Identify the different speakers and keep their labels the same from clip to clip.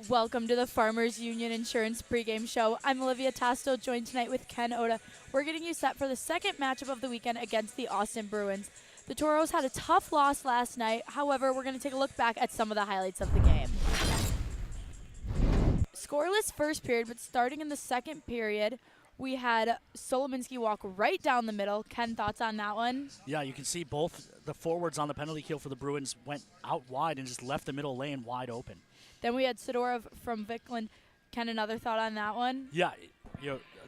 Speaker 1: Welcome to the Farmers Union Insurance pregame show. I'm Olivia Tasto, joined tonight with Ken Oda. We're getting you set for the second matchup of the weekend against the Austin Bruins. The Tauros had a tough loss last night. However, we're going to take a look back at some of the highlights of the game. Scoreless first period, but starting in the second period, we had Solominski walk right down the middle. Ken, thoughts on that one?
Speaker 2: Yeah, you can see both the forwards on the penalty kill for the Bruins went out wide and just left the middle lane wide open.
Speaker 1: Then we had Sidorov from Vikland. Ken, another thought on that one?
Speaker 2: Yeah,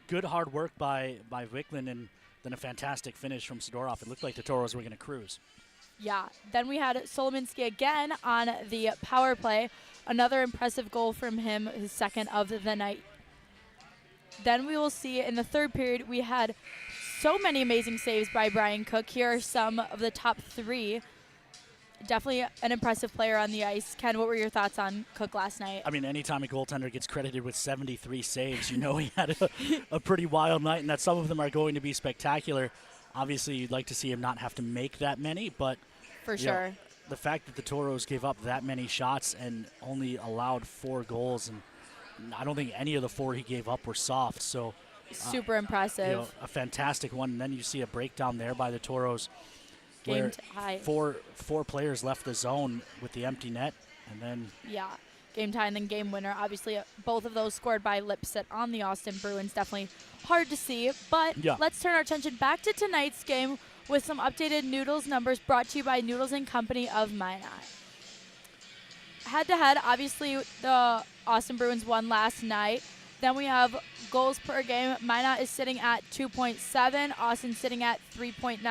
Speaker 2: good hard work by Vikland and then a fantastic finish from Sidorov. It looked like the Tauros were going to cruise.
Speaker 1: Yeah. Then we had Solominski again on the power play. Another impressive goal from him, his second of the night. Then we will see in the third period, we had so many amazing saves by Brian Cook. Here are some of the top three. Definitely an impressive player on the ice. Ken, what were your thoughts on Cook last night?
Speaker 2: I mean, anytime a goaltender gets credited with 73 saves, you know he had a pretty wild night, and that some of them are going to be spectacular. Obviously, you'd like to see him not have to make that many, but
Speaker 1: for sure.
Speaker 2: The fact that the Tauros gave up that many shots and only allowed 4 goals, and I don't think any of the 4 he gave up were soft. So
Speaker 1: super impressive.
Speaker 2: A fantastic one. And then you see a breakdown there by the Tauros.
Speaker 1: Game tie.
Speaker 2: Four players left the zone with the empty net, and then
Speaker 1: game tie and then game winner. Obviously, both of those scored by Lipset on the Austin Bruins. Definitely hard to see, but let's turn our attention back to tonight's game with some updated Noodles numbers brought to you by Noodles and Company of Minot. Head-to-head, obviously, the Austin Bruins won last night. Then we have goals per game. Minot is sitting at 2.7. Austin sitting at 3.9.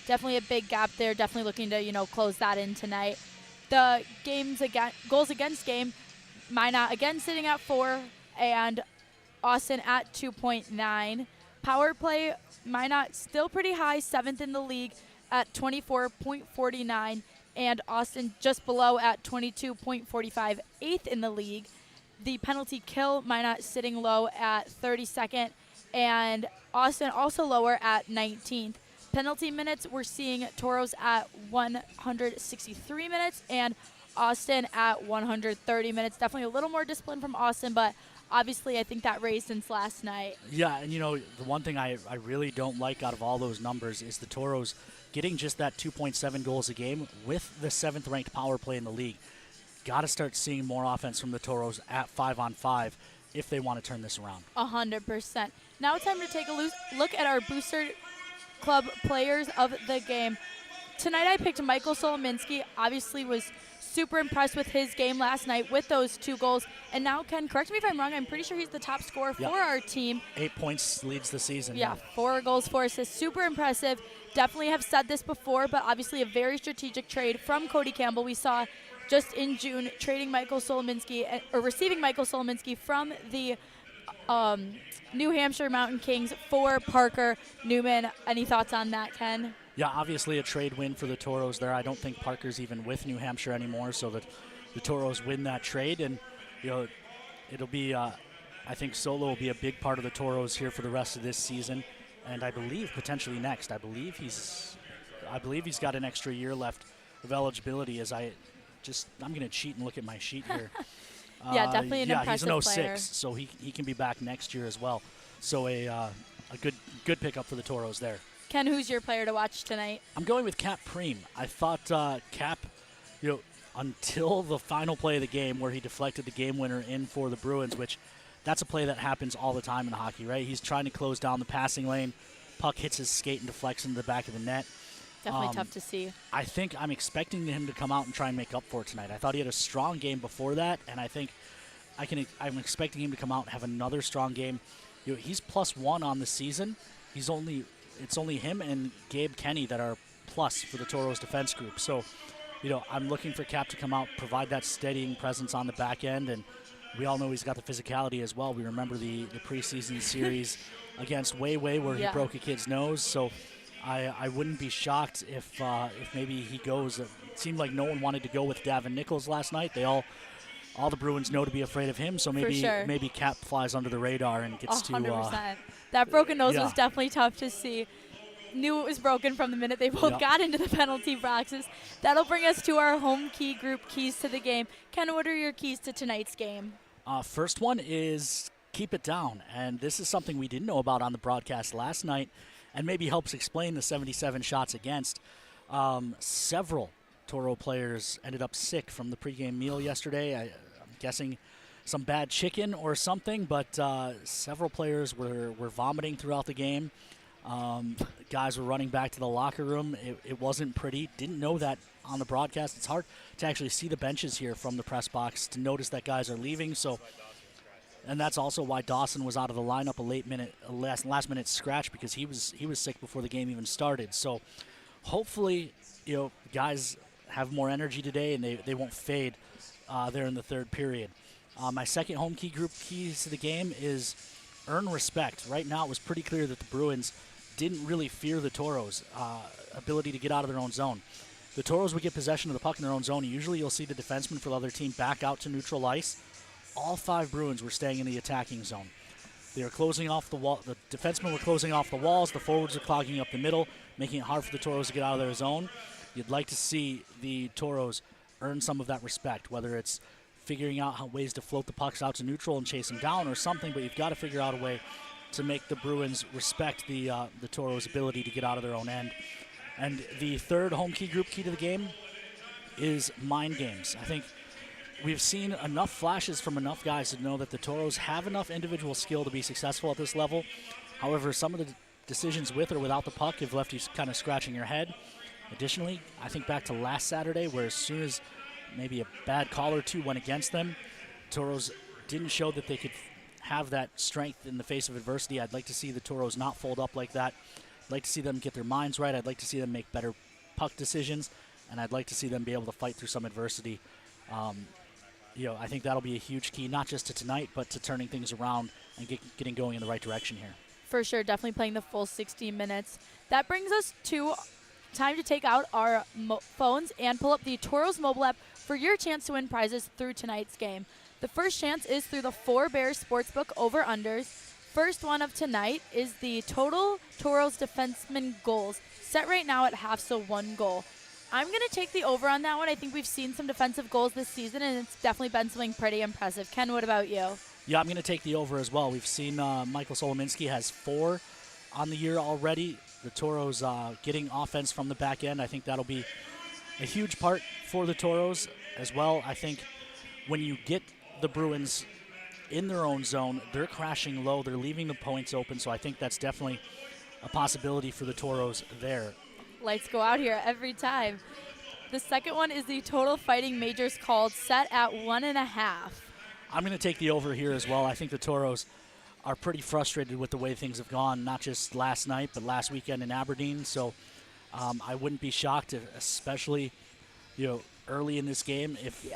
Speaker 1: Definitely a big gap there. Definitely looking to, close that in tonight. The goals against game, Minot again sitting at 4 and Austin at 2.9. Power play, Minot still pretty high, 7th in the league at 24.49. And Austin just below at 22.45, 8th in the league. The penalty kill, Minot sitting low at 32nd, and Austin also lower at 19th. Penalty minutes, we're seeing Tauros at 163 minutes and Austin at 130 minutes. Definitely a little more discipline from Austin, but obviously I think that raised since last night.
Speaker 2: Yeah, and the one thing I really don't like out of all those numbers is the Tauros getting just that 2.7 goals a game with the 7th ranked power play in the league. Got to start seeing more offense from the Tauros at 5-on-5 if they want to turn this around.
Speaker 1: 100%. Now it's time to take a look at our Booster Club players of the game. Tonight I picked Michael Solominski. Obviously was super impressed with his game last night with those 2 goals. And now, Ken, correct me if I'm wrong, I'm pretty sure he's the top scorer for our team.
Speaker 2: 8 points leads the season.
Speaker 1: Yeah, 4 goals, 4 assists. Super impressive. Definitely have said this before, but obviously a very strategic trade from Cody Campbell. We saw just in June, trading Michael Solominski, or receiving Michael Solominski from the New Hampshire Mountain Kings for Parker Newman. Any thoughts on that, Ken?
Speaker 2: Yeah, obviously a trade win for the Tauros there. I don't think Parker's even with New Hampshire anymore, so that the Tauros win that trade. And, it'll be, I think Solo will be a big part of the Tauros here for the rest of this season, and I believe potentially next. I believe he's got an extra year left of eligibility I'm going to cheat and look at my sheet here.
Speaker 1: Yeah, definitely an impressive
Speaker 2: he's an
Speaker 1: player.
Speaker 2: 06, so he can be back next year as well. So a good pickup for the Tauros there.
Speaker 1: Ken, who's your player to watch tonight?
Speaker 2: I'm going with Cap Preem. I thought Cap, until the final play of the game where he deflected the game winner in for the Bruins, which that's a play that happens all the time in hockey, right? He's trying to close down the passing lane. Puck hits his skate and deflects into the back of the net.
Speaker 1: Definitely tough to see.
Speaker 2: I think I'm expecting him to come out and try and make up for it tonight. I thought he had a strong game before that, and I think I'm expecting him to come out and have another strong game. He's +1 on the season. It's only him and Gabe Kenny that are plus for the Tauros defense group. So, I'm looking for Cap to come out, provide that steadying presence on the back end, and we all know he's got the physicality as well. We remember the preseason series against Wei where he broke a kid's nose. So I wouldn't be shocked if maybe he goes. It seemed like no one wanted to go with Davin Nichols last night. All the Bruins know to be afraid of him, so maybe Cap flies under the radar and gets
Speaker 1: 100%. That broken nose was definitely tough to see. Knew it was broken from the minute they both got into the penalty boxes. That'll bring us to our home key group keys to the game. Ken, what are your keys to tonight's game?
Speaker 2: First one is keep it down. And this is something we didn't know about on the broadcast last night and maybe helps explain the 77 shots against. Several Toro players ended up sick from the pregame meal yesterday. I'm guessing some bad chicken or something, but several players were vomiting throughout the game. Guys were running back to the locker room. It wasn't pretty. Didn't know that on the broadcast. It's hard to actually see the benches here from the press box to notice that guys are leaving. So, and that's also why Dawson was out of the lineup last minute scratch, because he was sick before the game even started. So, hopefully, guys have more energy today and they won't fade there in the third period. My second home key group keys to the game is earn respect. Right now, it was pretty clear that the Bruins didn't really fear the Tauros' ability to get out of their own zone. The Tauros would get possession of the puck in their own zone. Usually you'll see the defenseman for the other team back out to neutral ice. All 5 Bruins were staying in the attacking zone. They were closing off the wall. The defensemen were closing off the walls. The forwards were clogging up the middle, making it hard for the Tauros to get out of their zone. You'd like to see the Tauros earn some of that respect, whether it's figuring out ways to float the pucks out to neutral and chase them down or something, but you've got to figure out a way to make the Bruins respect the Tauros' ability to get out of their own end. And the third home key group key to the game is mind games. I think we've seen enough flashes from enough guys to know that the Tauros have enough individual skill to be successful at this level. However, some of the decisions with or without the puck have left you kind of scratching your head. Additionally, I think back to last Saturday, where as soon as maybe a bad call or two went against them, Tauros didn't show that they could have that strength in the face of adversity. I'd like to see the Tauros not fold up like that. I'd like to see them get their minds right. I'd like to see them make better puck decisions, and I'd like to see them be able to fight through some adversity. I think that'll be a huge key, not just to tonight, but to turning things around and getting going in the right direction here.
Speaker 1: For sure, definitely playing the full 60 minutes. That brings us to time to take out our phones and pull up the Tauros mobile app for your chance to win prizes through tonight's game. The first chance is through the 4 Bears Sportsbook over-unders. First one of tonight is the total Tauros defenseman goals, set right now at half, so 1 goal. I'm going to take the over on that one. I think we've seen some defensive goals this season, and it's definitely been something pretty impressive. Ken, what about you?
Speaker 2: Yeah, I'm going to take the over as well. We've seen Michael Solominski has 4 on the year already. The Tauros getting offense from the back end, I think that'll be a huge part for the Tauros as well. I think when you get the Bruins in their own zone, they're crashing low. They're leaving the points open, so I think that's definitely a possibility for the Tauros there.
Speaker 1: Lights go out here every time. The second one is the total fighting majors called, set at 1.5.
Speaker 2: I'm going to take the over here as well. I think the Tauros are pretty frustrated with the way things have gone, not just last night, but last weekend in Aberdeen. So I wouldn't be shocked, especially early in this game, if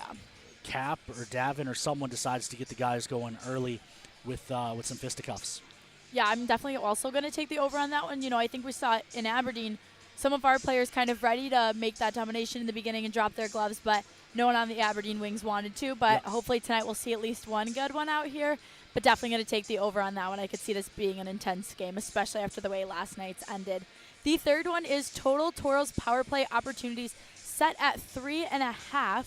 Speaker 2: Cap or Davin or someone decides to get the guys going early with some fisticuffs.
Speaker 1: Yeah, I'm definitely also going to take the over on that one. I think we saw it in Aberdeen, some of our players kind of ready to make that domination in the beginning and drop their gloves, but no one on the Aberdeen Wings wanted to. But hopefully tonight we'll see at least one good one out here. But definitely going to take the over on that one. I could see this being an intense game, especially after the way last night's ended. The third one is total Tauros power play opportunities, set at 3.5.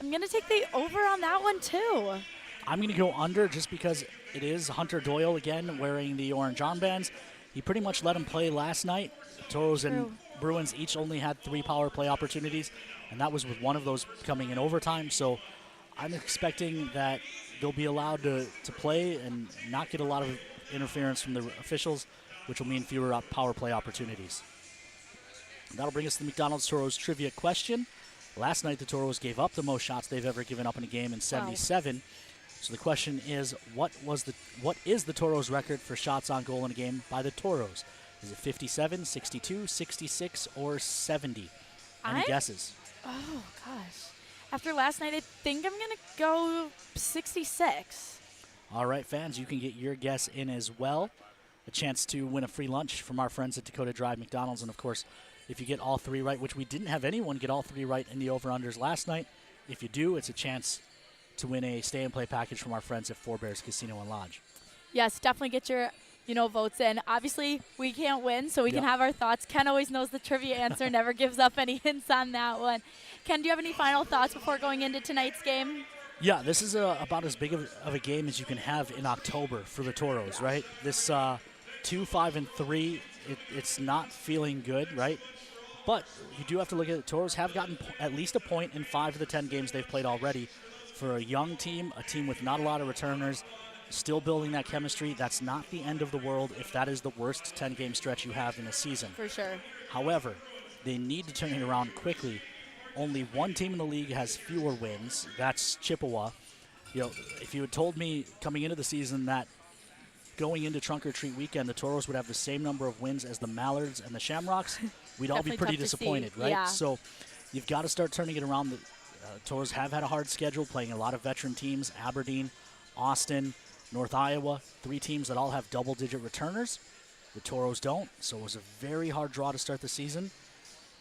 Speaker 1: I'm going to take the over on that one too.
Speaker 2: I'm going to go under just because it is Hunter Doyle again wearing the orange armbands. He pretty much let him play last night. Tauros and Bruins each only had 3 power play opportunities, and that was with one of those coming in overtime. So I'm expecting that they'll be allowed to play and not get a lot of interference from the officials, which will mean fewer power play opportunities. And that'll bring us to the McDonald's Tauros trivia question. Last night, the Tauros gave up the most shots they've ever given up in a game in 77. Wow. So the question is, what is the Tauros record for shots on goal in a game by the Tauros? Is it 57, 62, 66, or 70? Any guesses?
Speaker 1: Oh, gosh. After last night, I think I'm going to go 66.
Speaker 2: All right, fans, you can get your guess in as well. A chance to win a free lunch from our friends at Dakota Drive McDonald's. And, of course, if you get all 3 right, which we didn't have anyone get all 3 right in the over-unders last night, if you do, it's a chance to win a stay-and-play package from our friends at 4 Bears Casino and Lodge.
Speaker 1: Yes, definitely get your votes in. Obviously, we can't win, so we can have our thoughts. Ken always knows the trivia answer, never gives up any hints on that one. Ken, do you have any final thoughts before going into tonight's game?
Speaker 2: Yeah, this is about as big of a game as you can have in October for the Tauros, right? This 2-5-3, it's not feeling good, right? But you do have to look at it. Tauros have gotten at least a point in 5 of the 10 games they've played already. For a young team, a team with not a lot of returners, still building that chemistry, that's not the end of the world if that is the worst 10-game stretch you have in a season.
Speaker 1: For sure.
Speaker 2: However, they need to turn it around quickly. Only one team in the league has fewer wins. That's Chippewa. If you had told me coming into the season that going into Trunk or Treat weekend, the Tauros would have the same number of wins as the Mallards and the Shamrocks, we'd all be pretty disappointed, right?
Speaker 1: Yeah.
Speaker 2: So you've got to start turning it around. The Tauros have had a hard schedule, playing a lot of veteran teams: Aberdeen, Austin, North Iowa, 3 teams that all have double-digit returners. The Tauros don't, so it was a very hard draw to start the season.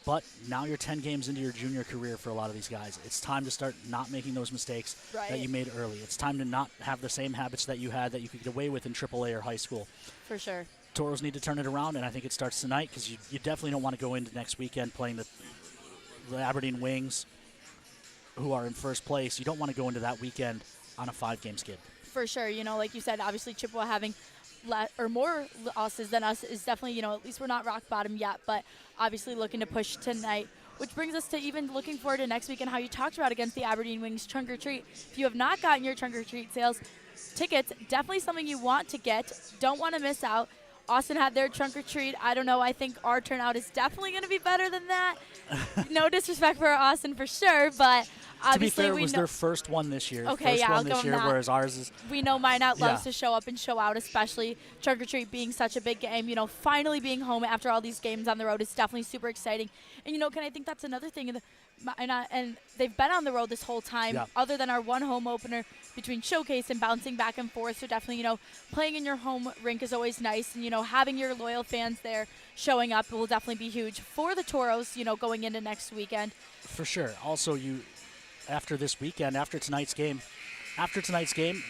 Speaker 2: But now you're 10 games into your junior career for a lot of these guys. It's time to start not making those mistakes that you made early. It's time to not have the same habits that you had that you could get away with in AAA or high school.
Speaker 1: For sure.
Speaker 2: Tauros need to turn it around, and I think it starts tonight because you definitely don't want to go into next weekend playing the Aberdeen Wings, who are in first place. You don't want to go into that weekend on a 5-game skid.
Speaker 1: For sure. Like you said, obviously Chippewa having more losses than us is definitely, at least we're not rock bottom yet, but obviously looking to push tonight, which brings us to even looking forward to next week and how you talked about against the Aberdeen Wings Trunk or Treat. If you have not gotten your Trunk or Treat sales tickets, definitely something you want to get. Don't want to miss out. Austin had their Trunk or Treat. I don't know. I think our turnout is definitely going to be better than that. No disrespect for Austin for sure, but
Speaker 2: to be fair, it was their first one this year.
Speaker 1: Okay,
Speaker 2: first
Speaker 1: I'll
Speaker 2: one this
Speaker 1: give
Speaker 2: year,
Speaker 1: them that.
Speaker 2: Whereas ours is.
Speaker 1: We know Minot loves to show up and show out, especially Trunk or Treat being such a big game. Finally being home after all these games on the road is definitely super exciting. And I think that's another thing. And they've been on the road this whole time, other than our one home opener between Showcase and bouncing back and forth. So definitely, playing in your home rink is always nice. And, having your loyal fans there showing up will definitely be huge for the Tauros, going into next weekend.
Speaker 2: For sure. Also, after this weekend, after tonight's game,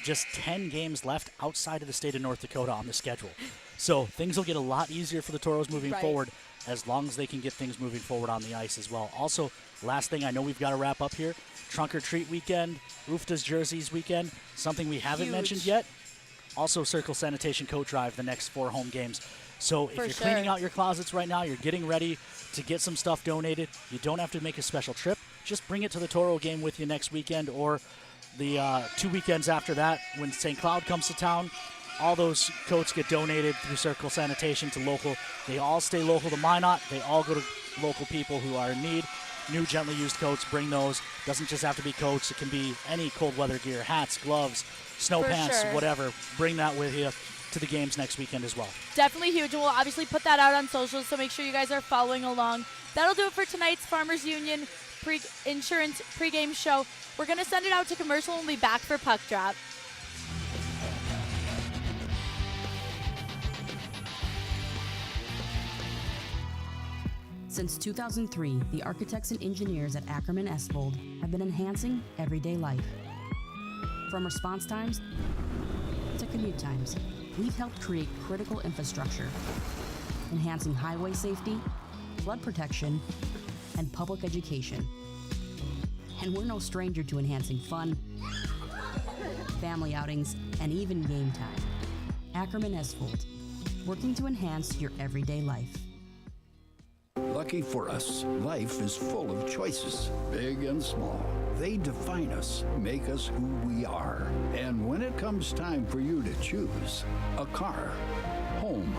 Speaker 2: just 10 games left outside of the state of North Dakota on the schedule. So things will get a lot easier for the Tauros moving forward, as long as they can get things moving forward on the ice as well. Also, last thing, I know we've got to wrap up here. Trunk or Treat weekend, Oofta's jerseys weekend, something we haven't mentioned yet. Also, Circle Sanitation Coat Drive the next 4 home games. So if you're cleaning out your closets right now, you're getting ready to get some stuff donated, you don't have to make a special trip. Just bring it to the Toro game with you next weekend, or the 2 weekends after that when St. Cloud comes to town. All those coats get donated through Circle Sanitation to local. They all stay local to Minot. They all go to local people who are in need. New gently used coats, bring those. Doesn't just have to be coats. It can be any cold weather gear, hats, gloves, snow pants, whatever. Bring that with you to the games next weekend as well.
Speaker 1: Definitely huge, and we'll obviously put that out on socials, so make sure you guys are following along. That'll do it for tonight's Farmers Union Insurance pregame show. We're going to send it out to commercial and we'll be back for Puck Drop.
Speaker 3: Since 2003, the architects and engineers at Ackerman Estvold have been enhancing everyday life. From response times to commute times, we've helped create critical infrastructure, enhancing highway safety, flood protection, and public education. And we're no stranger to enhancing fun, family outings, and even game time. Ackerman Estvold, working to enhance your everyday life.
Speaker 4: Lucky for us, life is full of choices, big and small. They define us, make us who we are. And when it comes time for you to choose a car, home,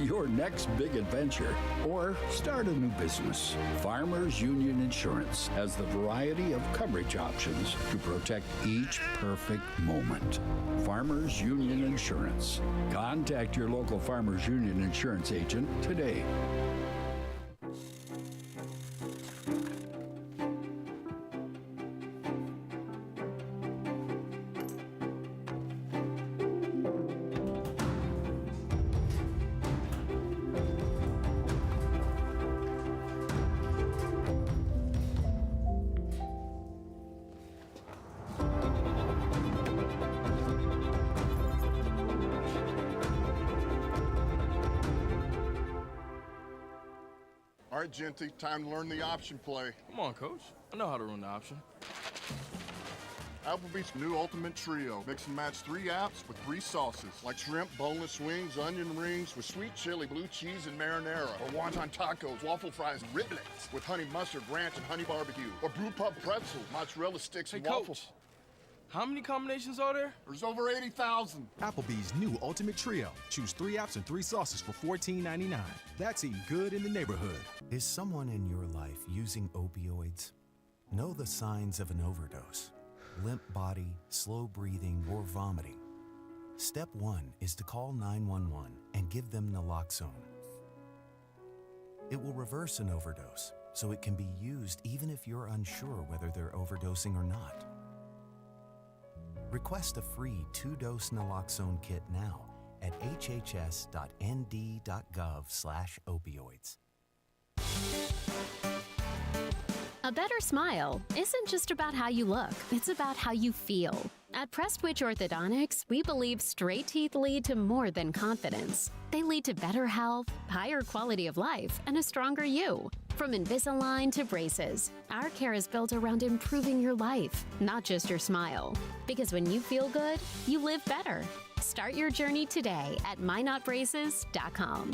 Speaker 4: your next big adventure, or start a new business, Farmers Union Insurance has the variety of coverage options to protect each perfect moment. Farmers Union Insurance. Contact your local Farmers Union Insurance agent today.
Speaker 5: All right, Genty, time to learn the option play.
Speaker 6: Come on, Coach. I know how to run the option.
Speaker 5: Applebee's new Ultimate Trio. Mix and match 3 apps with 3 sauces, like shrimp, boneless wings, onion rings with sweet chili, blue cheese, and marinara. Or wonton tacos, waffle fries, and riblets with honey mustard, ranch, and honey barbecue. Or brew pub pretzel, mozzarella sticks, and waffles.
Speaker 6: Coach, how many combinations are there?
Speaker 5: There's over 80,000.
Speaker 7: Applebee's new Ultimate Trio. Choose 3 apps and 3 sauces for $14.99. That's eating good in the neighborhood.
Speaker 8: Is someone in your life using opioids? Know the signs of an overdose: limp body, slow breathing, or vomiting. Step 1 is to call 911 and give them naloxone. It will reverse an overdose, so it can be used even if you're unsure whether they're overdosing or not. Request a free 2-dose naloxone kit now at hhs.nd.gov/opioids.
Speaker 9: A better smile isn't just about how you look, it's about how you feel. At Prestwich Orthodontics, we believe straight teeth lead to more than confidence. They lead to better health, higher quality of life, and a stronger you. From Invisalign to braces, our care is built around improving your life, not just your smile. Because when you feel good, you live better. Start your journey today at mynotbraces.com.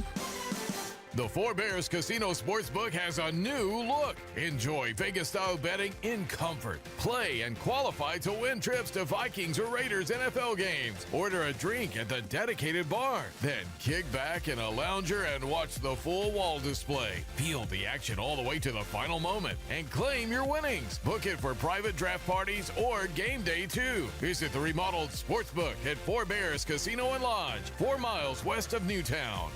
Speaker 10: The Four Bears Casino Sportsbook has a new look. Enjoy Vegas-style betting in comfort. Play and qualify to win trips to Vikings or Raiders NFL games. Order a drink at the dedicated bar. Then kick back in a lounger and watch the full wall display. Feel the action all the way to the final moment and claim your winnings. Book it for private draft parties or game day too. Visit the remodeled Sportsbook at Four Bears Casino and Lodge, 4 miles west of Newtown.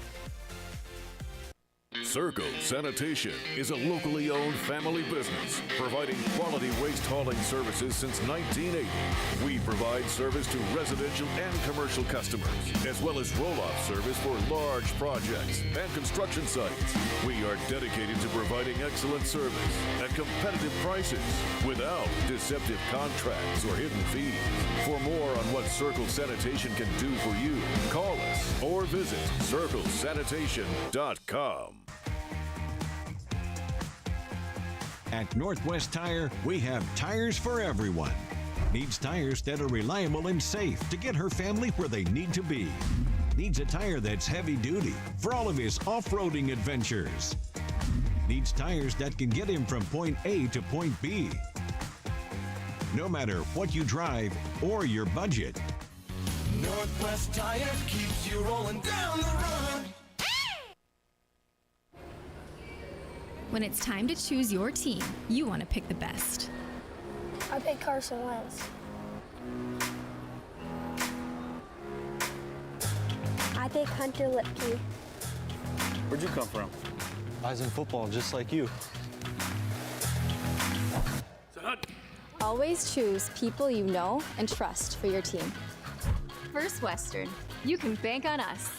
Speaker 11: Circle Sanitation is a locally owned family business providing quality waste hauling services since 1980. We provide service to residential and commercial customers, as well as roll-off service for large projects and construction sites. We are dedicated to providing excellent service at competitive prices without deceptive contracts or hidden fees. For more on what Circle Sanitation can do for you, call us or visit circlesanitation.com.
Speaker 12: At Northwest Tire, we have tires for everyone. Needs tires that are reliable and safe to get her family where they need to be. Needs a tire that's heavy duty for all of his off-roading adventures. Needs tires that can get him from point A to point B. No matter what you drive or your budget.
Speaker 13: Northwest Tire keeps you rolling down the road.
Speaker 14: When it's time to choose your team, you want to pick the best.
Speaker 15: I pick Carson Wentz. I pick Hunter Lipke.
Speaker 16: Where'd you come from? I was in football, just like you.
Speaker 17: Always choose people you know and trust for your team.
Speaker 14: First Western, you can bank on us.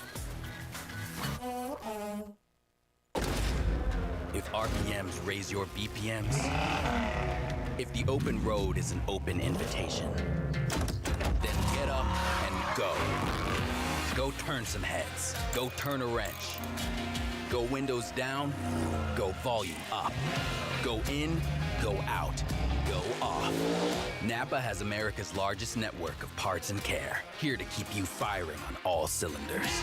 Speaker 18: If RPMs raise your BPMs, if the open road is an open invitation, then get up and go. Go turn some heads. Go turn a wrench. Go windows down. Go volume up. Go in. Go out. Go off. Napa has America's largest network of parts and care, here to keep you firing on all cylinders.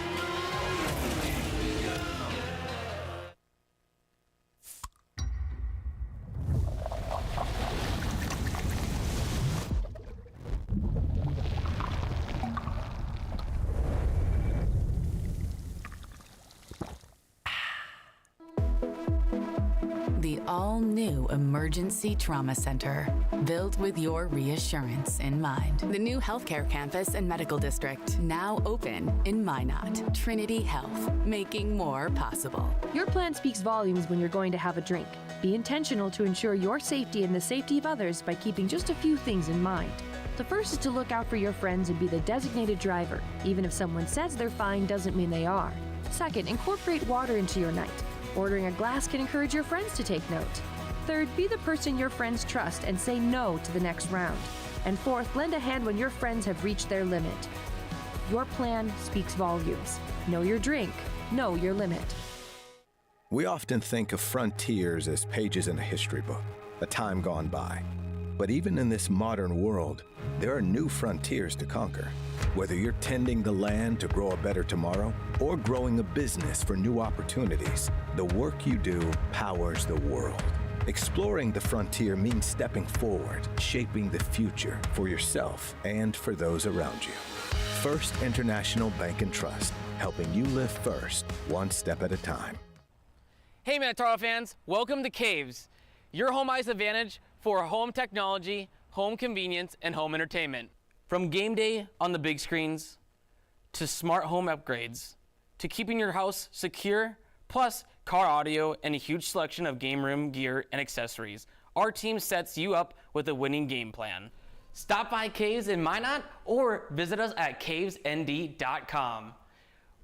Speaker 19: The all-new Emergency Trauma Center, built with your reassurance in mind. The new healthcare campus and medical district, now open in Minot. Trinity Health, making more possible.
Speaker 20: Your plan speaks volumes when you're going to have a drink. Be intentional to ensure your safety and the safety of others by keeping just a few things in mind. The first is to look out for your friends and be the designated driver. Even if someone says they're fine doesn't mean they are. Second, incorporate water into your night. Ordering a glass can encourage your friends to take note. Third, be the person your friends trust and say no to the next round. And fourth, lend a hand when your friends have reached their limit. Your plan speaks volumes. Know your drink. Know your limit.
Speaker 21: We often think of frontiers as pages in a history book, a time gone by. But even in this modern world, there are new frontiers to conquer. Whether you're tending the land to grow a better tomorrow or growing a business for new opportunities, the work you do powers the world. Exploring the frontier means stepping forward, shaping the future for yourself and for those around you. First International Bank and Trust, helping you live first, one step at a time.
Speaker 22: Hey Minotauros fans, welcome to Caves, your home ice advantage for home technology, home convenience, and home entertainment. From game day on the big screens, to smart home upgrades, to keeping your house secure, plus car audio and a huge selection of game room gear and accessories, our team sets you up with a winning game plan. Stop by Caves in Minot or visit us at cavesnd.com.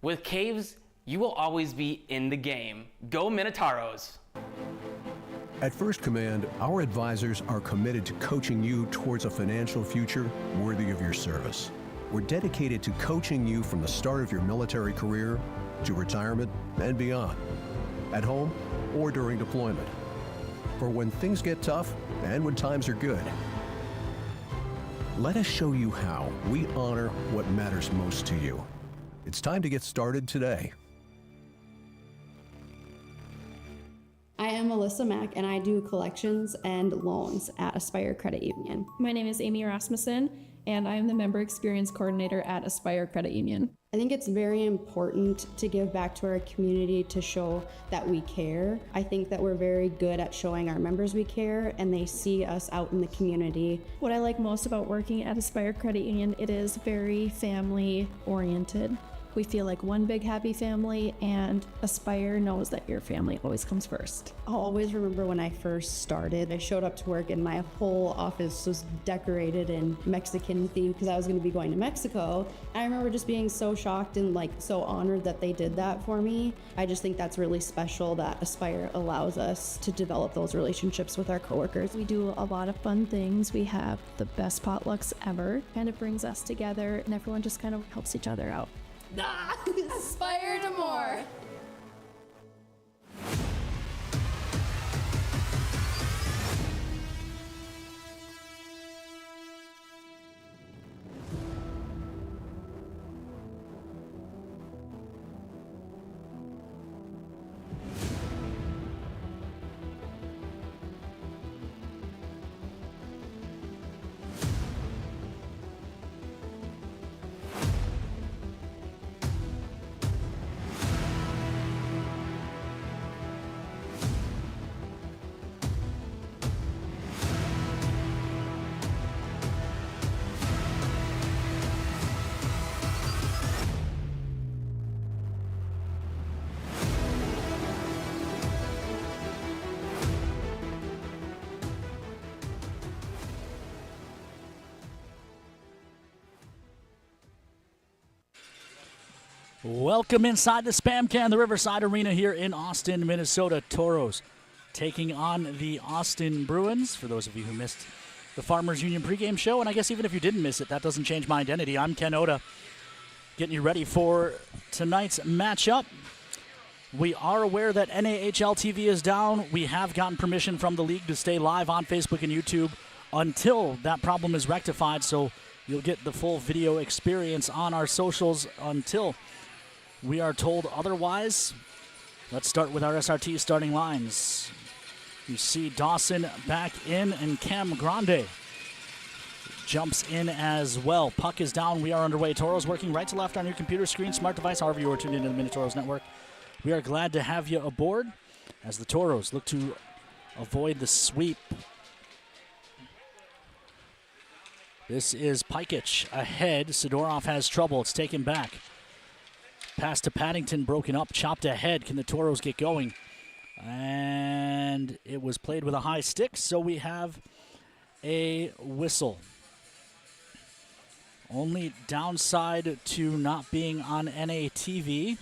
Speaker 22: With Caves, you will always be in the game. Go Minotauros!
Speaker 23: At First Command, our advisors are committed to coaching you towards a financial future worthy of your service. We're dedicated to coaching you from the start of your military career to retirement and beyond, at home or during deployment. For when things get tough and when times are good. Let us show you how we honor what matters most to you. It's time to get started today.
Speaker 24: I am Melissa Mack, and I do collections and loans at Aspire Credit Union.
Speaker 25: My name is Amy Rasmussen, and I am the Member Experience Coordinator at Aspire Credit Union.
Speaker 24: I think it's very important to give back to our community to show that we care. I think that we're very good at showing our members we care, and they see us out in the community.
Speaker 25: What I like most about working at Aspire Credit Union, it is very family oriented. We feel like one big happy family, and Aspire knows that your family always comes first.
Speaker 24: I'll always remember when I first started. I showed up to work and my whole office was decorated in Mexican theme because I was going to be going to Mexico. I remember just being so shocked and like so honored that they did that for me. I just think that's really special that Aspire allows us to develop those relationships with our coworkers.
Speaker 25: We do a lot of fun things. We have the best potlucks ever. Kind of brings us together, and everyone just kind of helps each other out.
Speaker 26: Aspire to more.
Speaker 2: Welcome inside the Spam Can, the Riverside Arena here in Austin, Minnesota. Tauros taking on the Austin Bruins. For those of you who missed the Farmers Union pregame show, and I guess even if you didn't miss it, that doesn't change my identity. I'm Ken Oda, getting you ready for tonight's matchup. We are aware that NAHL TV is down. We have gotten permission from the league to stay live on Facebook and YouTube until that problem is rectified, so you'll get the full video experience on our socials until we are told otherwise. Let's start with our SRT starting lines. You see Dawson back in, and Cam Grande jumps in as well. Puck is down. We are underway. Tauros working right to left on your computer screen, smart device, however you are tuned into the Minotauros Network. We are glad to have you aboard as the Tauros look to avoid the sweep. This is Pikic ahead. Sidorov has trouble. It's taken back. Pass to Paddington, broken up, chopped ahead. Can the Tauros get going? And it was played with a high stick, so we have a whistle. Only downside to not being on NATV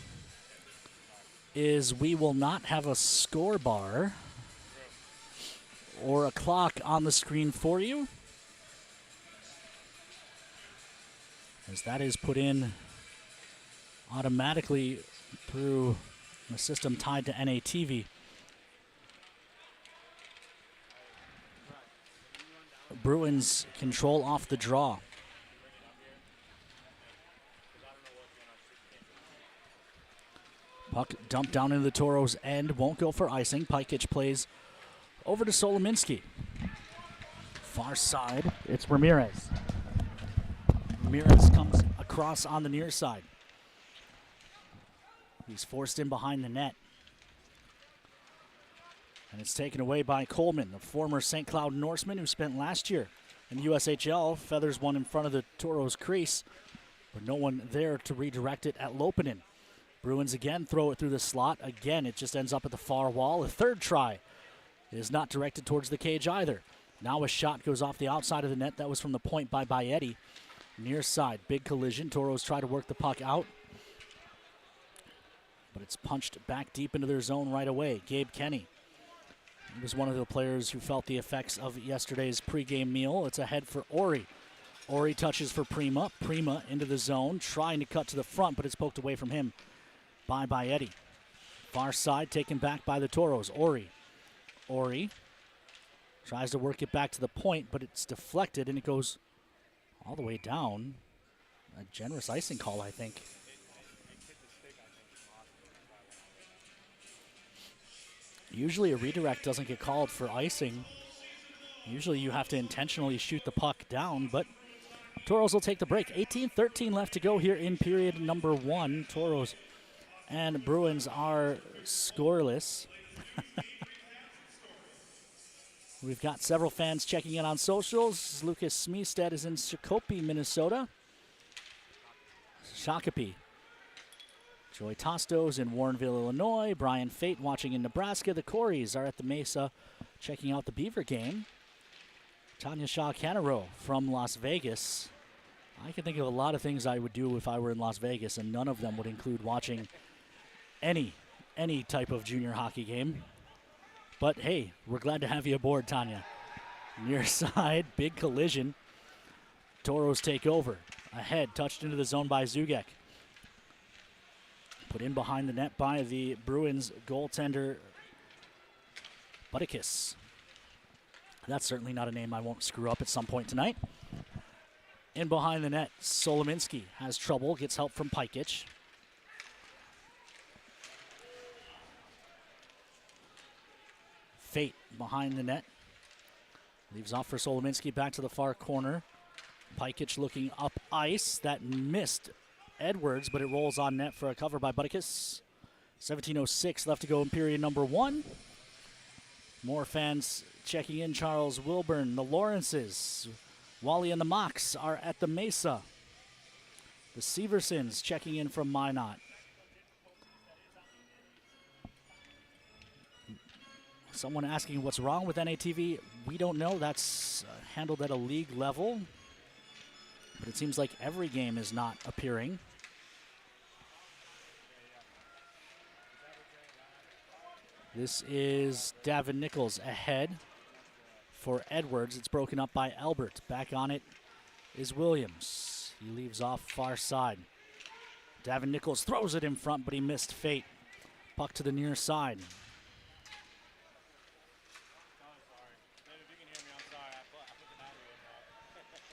Speaker 2: is we will not have a score bar or a clock on the screen for you, as that is put in automatically through a system tied to NATV. Bruins control off the draw. Puck dumped down into the Tauros' end. Won't go for icing. Pikic plays over to Solominski. Far side, it's Ramirez. Ramirez comes across on the near side. He's forced in behind the net. And it's taken away by Coleman, the former St. Cloud Norseman who spent last year in the USHL. Feathers one in front of the Tauros crease, but no one there to redirect it at Lopinen. Bruins again throw it through the slot. Again, it just ends up at the far wall. A third try is not directed towards the cage either. Now a shot goes off the outside of the net. That was from the point by Bayetti. Near side, big collision. Tauros try to work the puck out, but it's punched back deep into their zone right away. Gabe Kenny. He was one of the players who felt the effects of yesterday's pregame meal. It's ahead for Ori. Ori touches for Prima. Prima into the zone, trying to cut to the front, but it's poked away from him by Bayetti. Far side taken back by the Tauros. Ori tries to work it back to the point, but it's deflected and it goes all the way down. A generous icing call, I think. Usually a redirect doesn't get called for icing. Usually you have to intentionally shoot the puck down, but Tauros will take the break. 18-13 left to go here in period number 1. Tauros and Bruins are scoreless. We've got several fans checking in on socials. Lucas Smeestead is in Shakopee, Minnesota. Shakopee. Joy Tostos in Warrenville, Illinois. Brian Fate watching in Nebraska. The Coreys are at the Mesa checking out the Beaver game. Tanya Shaw Canaro from Las Vegas. I can think of a lot of things I would do if I were in Las Vegas, and none of them would include watching any type of junior hockey game. But hey, we're glad to have you aboard, Tanya. Near side, big collision. Tauros take over. Ahead, touched into the zone by Zugek. Put in behind the net by the Bruins goaltender, Budikis. That's certainly not a name I won't screw up at some point tonight. In behind the net, Solominski has trouble, gets help from Pikic. Fate behind the net. Leaves off for Solominski, back to the far corner. Pikic looking up ice. That missed Edwards, but it rolls on net for a cover by Budikis. 17:06 left to go in period number 1. More fans checking in. Charles Wilburn, the Lawrences, Wally and the Mox are at the Mesa. The Seversons checking in from Minot. Someone asking what's wrong with NATV. We don't know. That's handled at a league level. But it seems like every game is not appearing. This is Davin Nichols ahead for Edwards. It's broken up by Albert. Back on it is Williams. He leaves off far side. Davin Nichols throws it in front, but he missed Fate. Puck to the near side.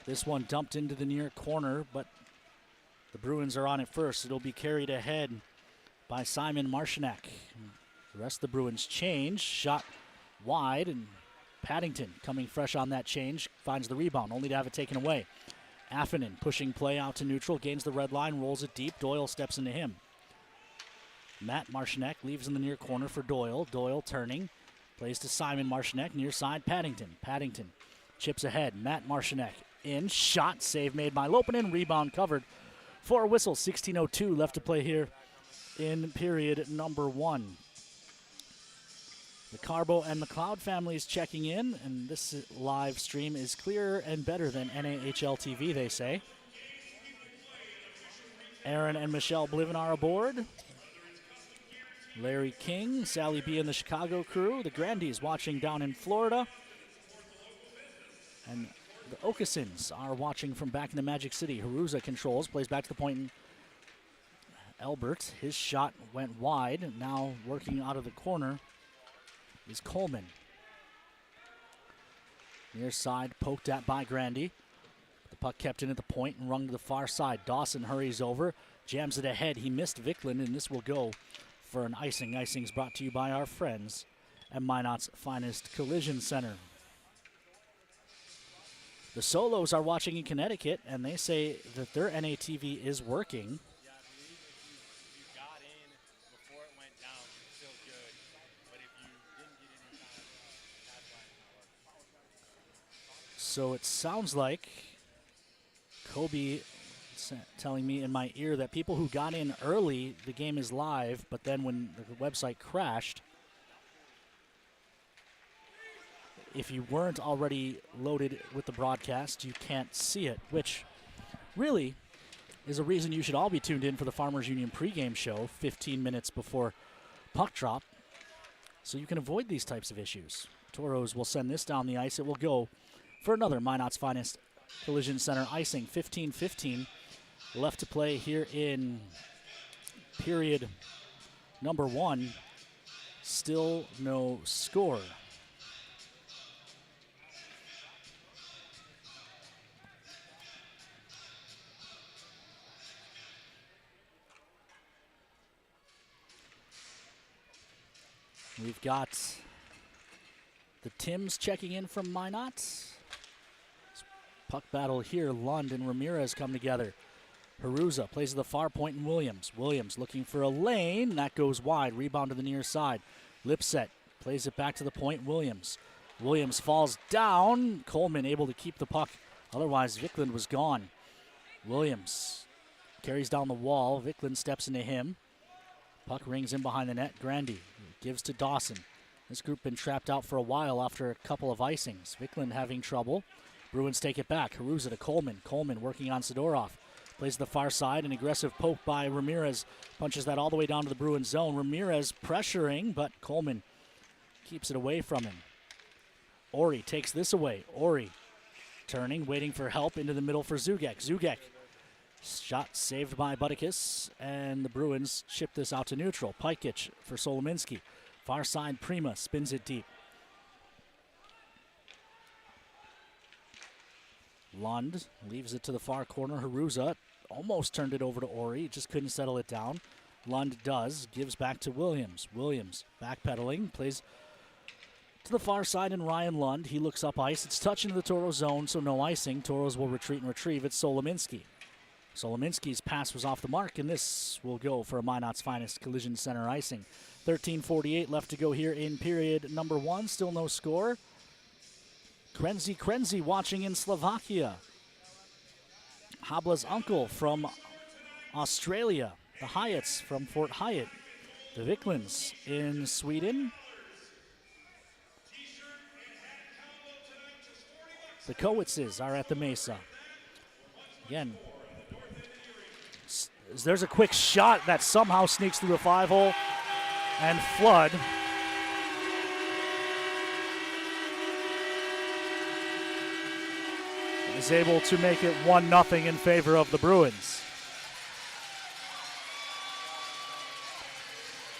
Speaker 2: This one dumped into the near corner, but the Bruins are on it first. It'll be carried ahead by Simon Marshinack. The rest of the Bruins change. Shot wide, and Paddington coming fresh on that change. Finds the rebound, only to have it taken away. Affinen pushing play out to neutral, gains the red line, rolls it deep. Doyle steps into him. Matt Marshinack leaves in the near corner for Doyle. Doyle turning, plays to Simon Marshinack, near side Paddington. Paddington chips ahead. Matt Marshinack in, shot, save made by Lopinen, rebound covered for a whistle. 16:02 left to play here in period number 1. The Carbo and McLeod families checking in, and this live stream is clearer and better than NAHL TV, they say. Aaron and Michelle Bliven are aboard. Larry King, Sally B and the Chicago crew. The Grandies watching down in Florida. And the Okasins are watching from back in the Magic City. Haruza controls, plays back to the point. And Albert, his shot went wide. Now working out of the corner is Coleman. Near side, poked at by Grandy. The puck kept in at the point and rung to the far side. Dawson hurries over, jams it ahead. He missed Vicklin, and this will go for an icing. Icing's brought to you by our friends at Minot's Finest Collision Center. The Solos are watching in Connecticut, and they say that their NATV is working. So it sounds like Kobe telling me in my ear that people who got in early, the game is live, but then when the website crashed, if you weren't already loaded with the broadcast, you can't see it, which really is a reason you should all be tuned in for the Farmers Union pregame show 15 minutes before puck drop, so you can avoid these types of issues. Tauros will send this down the ice. It will go for another Minot's Finest Collision Center icing. 15-15 left to play here in period number 1. Still no score. We've got the Tims checking in from Minot. Puck battle here. Lund and Ramirez come together. Haruza plays to the far point and Williams. Williams looking for a lane. That goes wide. Rebound to the near side. Lipset plays it back to the point. Williams. Williams falls down. Coleman able to keep the puck. Otherwise, Vicklin was gone. Williams carries down the wall. Vicklin steps into him. Puck rings in behind the net. Grandy gives to Dawson. This group been trapped out for a while after a couple of icings. Vicklin having trouble. Bruins take it back. Haruza to Coleman. Coleman working on Sidorov. Plays to the far side. An aggressive poke by Ramirez. Punches that all the way down to the Bruins zone. Ramirez pressuring, but Coleman keeps it away from him. Ori takes this away. Ori turning, waiting for help into the middle for Zugek. Zugek. Shot saved by Butticus, and the Bruins ship this out to neutral. Pajkic for Solominski. Far side, Prima spins it deep. Lund leaves it to the far corner. Haruza almost turned it over to Ori, just couldn't settle it down. Lund does, gives back to Williams. Williams backpedaling, plays to the far side, and Ryan Lund, he looks up ice. It's touch into the Tauros zone, so no icing. Tauros will retreat and retrieve. It's Solominski. Solominski's pass was off the mark, and this will go for a Minot's Finest Collision Center icing. 13:48 left to go here in period number 1. Still no score. Krenzi watching in Slovakia. Habla's uncle from Australia. The Hyatts from Fort Hyatt. The Vicklins in Sweden. The Kowitzes are at the Mesa. Again, there's a quick shot that somehow sneaks through the 5-hole, and Flood is able to make it 1-0 in favor of the Bruins.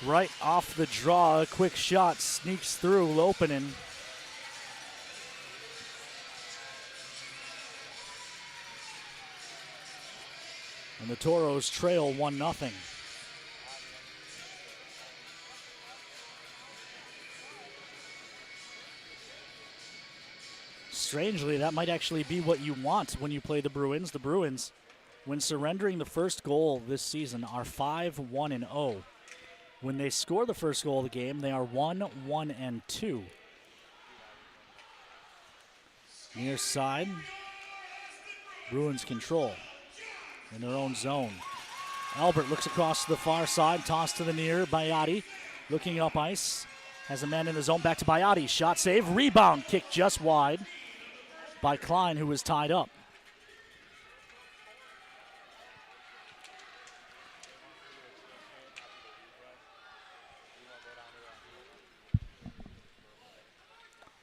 Speaker 2: Right off the draw, a quick shot sneaks through Lopinen. And the Tauros trail 1-0. Strangely, that might actually be what you want when you play the Bruins. The Bruins, when surrendering the first goal this season, are 5-1-0. When they score the first goal of the game, they are 1-1-2. Near side, Bruins control in their own zone. Albert looks across to the far side, toss to the near. Bayati looking up ice, has a man in his zone, back to Bayati. Shot save, rebound, kick just wide by Klein, who was tied up.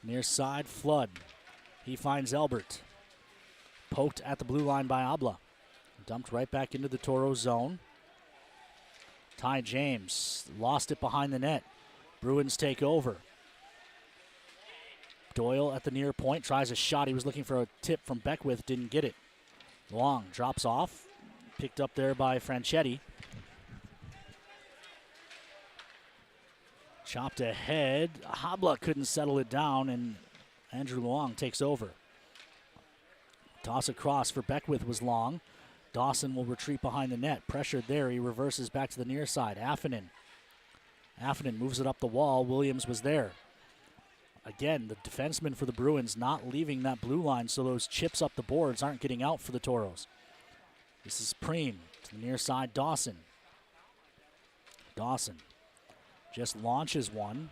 Speaker 2: Near side, Flood. He finds Albert. Poked at the blue line by Abla. Dumped right back into the Tauros zone. Ty James lost it behind the net. Bruins take over. Doyle at the near point, tries a shot. He was looking for a tip from Beckwith, didn't get it. Long drops off, picked up there by Franchetti. Chopped ahead. Habla couldn't settle it down, and Andrew Long takes over. Toss across for Beckwith was Long. Dawson will retreat behind the net. Pressured there. He reverses back to the near side. Affinen moves it up the wall. Williams was there. Again, the defenseman for the Bruins not leaving that blue line, so those chips up the boards aren't getting out for the Toros. This is Preem to the near side. Dawson just launches one.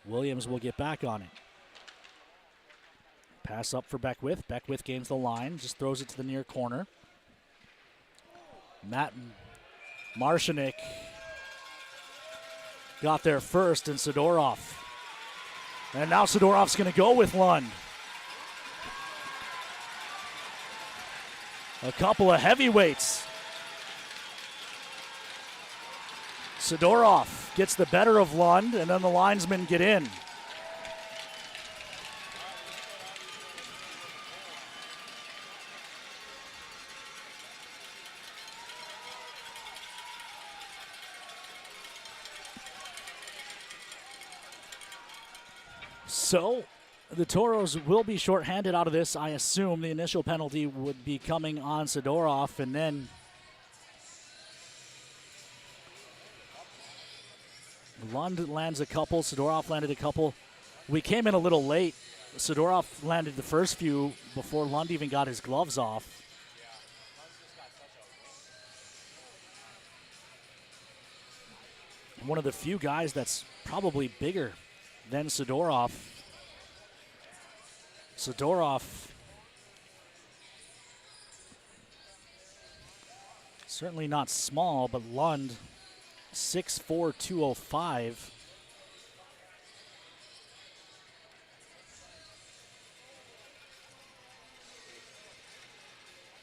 Speaker 2: Williams will get back on it. Pass up for Beckwith. Beckwith gains the line, just throws it to the near corner. Matt Marshinick got there first, and Sidorov. And now Sidorov's going to go with Lund. A couple of heavyweights. Sidorov gets the better of Lund, and then the linesmen get in. So, the Toros will be shorthanded out of this. I assume the initial penalty would be coming on Sidorov, and then Lund lands a couple, Sidorov landed a couple. We came in a little late. Sidorov landed the first few before Lund even got his gloves off. One of the few guys that's probably bigger than Sidorov. Certainly not small, but Lund, 6'4", 205.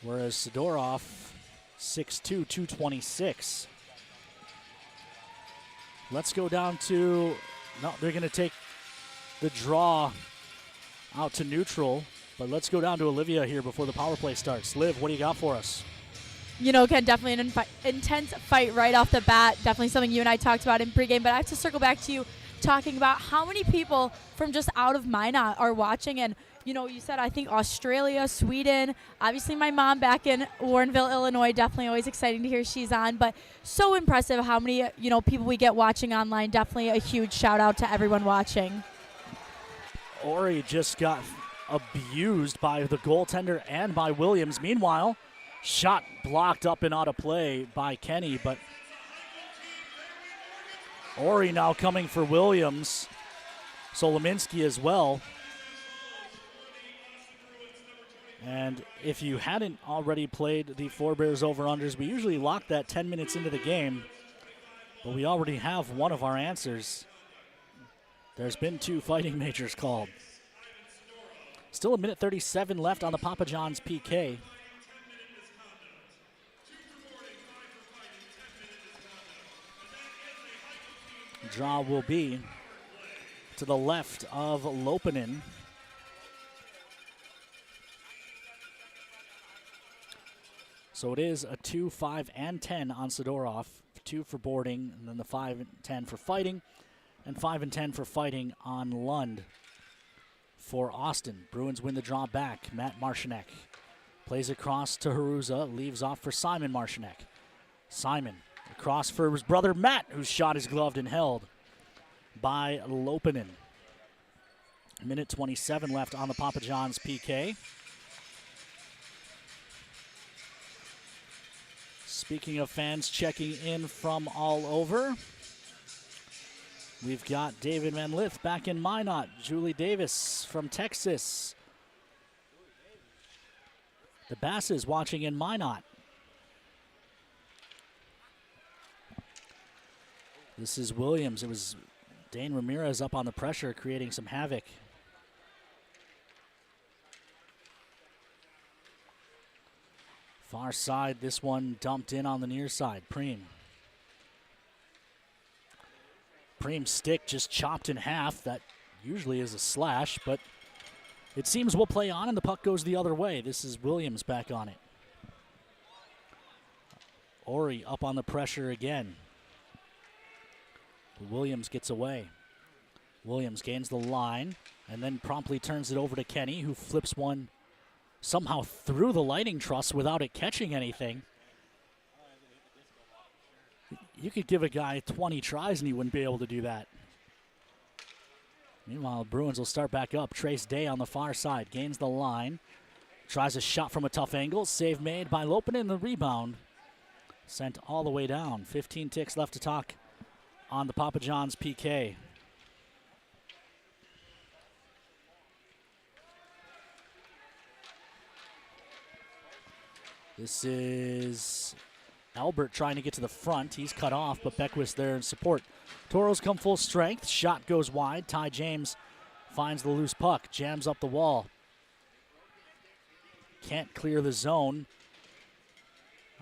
Speaker 2: Whereas Sidorov, 6'2", 226. Let's go down to, no, they're going to take the draw out to neutral, but let's go down to Olivia here before the power play starts. Liv, what do you got for us?
Speaker 1: You know, Ken, definitely an intense fight right off the bat. Definitely something you and I talked about in pregame, but I have to circle back to you talking about how many people from just out of Minot are watching. And, you know, you said, I think, Australia, Sweden, obviously my mom back in Warrenville, Illinois, definitely always exciting to hear she's on. But so impressive how many, you know, people we get watching online. Definitely a huge shout out to everyone watching.
Speaker 2: Ori just got abused by the goaltender and by Williams. Meanwhile, shot blocked up and out of play by Kenny, but Ori now coming for Williams. Solominski as well. And if you hadn't already played the Four Bears over-unders, we usually lock that 10 minutes into the game, but we already have one of our answers. There's been 2 fighting majors called. Still a minute 37 left on the Papa John's PK. Draw will be to the left of Lopinen. So it is a 2, 5, and 10 on Sidorov. 2 for boarding, and then the 5 and 10 for fighting, and 5 and 10 for fighting on Lund. For Austin, Bruins win the draw back. Matt Marshinick plays across to Haruza, leaves off for Simon Marshinick. Simon across for his brother Matt, whose shot is gloved and held by Lopinen. Minute 27 left on the Papa John's PK. Speaking of fans checking in from all over, we've got David Van Lith back in Minot. Julie Davis from Texas. The Basses watching in Minot. This is Williams. It was Dane Ramirez up on the pressure, creating some havoc. Far side, this one dumped in on the near side. Preem's stick just chopped in half. That usually is a slash, but It seems we'll play on, and the puck goes the other way. This is Williams back on it. Ori up on the pressure again. Williams gets away. Williams gains the line and then promptly turns it over to Kenny, who flips one somehow through the lighting truss without it catching anything. You could give a guy 20 tries and he wouldn't be able to do that. Meanwhile, Bruins will start back up. Trace Day on the far side gains the line. Tries a shot from a tough angle. Save made by Lopinen. The rebound sent all the way down. 15 ticks left to talk on the Papa John's PK. This is Albert trying to get to the front. He's cut off, but Beckwith there in support. Tauros come full strength. Shot goes wide. Ty James finds the loose puck. Jams up the wall. Can't clear the zone.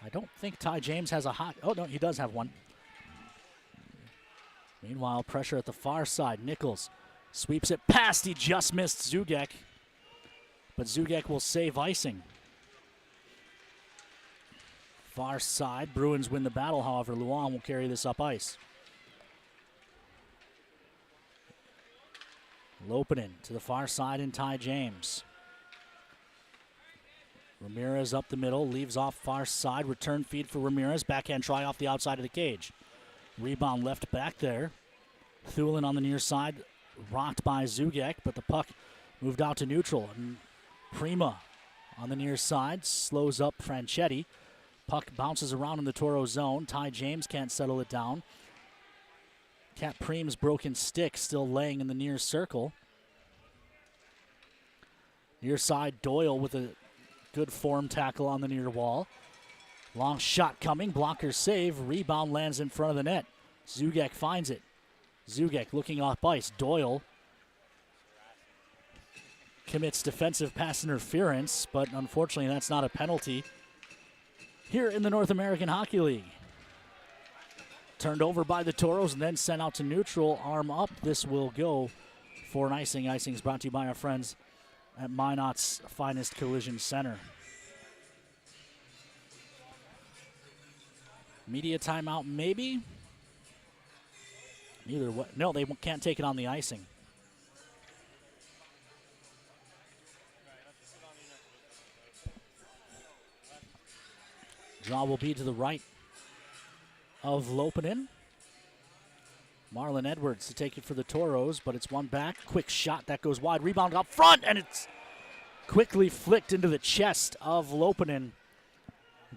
Speaker 2: I don't think Ty James has a hot... Oh, no, he does have one. Meanwhile, pressure at the far side. Nichols sweeps it past. He just missed Zugek. But Zugek will save icing. Far side. Bruins win the battle, however. Luan will carry this up ice. Lopinen to the far side and Ty James. Ramirez up the middle, leaves off far side. Return feed for Ramirez. Backhand try off the outside of the cage. Rebound left back there. Thulin on the near side, rocked by Zugek, but the puck moved out to neutral. And Prima on the near side, slows up Franchetti. Puck bounces around in the Toro zone. Ty James can't settle it down. Cat Preem's broken stick still laying in the near circle. Near side, Doyle with a good form tackle on the near wall. Long shot coming, blocker save, rebound lands in front of the net. Zugek finds it. Zugek looking off ice. Doyle commits defensive pass interference, but unfortunately that's not a penalty here in the North American Hockey League. Turned over by the Tauros and then sent out to neutral. Arm up. This will go for an icing. Icing is brought to you by our friends at Minot's Finest Collision Center. Media timeout, maybe? Neither way. No, they can't take it on the icing. Draw will be to the right of Lopinen. Marlon Edwards to take it for the Tauros, but it's one back. Quick shot that goes wide. Rebound up front, and it's quickly flicked into the chest of Lopinen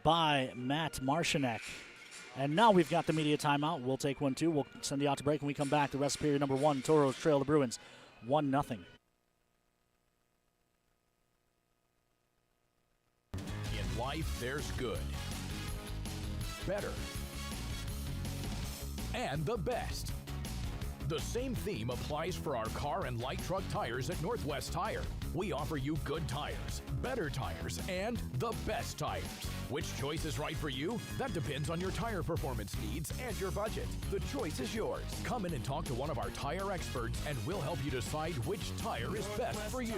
Speaker 2: by Matt Marcinek. And now we've got the media timeout. We'll take one, too. We'll send you out to break when we come back. The rest of period number one, Tauros trail the Bruins 1-0.
Speaker 3: In life, there's good, better, and the best. The same theme applies for our car and light truck tires at Northwest Tire. We offer you good tires, better tires, and the best tires. Which choice is right for you? That depends on your tire performance needs and your budget. The choice is yours. Come in and talk to one of our tire experts and we'll help you decide which tire is best for you.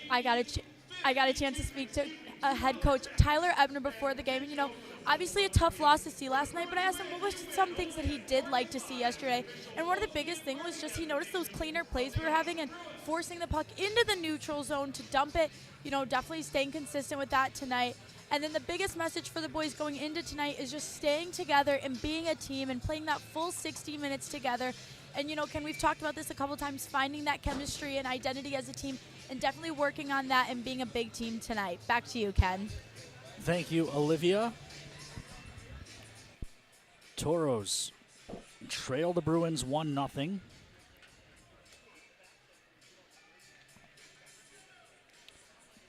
Speaker 1: I got a chance to speak to head coach Tyler Ebner before the game, and obviously a tough loss to see last night, but I asked him what were some things that he did like to see yesterday, and one of the biggest things was just he noticed those cleaner plays we were having and forcing the puck into the neutral zone to dump it, definitely staying consistent with that tonight. And then the biggest message for the boys going into tonight is just staying together and being a team and playing that full 60 minutes together. And, Ken, we've talked about this a couple times, finding that chemistry and identity as a team and definitely working on that and being a big team tonight. Back to you, Ken.
Speaker 2: Thank you, Olivia. Tauros trail the Bruins 1-0.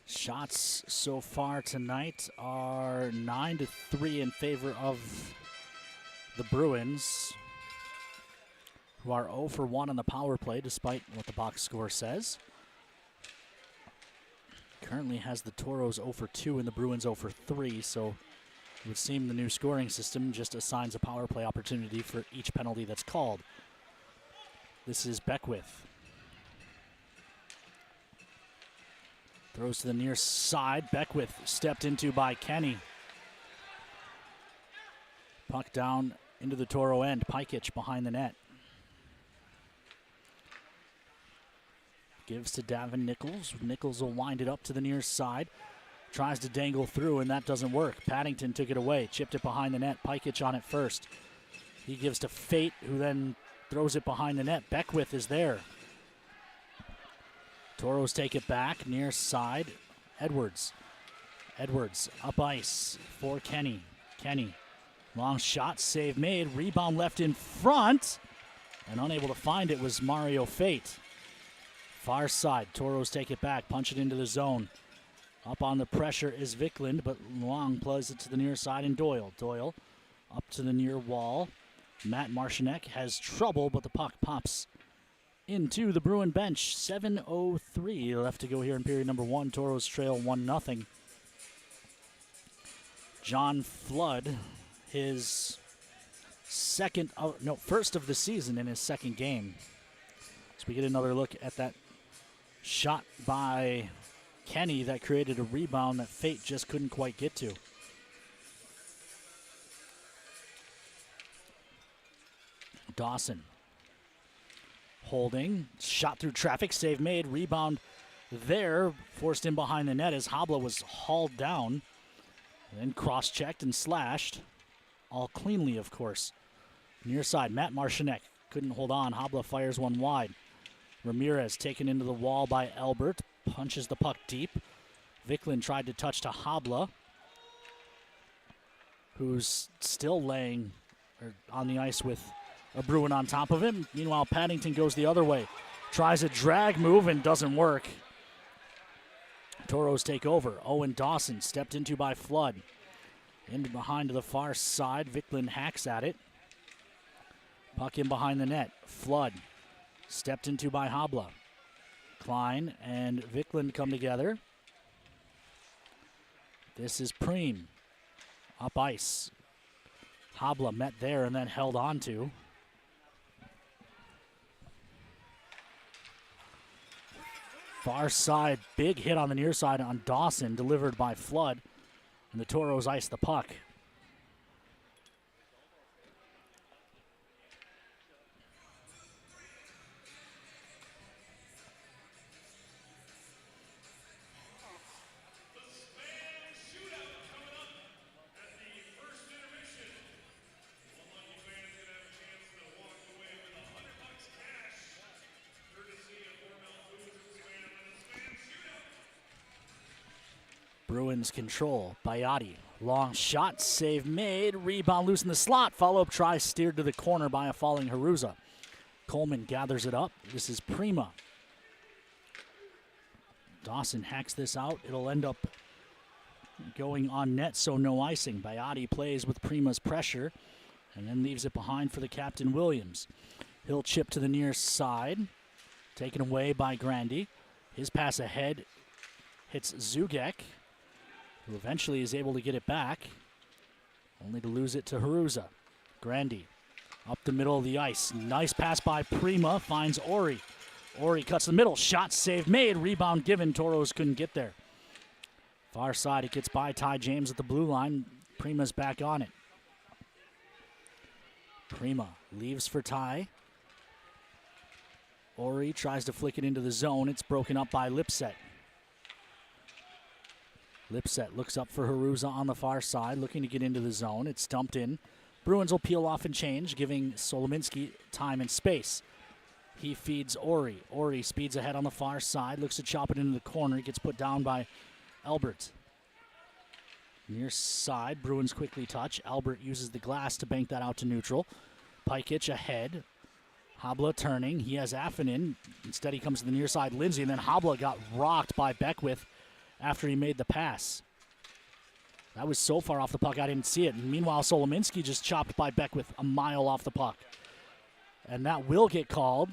Speaker 2: Shots so far tonight are 9-3 in favor of the Bruins, who are 0 for 1 on the power play, despite what the box score says. Currently has the Tauros 0 for 2 and the Bruins 0 for 3, so it would seem the new scoring system just assigns a power play opportunity for each penalty that's called. This is Beckwith. Throws to the near side. Beckwith stepped into by Kenny. Puck down into the Toro end. Pikich behind the net. Gives to Davin Nichols. Nichols will wind it up to the near side. Tries to dangle through, and that doesn't work. Paddington took it away. Chipped it behind the net. Pikich on it first. He gives to Fate, who then throws it behind the net. Beckwith is there. Toros take it back, near side. Edwards. Edwards up ice for Kenny. Kenny. Long shot, save made. Rebound left in front. And unable to find it was Mario Fate. Far side. Toros take it back, punch it into the zone. Up on the pressure is Vikland, but Long plays it to the near side and Doyle. Doyle up to the near wall. Matt Marcinek has trouble, but the puck pops into the Bruin bench. 7:03 left to go here in period number 1. Toros trail 1-0. John Flood, his first of the season in his second game. So we get another look at that shot by Kenny that created a rebound that Fate just couldn't quite get to. Dawson holding, shot through traffic, save made, rebound there, forced in behind the net as Habla was hauled down, then cross-checked and slashed, all cleanly, of course. Near side, Matt Marcinek couldn't hold on. Habla fires one wide. Ramirez taken into the wall by Albert, punches the puck deep. Vikland tried to touch to Habla, who's still laying on the ice with a Bruin on top of him. Meanwhile, Paddington goes the other way. Tries a drag move and doesn't work. Toros take over. Owen Dawson stepped into by Flood. In behind to the far side. Vikland hacks at it. Puck in behind the net. Flood stepped into by Habla. Klein and Vikland come together. This is Preem. Up ice. Habla met there and then held on to. Far side, big hit on the near side on Dawson, delivered by Flood. And the Toros ice the puck. Bruins control. Bayati. Long shot. Save made. Rebound loose in the slot. Follow-up try steered to the corner by a falling Haruza. Coleman gathers it up. This is Prima. Dawson hacks this out. It'll end up going on net, so no icing. Bayati plays with Prima's pressure and then leaves it behind for the captain Williams. He'll chip to the near side. Taken away by Grandy. His pass ahead hits Zugek, who eventually is able to get it back, only to lose it to Haruza. Grandy up the middle of the ice. Nice pass by Prima, finds Ori. Ori cuts the middle, shot save made, rebound given. Toros couldn't get there. Far side, it gets by Ty James at the blue line. Prima's back on it. Prima leaves for Ty. Ori tries to flick it into the zone. It's broken up by Lipset. Lipset looks up for Haruza on the far side, looking to get into the zone. It's dumped in. Bruins will peel off and change, giving Solominski time and space. He feeds Ori. Ori speeds ahead on the far side, looks to chop it into the corner. It gets put down by Albert. Near side, Bruins quickly touch. Albert uses the glass to bank that out to neutral. Pikich ahead. Habla turning. He has Affinen. Instead, he comes to the near side, Lindsay, and then Habla got rocked by Beckwith after he made the pass. That was so far off the puck, I didn't see it. And meanwhile, Solominski just chopped by Beckwith a mile off the puck. And that will get called.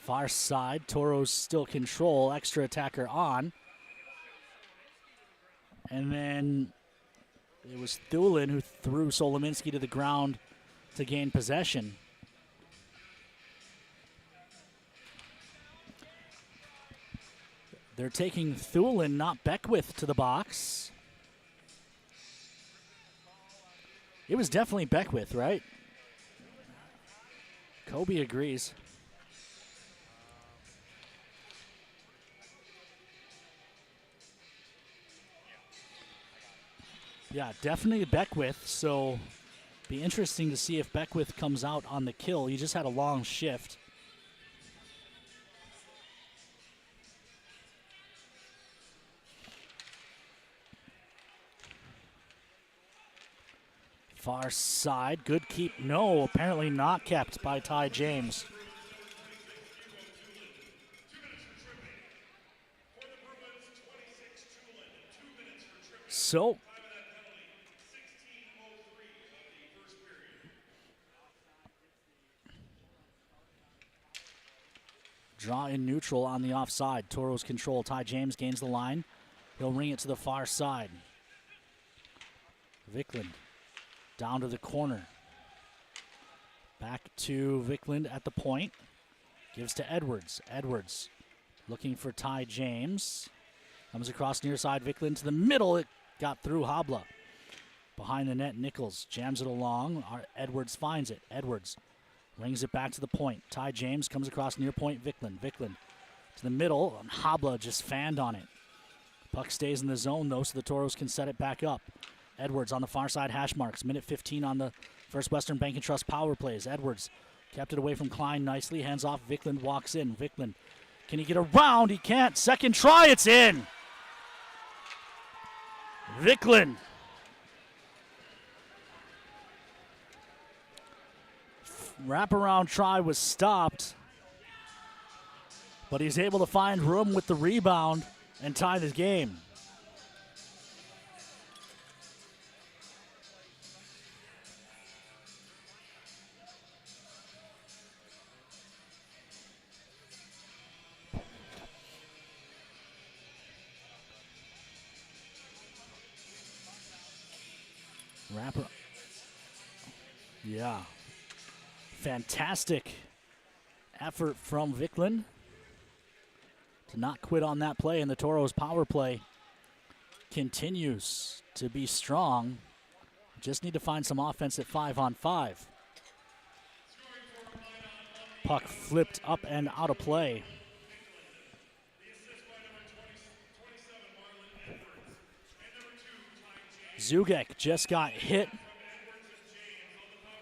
Speaker 2: Far side, Toros still control, extra attacker on. And then it was Thulin who threw Solominski to the ground to gain possession. They're taking Thulin, not Beckwith, to the box. It was definitely Beckwith, right? Kobe agrees. Yeah, definitely Beckwith, so be interesting to see if Beckwith comes out on the kill. He just had a long shift. Far side, good keep. No, apparently not kept by Ty James. So, draw in neutral on the offside. Tauros control. Ty James gains the line. He'll ring it to the far side. Vikland down to the corner. Back to Vikland at the point. Gives to Edwards. Edwards looking for Ty James. Comes across near side. Vikland to the middle. It got through Habla. Behind the net, Nichols jams it along. Edwards finds it. Edwards rings it back to the point. Ty James comes across near point. Vikland. Vikland to the middle. And Habla just fanned on it. Puck stays in the zone, though, so the Tauros can set it back up. Edwards on the far side, hash marks. Minute 15 on the First Western Bank and Trust power plays. Edwards kept it away from Klein nicely. Hands off. Vikland walks in. Vikland, can he get around? He can't. Second try, it's in. Vikland. Wraparound try was stopped, but he's able to find room with the rebound and tie the game. Wrapper. Yeah. Fantastic effort from Vikland to not quit on that play, and the Tauros power play continues to be strong. Just need to find some offense at 5-on-5. Puck flipped up and out of play. Zugek just got hit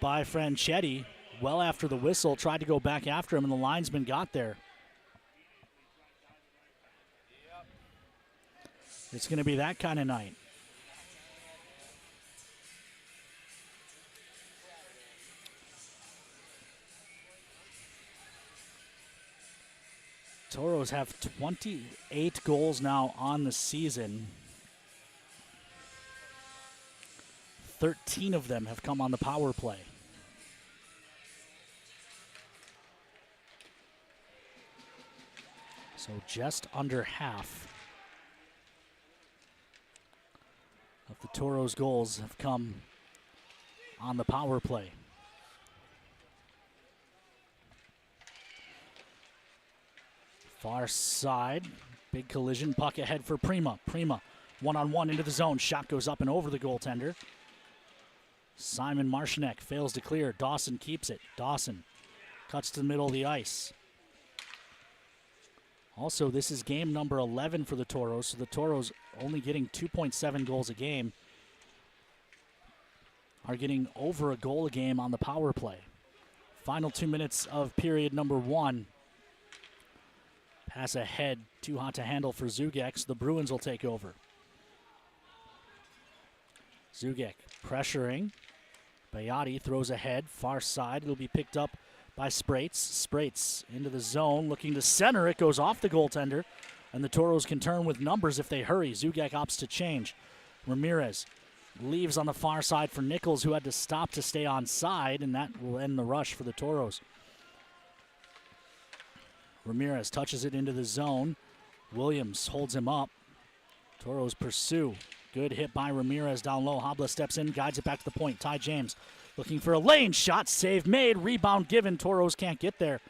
Speaker 2: by Franchetti well after the whistle, tried to go back after him, and the linesman got there. It's going to be that kind of night. Tauros have 28 goals now on the season. 13 of them have come on the power play. So just under half of the Tauros' goals have come on the power play. Far side, big collision, puck ahead for Prima. Prima, one-on-one into the zone. Shot goes up and over the goaltender. Simon Marshnek fails to clear. Dawson keeps it. Dawson cuts to the middle of the ice. Also, this is game number 11 for the Tauros, so the Tauros only getting 2.7 goals a game are getting over a goal a game on the power play. Final 2 minutes of period number 1. Pass ahead, too hot to handle for Zugek, so the Bruins will take over. Zugek pressuring. Bayati throws ahead, far side. It'll be picked up by Sprates. Sprates into the zone, looking to center. It goes off the goaltender, and the Tauros can turn with numbers if they hurry. Zugek opts to change. Ramirez leaves on the far side for Nichols, who had to stop to stay on side, and that will end the rush for the Tauros. Ramirez touches it into the zone. Williams holds him up. Tauros pursue. Good hit by Ramirez down low. Habla steps in, guides it back to the point. Ty James looking for a lane shot. Save made. Rebound given. Tauros can't get there.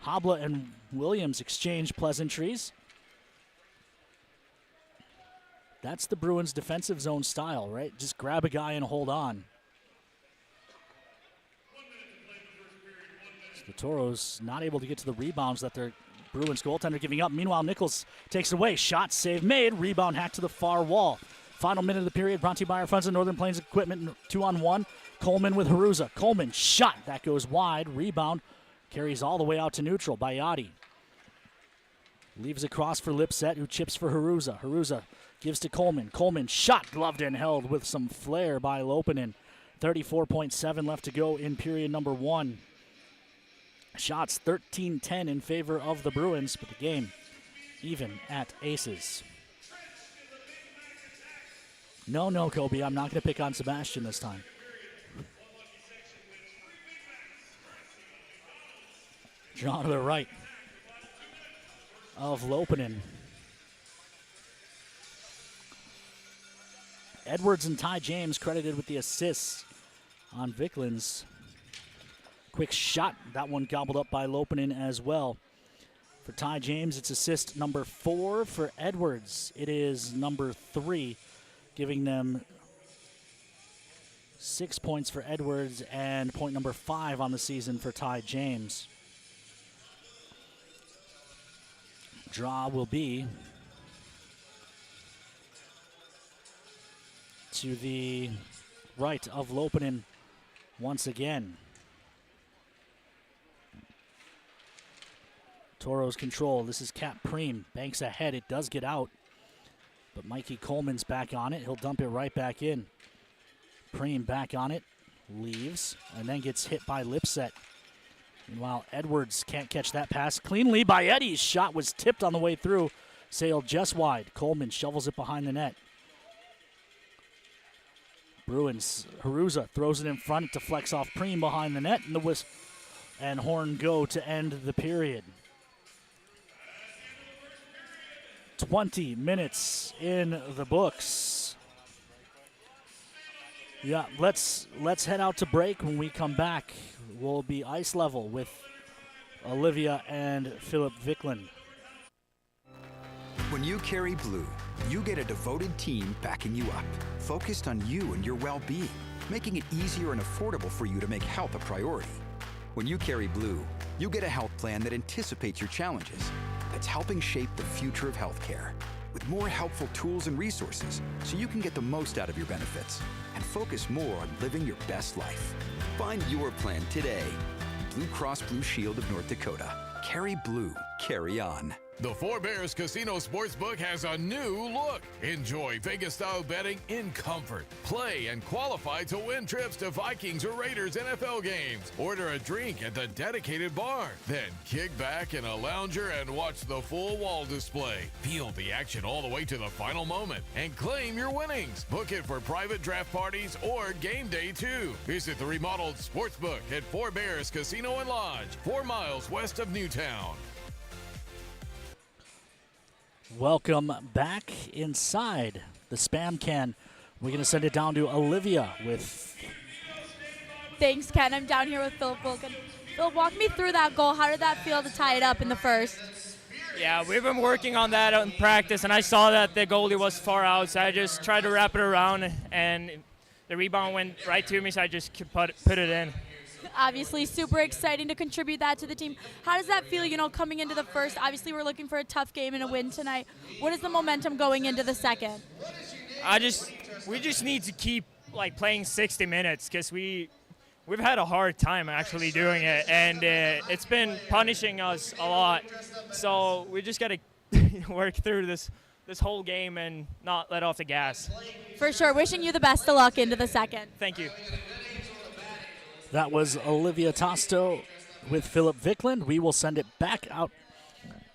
Speaker 2: Habla and Williams exchange pleasantries. That's the Bruins' defensive zone style, right? Just grab a guy and hold on. So the Tauros not able to get to the rebounds that their Bruins goaltender giving up. Meanwhile, Nichols takes it away. Shot, save made. Rebound hacked to the far wall. Final minute of the period brought to you by our friends at Northern Plains Equipment. 2-on-1. Coleman with Haruza. Coleman shot. That goes wide. Rebound carries all the way out to neutral by Yachty. Leaves across for Lipset, who chips for Haruza. Haruza gives to Coleman. Coleman shot, gloved and held with some flair by Lopinen. 34.7 left to go in period number 1. Shots 13-10 in favor of the Bruins, but the game even at aces. No, Kobe, I'm not going to pick on Sebastian this time. Drawn to the right of Lopinen. Edwards and Ty James credited with the assists on Viklin's quick shot. That one gobbled up by Lopinen as well. For Ty James, it's assist number 4. For Edwards, it is number 3, giving them 6 points for Edwards and point number 5 on the season for Ty James. Draw will be to the right of Lopinen once again. Tauros control. This is Cap Preem. Banks ahead. It does get out. But Mikey Coleman's back on it. He'll dump it right back in. Preem back on it. Leaves. And then gets hit by Lipset. Meanwhile, Edwards can't catch that pass. Clean lead by Eddie's. Shot was tipped on the way through. Sailed just wide. Coleman shovels it behind the net. Bruins, Haruza throws it in front to flex off Preem behind the net, and the whistle and horn go to end the period. 20 minutes in the books. Yeah, let's head out to break. When we come back, we'll be ice level with Olivia and Philip Viklin.
Speaker 4: When you carry blue, you get a devoted team backing you up, focused on you and your well-being, making it easier and affordable for you to make health a priority. When you carry blue, you get a health plan that anticipates your challenges, that's helping shape the future of healthcare, with more helpful tools and resources so you can get the most out of your benefits and focus more on living your best life. Find your plan today. Blue Cross Blue Shield of North Dakota. Carry blue. Carry on.
Speaker 10: The Four Bears Casino Sportsbook has a new look. Enjoy Vegas-style betting in comfort. Play and qualify to win trips to Vikings or Raiders NFL games. Order a drink at the dedicated bar. Then kick back in a lounger and watch the full wall display. Feel the action all the way to the final moment and claim your winnings. Book it for private draft parties or game day too. Visit the remodeled Sportsbook at Four Bears Casino and Lodge, 4 miles west of Newtown.
Speaker 2: Welcome back inside the Spam Can. We're going to send it down to Olivia with...
Speaker 1: Thanks, Ken. I'm down here with Philip Wilkin. Phil, walk me through that goal. How did that feel to tie it up in the first?
Speaker 5: Yeah, we've been working on that in practice, and I saw that the goalie was far out, so I just tried to wrap it around, and the rebound went right to me, so I just put it in.
Speaker 1: Obviously, super exciting to contribute that to the team. How does that feel, coming into the first? Obviously, we're looking for a tough game and a win tonight. What is the momentum going into the second?
Speaker 5: We just need to keep playing 60 minutes because we've had a hard time actually doing it, and it's been punishing us a lot. So we just got to work through this whole game and not let off the gas.
Speaker 1: For sure. Wishing you the best of luck into the second.
Speaker 5: Thank you.
Speaker 2: That was Olivia Tosto with Philip Viklin. We will send it back out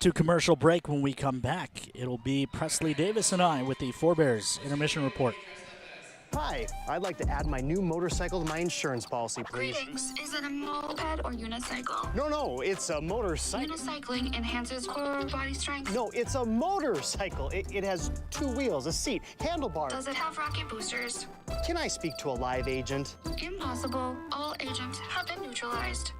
Speaker 2: to commercial break. When we come back, it'll be Presley Davis and I with the Four Bears Intermission Report.
Speaker 6: Hi, I'd like to add my new motorcycle to my insurance policy, please.
Speaker 7: Greetings. Is it a moped or unicycle?
Speaker 6: No, it's a motorcycle.
Speaker 7: Unicycling enhances core body strength.
Speaker 6: No, it's a motorcycle. It has 2 wheels, a seat, handlebars.
Speaker 7: Does it have rocket boosters?
Speaker 6: Can I speak to a live agent?
Speaker 7: Impossible. All agents have been neutralized.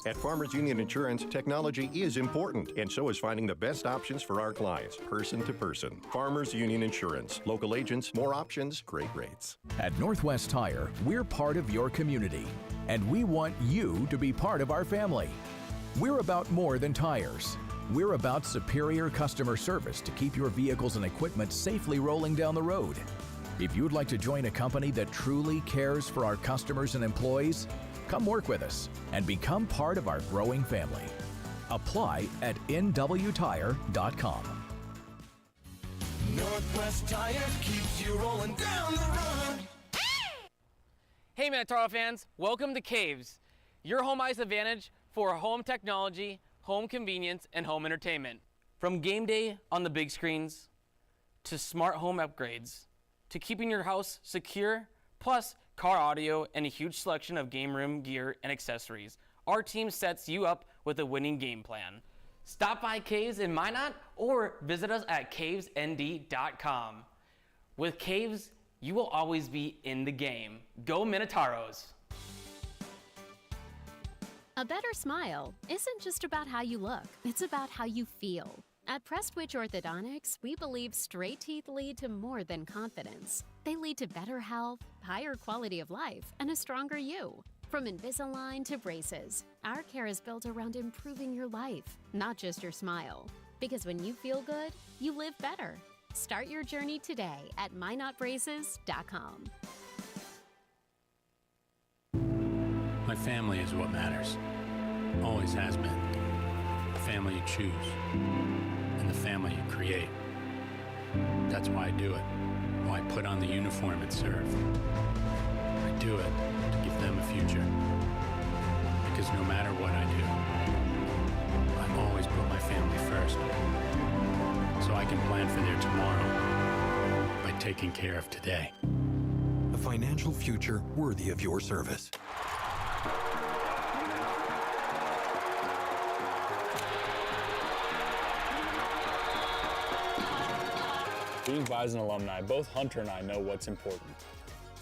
Speaker 8: At Farmers Union Insurance, technology is important, and so is finding the best options for our clients, person to person. Farmers Union Insurance. Local agents, more options, great rates.
Speaker 3: At Northwest Tire, we're part of your community, and we want you to be part of our family. We're about more than tires. We're about superior customer service to keep your vehicles and equipment safely rolling down the road. If you'd like to join a company that truly cares for our customers and employees, come work with us and become part of our growing family. Apply at nwtire.com.
Speaker 13: Northwest Tire keeps you rolling down the road.
Speaker 22: Hey Minotauros fans, welcome to Caves, your home ice advantage for home technology, home convenience, and home entertainment. From game day on the big screens, to smart home upgrades, to keeping your house secure, plus car audio and a huge selection of game room gear and accessories, our team sets you up with a winning game plan. Stop by Caves in Minot or visit us at cavesnd.com. With Caves, you will always be in the game. Go Minotauros!
Speaker 9: A better smile isn't just about how you look, it's about how you feel. At Prestwich Orthodontics, we believe straight teeth lead to more than confidence. They lead to better health, higher quality of life, and a stronger you. From Invisalign to braces, our care is built around improving your life, not just your smile. Because when you feel good, you live better. Start your journey today at mynotbraces.com.
Speaker 11: My family is what matters. Always has been. The family you choose. And the family you create. That's why I do it. Why I put on the uniform and serve. I do it to give them a future. Because no matter what I do, I always put my family first. So I can plan for their tomorrow by taking care of today.
Speaker 12: A financial future worthy of your service.
Speaker 16: Being Bison alumni, both Hunter and I know what's important.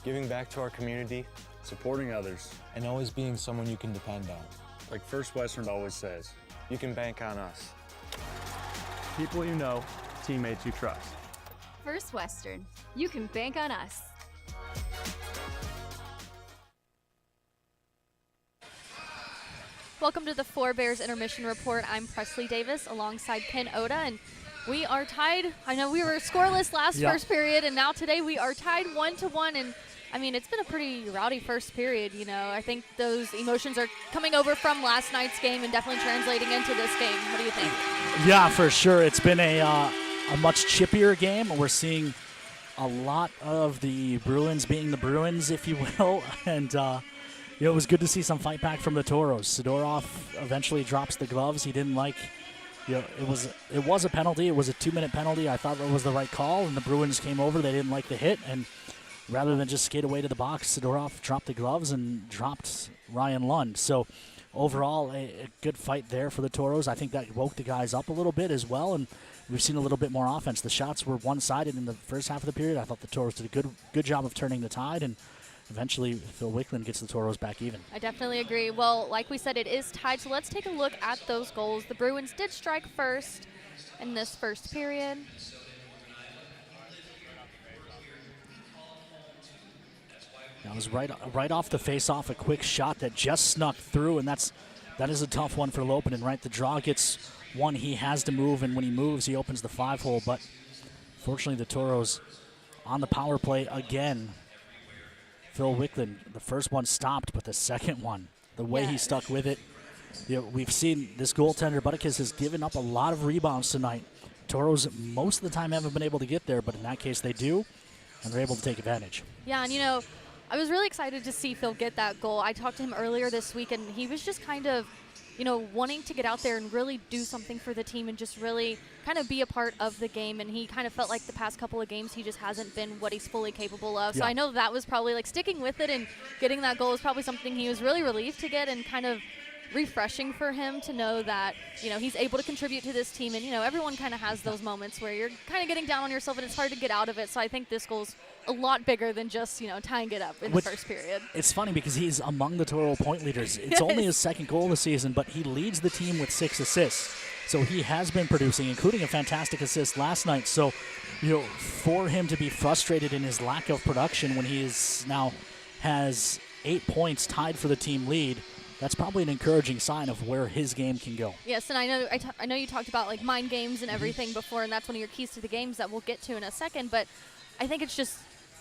Speaker 16: Giving back to our community, supporting others, and always being someone you can depend on. Like First Western always says, you can bank on us. People you know, teammates you trust.
Speaker 17: First Western, you can bank on us.
Speaker 1: Welcome to the Four Bears Intermission Report. I'm Presley Davis alongside Ken Oda, and we are tied. I know we were scoreless last first period, and now today we are tied 1-1. And I mean, it's been a pretty rowdy first period. You know, I think those emotions are coming over from last night's game and definitely translating into this game. What do you think?
Speaker 2: Yeah, for sure. It's been a much chippier game. We're seeing a lot of the Bruins being the Bruins, if you will, and it was good to see some fight back from the Tauros. Sidorov eventually drops the gloves. He didn't like. It was a penalty. It was a 2-minute penalty. I thought it was the right call, and the Bruins came over. They didn't like the hit, and rather than just skate away to the box, Sidorov dropped the gloves and dropped Ryan Lund. So overall, a good fight there for the Tauros. I think that woke the guys up a little bit as well, and we've seen a little bit more offense. The shots were one-sided in the first half of the period. I thought the Tauros did a good job of turning the tide, and eventually Phil Wickland gets the Tauros back even.
Speaker 1: I definitely agree. Well, like we said, it is tied, so let's take a look at those goals. The Bruins did strike first in this first period.
Speaker 2: That was right off the face-off, a quick shot that just snuck through, and that is a tough one for Lopinen, right? The draw gets one, he has to move, and when he moves, he opens the 5-hole, but fortunately the Tauros on the power play again. Phil Wickland, the first one stopped, but the second one, the way he stuck with it. We've seen this goaltender, Butticus, has given up a lot of rebounds tonight. Tauros most of the time haven't been able to get there, but in that case they do, and they're able to take advantage.
Speaker 1: Yeah, and I was really excited to see Phil get that goal. I talked to him earlier this week, and he was just kind of
Speaker 14: wanting to get out there and really do something for the team and just really kind of be a part of the game. And he kind of felt like the past couple of games he just hasn't been what he's fully capable of. So I know that was probably like sticking with it and getting that goal was probably something he was really relieved to get, and kind of refreshing for him to know that, he's able to contribute to this team. And, everyone kind of has those moments where you're kind of getting down on yourself and it's hard to get out of it. So I think this goal's a lot bigger than just, tying it up in the first period.
Speaker 2: It's funny because he's among the Toro point leaders. It's only his second goal of the season, but he leads the team with 6 assists. So he has been producing, including a fantastic assist last night. So, for him to be frustrated in his lack of production when he is now has 8 points tied for the team lead, that's probably an encouraging sign of where his game can go.
Speaker 14: Yes, and I know you talked about like mind games and everything before, and that's one of your keys to the games that we'll get to in a second. But I think it's just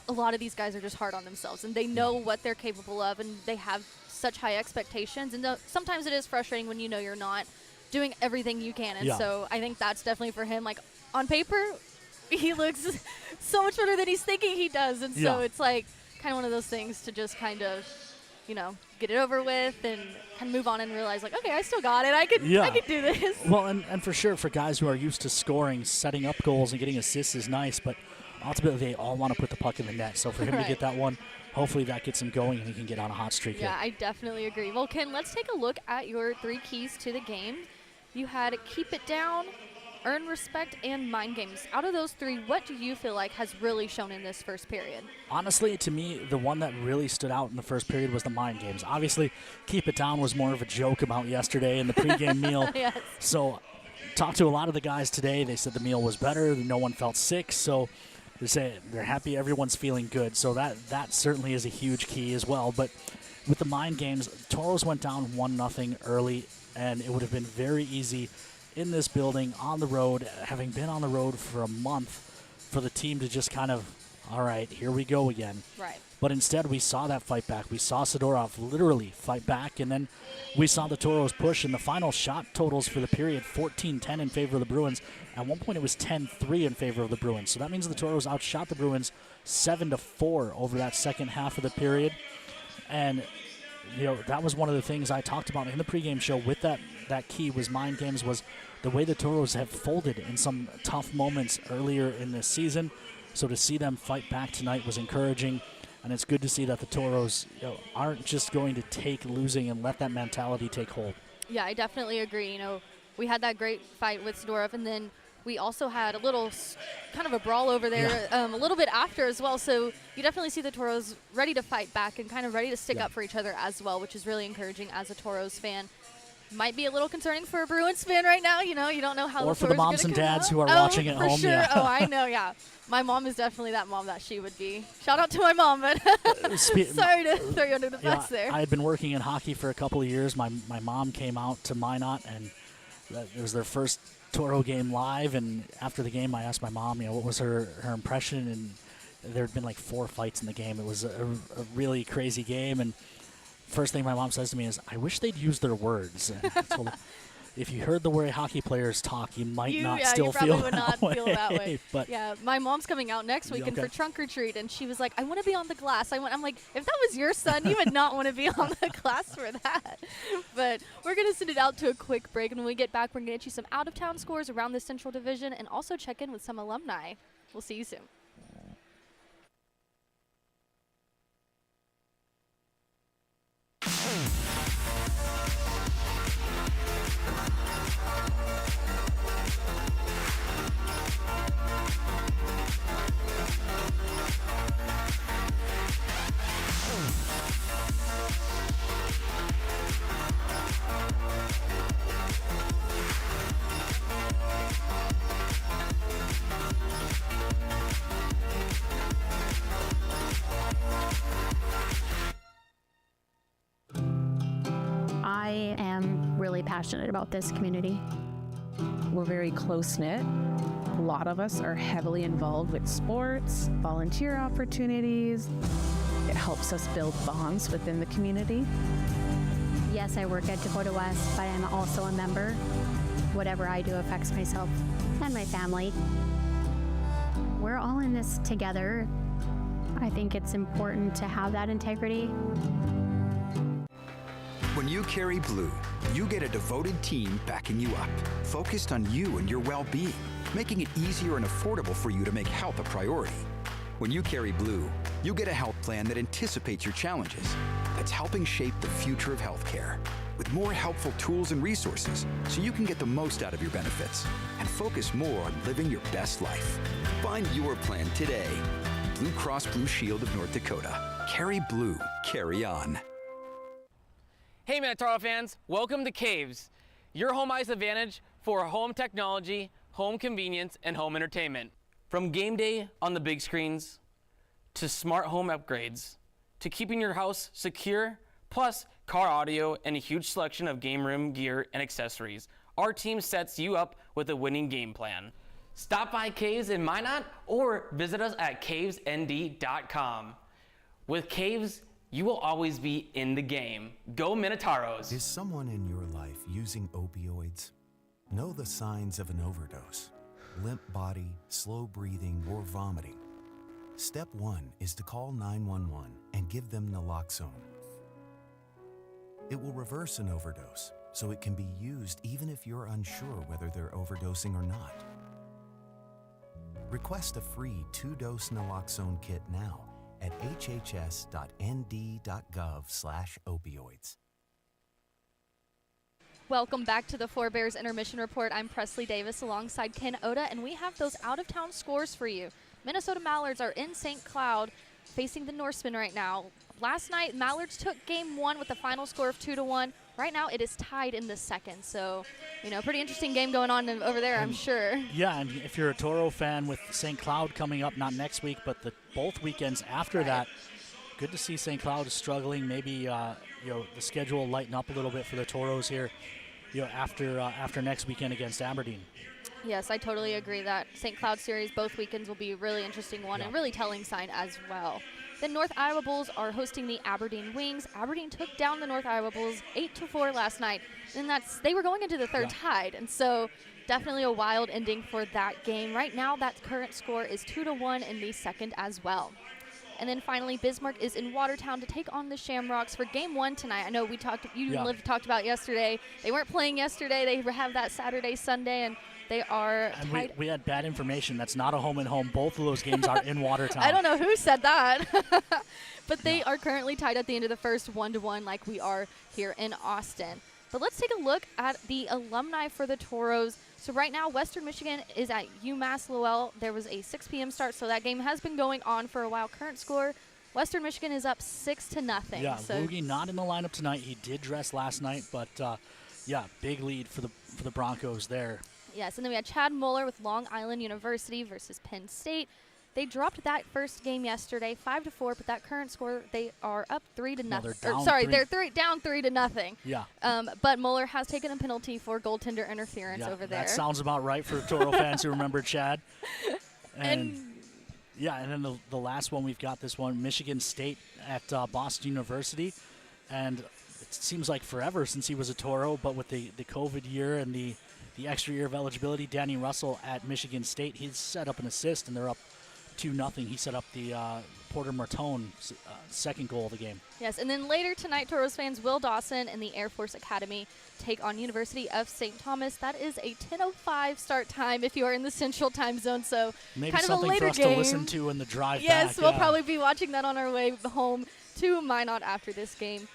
Speaker 14: a lot of these guys are just hard on themselves, and they know what they're capable of, and they have such high expectations. And sometimes it is frustrating when you're not doing everything you can. And so I think that's definitely for him. Like on paper, he looks so much better than he's thinking he does, and so it's like kind of one of those things to just kind of, get it over with and kind of move on and realize, like, okay, I still got it. I could do this.
Speaker 2: Well, and for sure, for guys who are used to scoring, setting up goals and getting assists is nice, but ultimately they all want to put the puck in the net. So for him to get that one, hopefully that gets him going and he can get on a hot streak.
Speaker 14: Yeah, I definitely agree. Well, Ken, let's take a look at your 3 keys to the game. You had keep it down, earn respect, and mind games. Out of those 3, what do you feel like has really shown in this first period?
Speaker 2: Honestly, to me, the one that really stood out in the first period was the mind games. Obviously, keep it down was more of a joke about yesterday in the pregame meal.
Speaker 14: Yes.
Speaker 2: So, talked to a lot of the guys today. They said the meal was better. No one felt sick. So, they say they're happy. Everyone's feeling good. So, that certainly is a huge key as well. But with the mind games, Tauros went down 1-0 early, and it would have been very easy in this building, on the road, having been on the road for a month, for the team to just kind of, all right, here we go again.
Speaker 14: Right.
Speaker 2: But instead, we saw that fight back. We saw Sidorov literally fight back, and then we saw the Toros push. And the final shot totals for the period, 14-10 in favor of the Bruins. At one point, it was 10-3 in favor of the Bruins. So that means the Toros outshot the Bruins 7-4 over that second half of the period. And that was one of the things I talked about in the pregame show with that key was mind games, was the way the Toros have folded in some tough moments earlier in this season. So to see them fight back tonight was encouraging, and it's good to see that the Toros aren't just going to take losing and let that mentality take hold.
Speaker 14: Yeah, I definitely agree. We had that great fight with Sidorov, and then we also had a little kind of a brawl over there a little bit after as well. So you definitely see the Toros ready to fight back and kind of ready to stick up for each other as well, which is really encouraging as a Toros fan. Might be a little concerning for a Bruins fan right now. You don't know how
Speaker 2: or
Speaker 14: the
Speaker 2: for the moms and dads who are watching at home.
Speaker 14: For sure.
Speaker 2: Yeah.
Speaker 14: Oh, I know, yeah. My mom is definitely that mom that she would be. Shout out to my mom, but sorry to throw you under the bus there.
Speaker 2: I had been working in hockey for a couple of years. My mom came out to Minot, and it was their first Toro game live. And after the game, I asked my mom, what was her impression, and there had been like 4 fights in the game. It was a really crazy game, and first thing my mom says to me is, I wish they'd use their words. And I told her, if you heard the way hockey players talk, you might not still feel
Speaker 14: would not feel that way.
Speaker 2: But
Speaker 14: yeah, my mom's coming out next weekend for trunk or treat, and she was like, I want to be on the glass. I'm like, if that was your son, you would not want to be on the glass for that. But we're going to send it out to a quick break, and when we get back, we're going to get you some out-of-town scores around the Central Division and also check in with some alumni. We'll see you soon.
Speaker 15: I am really passionate about this community.
Speaker 18: We're very close-knit. A lot of us are heavily involved with sports, volunteer opportunities. It helps us build bonds within the community.
Speaker 15: Yes, I work at Dakota West, but I'm also a member. Whatever I do affects myself and my family. We're all in this together. I think it's important to have that integrity.
Speaker 4: When you carry blue, you get a devoted team backing you up, focused on you and your well-being, making it easier and affordable for you to make health a priority. When you carry Blue, you get a health plan that anticipates your challenges, that's helping shape the future of healthcare, with more helpful tools and resources so you can get the most out of your benefits and focus more on living your best life. Find your plan today. Blue Cross Blue Shield of North Dakota. Carry Blue. Carry on.
Speaker 22: Hey Minotauros fans, welcome to Caves, your home ice advantage for home technology, home convenience, and home entertainment. From game day on the big screens, to smart home upgrades, to keeping your house secure, plus car audio and a huge selection of game room gear and accessories, our team sets you up with a winning game plan. Stop by Caves in Minot or visit us at cavesnd.com. With Caves, you will always be in the game. Go Minotauros!
Speaker 19: Is someone in your life using opioids? Know the signs of an overdose. Limp body, slow breathing, or vomiting. Step 1 is to call 911 and give them naloxone. It will reverse an overdose, so it can be used even if you're unsure whether they're overdosing or not. Request a free 2-dose naloxone kit now at hhs.nd.gov/opioids.
Speaker 14: Welcome back to the Four Bears Intermission Report. I'm Presley Davis alongside Ken Oda, and we have those out-of-town scores for you. Minnesota Mallards are in St. Cloud facing the Norsemen right now. Last night, Mallards took game 1 with a final score of 2-1. Right now, it is tied in the second. So, pretty interesting game going on over there, I'm sure.
Speaker 2: Yeah, and if you're a Toro fan with St. Cloud coming up, not next week, but both weekends after that, good to see St. Cloud is struggling. Maybe the schedule will lighten up a little bit for the Toros here, after next weekend against Aberdeen.
Speaker 14: Yes, I totally agree that St. Cloud series both weekends will be a really interesting one and really telling sign as well. The North Iowa Bulls are hosting the Aberdeen Wings. Aberdeen took down the North Iowa Bulls 8-4 last night, and they were going into the third tied, and so definitely a wild ending for that game. Right now, that current score is 2-1 in the second as well. And then finally, Bismarck is in Watertown to take on the Shamrocks for game 1 tonight. I know you and Liv talked about yesterday. They weren't playing yesterday. They have that Saturday, Sunday, and they are tied.
Speaker 2: We had bad information. That's not a home and home. Both of those games are in Watertown.
Speaker 14: I don't know who said that. But they are currently tied at the end of the first 1-1 like we are here in Austin. But let's take a look at the alumni for the Toros. So right now, Western Michigan is at UMass Lowell. There was a 6 p.m. start, so that game has been going on for a while. Current score, Western Michigan is up 6-0.
Speaker 2: Yeah, Boogie not in the lineup tonight. He did dress last night, but big lead for the Broncos there.
Speaker 14: Yes, and then we had Chad Mueller with Long Island University versus Penn State. They dropped that first game yesterday, 5-4, but that current score, they are up 3-0.
Speaker 2: No, they're
Speaker 14: down 3-0.
Speaker 2: Yeah.
Speaker 14: But Mueller has taken a penalty for goaltender interference over there.
Speaker 2: That sounds about right for Toro fans who remember Chad. And then the last one we've got this one, Michigan State at Boston University, and it seems like forever since he was a Toro, but with the COVID year and the extra year of eligibility, Danny Russell at Michigan State, he's set up an assist, and they're up 2-0. He set up the Porter Martone second goal of the game.
Speaker 14: Yes, and then later tonight, Toros fans, Will Dawson and the Air Force Academy take on University of St. Thomas. That is a 10:05 start time if you are in the Central Time Zone, so
Speaker 2: maybe
Speaker 14: kind of
Speaker 2: something
Speaker 14: a later
Speaker 2: for us
Speaker 14: game
Speaker 2: to listen to in the drive back.
Speaker 14: Yes, we'll probably be watching that on our way home to Minot after this game.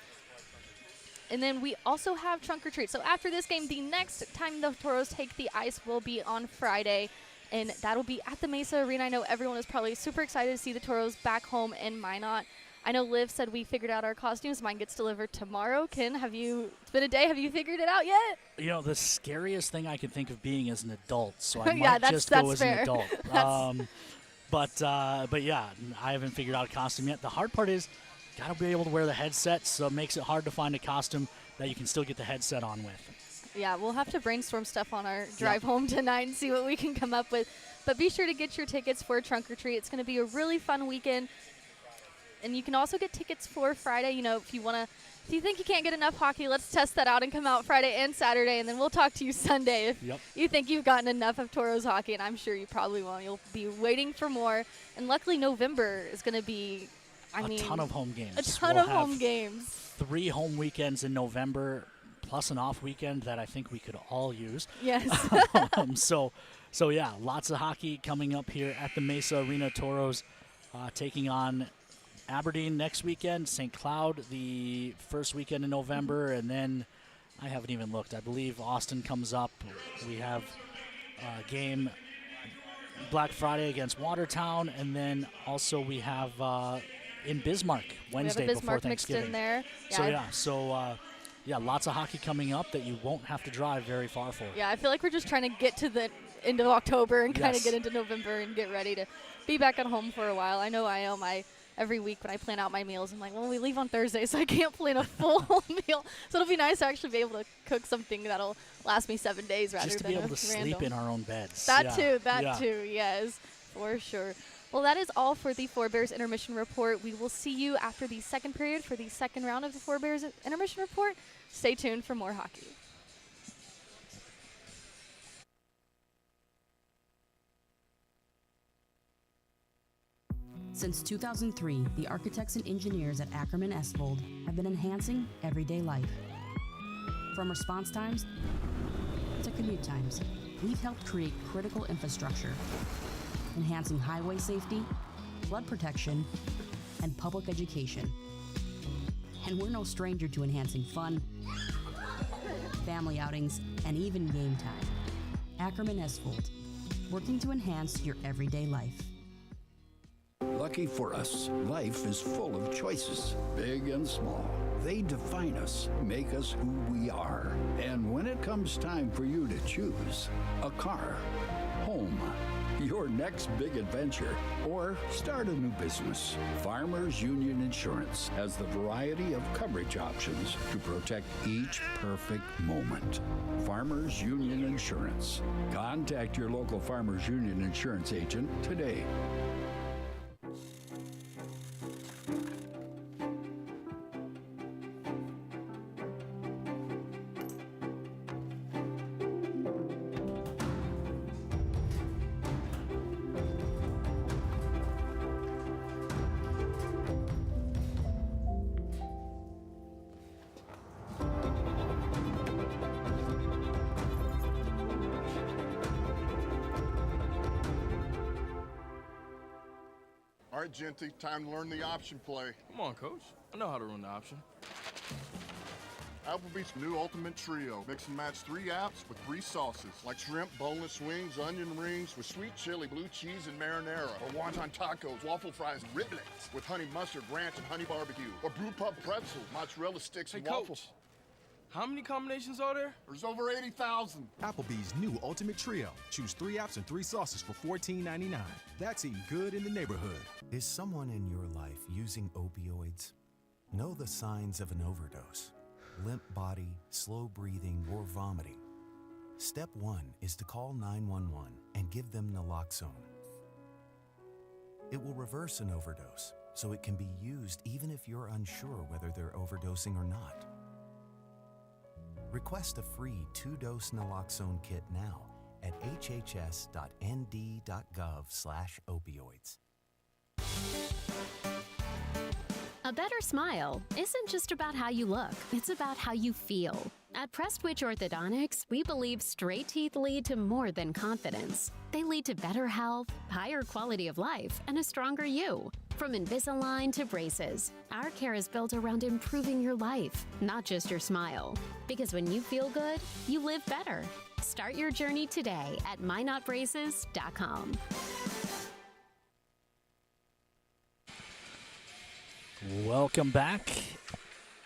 Speaker 14: And then we also have Trunk or Treat. So after this game, the next time the Toros take the ice will be on Friday, and that'll be at the Mesa Arena. I know everyone is probably super excited to see the Toros back home in Minot. I know Liv said we figured out our costumes. Mine gets delivered tomorrow. Ken, it's been a day. Have you figured it out yet?
Speaker 2: The scariest thing I can think of being as an adult, so I
Speaker 14: yeah,
Speaker 2: might just go as
Speaker 14: fair.
Speaker 2: an adult. But yeah, I haven't figured out a costume yet. The hard part is got to be able to wear the headset, so it makes it hard to find a costume that you can still get the headset on with.
Speaker 14: Yeah, we'll have to brainstorm stuff on our drive home tonight and see what we can come up with. But be sure to get your tickets for Trunk or Treat. It's going to be a really fun weekend. And you can also get tickets for Friday. If you think you can't get enough hockey, let's test that out and come out Friday and Saturday, and then we'll talk to you Sunday if you think you've gotten enough of Toros hockey, and I'm sure you probably won't. You'll be waiting for more. And luckily, November is going to be,
Speaker 2: a ton of home games.
Speaker 14: A ton of home games.
Speaker 2: 3 home weekends in November, plus an off weekend that I think we could all use.
Speaker 14: Yes.
Speaker 2: So yeah, lots of hockey coming up here at the Mesa Arena. Tauros taking on Aberdeen next weekend, St. Cloud the first weekend in November, and then I haven't even looked. I believe Austin comes up. We have a game Black Friday against Watertown, and then also we have in Bismarck Wednesday before Thanksgiving.
Speaker 14: Mixed in there.
Speaker 2: Yeah, lots of hockey coming up that you won't have to drive very far for.
Speaker 14: Yeah, I feel like we're just trying to get to the end of October and kind of get into November and get ready to be back at home for a while. I know every week when I plan out my meals, I'm like, well, we leave on Thursday, so I can't plan a full meal. So it'll be nice to actually be able to cook something that'll last me 7 days rather than
Speaker 2: just to be able to sleep in our own beds.
Speaker 14: That too, yes, for sure. Well, that is all for the Four Bears Intermission Report. We will see you after the second period for the second round of the Four Bears Intermission Report. Stay tuned for more hockey.
Speaker 20: Since 2003, the architects and engineers at Ackerman Esvold have been enhancing everyday life. From response times to commute times, we've helped create critical infrastructure, enhancing highway safety, flood protection, and public education. And we're no stranger to enhancing fun, family outings, and even game time. Ackerman Esvold, working to enhance your everyday life.
Speaker 21: Lucky for us, life is full of choices, big and small. They define us, make us who we are. And when it comes time for you to choose a car, home, your next big adventure, or start a new business, Farmers Union Insurance has the variety of coverage options to protect each perfect moment. Farmers Union Insurance. Contact your local Farmers Union Insurance agent today.
Speaker 23: All right, Genty, time to learn the option play.
Speaker 24: Come on, Coach. I know how to run the option.
Speaker 23: Applebee's new ultimate trio. Mix and match 3 apps with 3 sauces, like shrimp, boneless wings, onion rings with sweet chili, blue cheese, and marinara. Or wonton tacos, waffle fries, and riblets with honey mustard, ranch, and honey barbecue. Or brew pub pretzels, mozzarella sticks, and waffles.
Speaker 24: How many combinations are there?
Speaker 23: There's over 80,000.
Speaker 25: Applebee's new Ultimate Trio. Choose 3 apps and 3 sauces for $14.99. That's eating good in the neighborhood.
Speaker 19: Is someone in your life using opioids? Know the signs of an overdose. Limp body, slow breathing, or vomiting. Step 1 is to call 911 and give them naloxone. It will reverse an overdose, so it can be used even if you're unsure whether they're overdosing or not. Request a free 2-dose naloxone kit now at hhs.nd.gov/opioids.
Speaker 9: A better smile isn't just about how you look, it's about how you feel. At Prestwich Orthodontics, we believe straight teeth lead to more than confidence. They lead to better health, higher quality of life, and a stronger you. From Invisalign to braces, our care is built around improving your life, not just your smile. Because when you feel good, you live better. Start your journey today at mynotbraces.com.
Speaker 2: Welcome back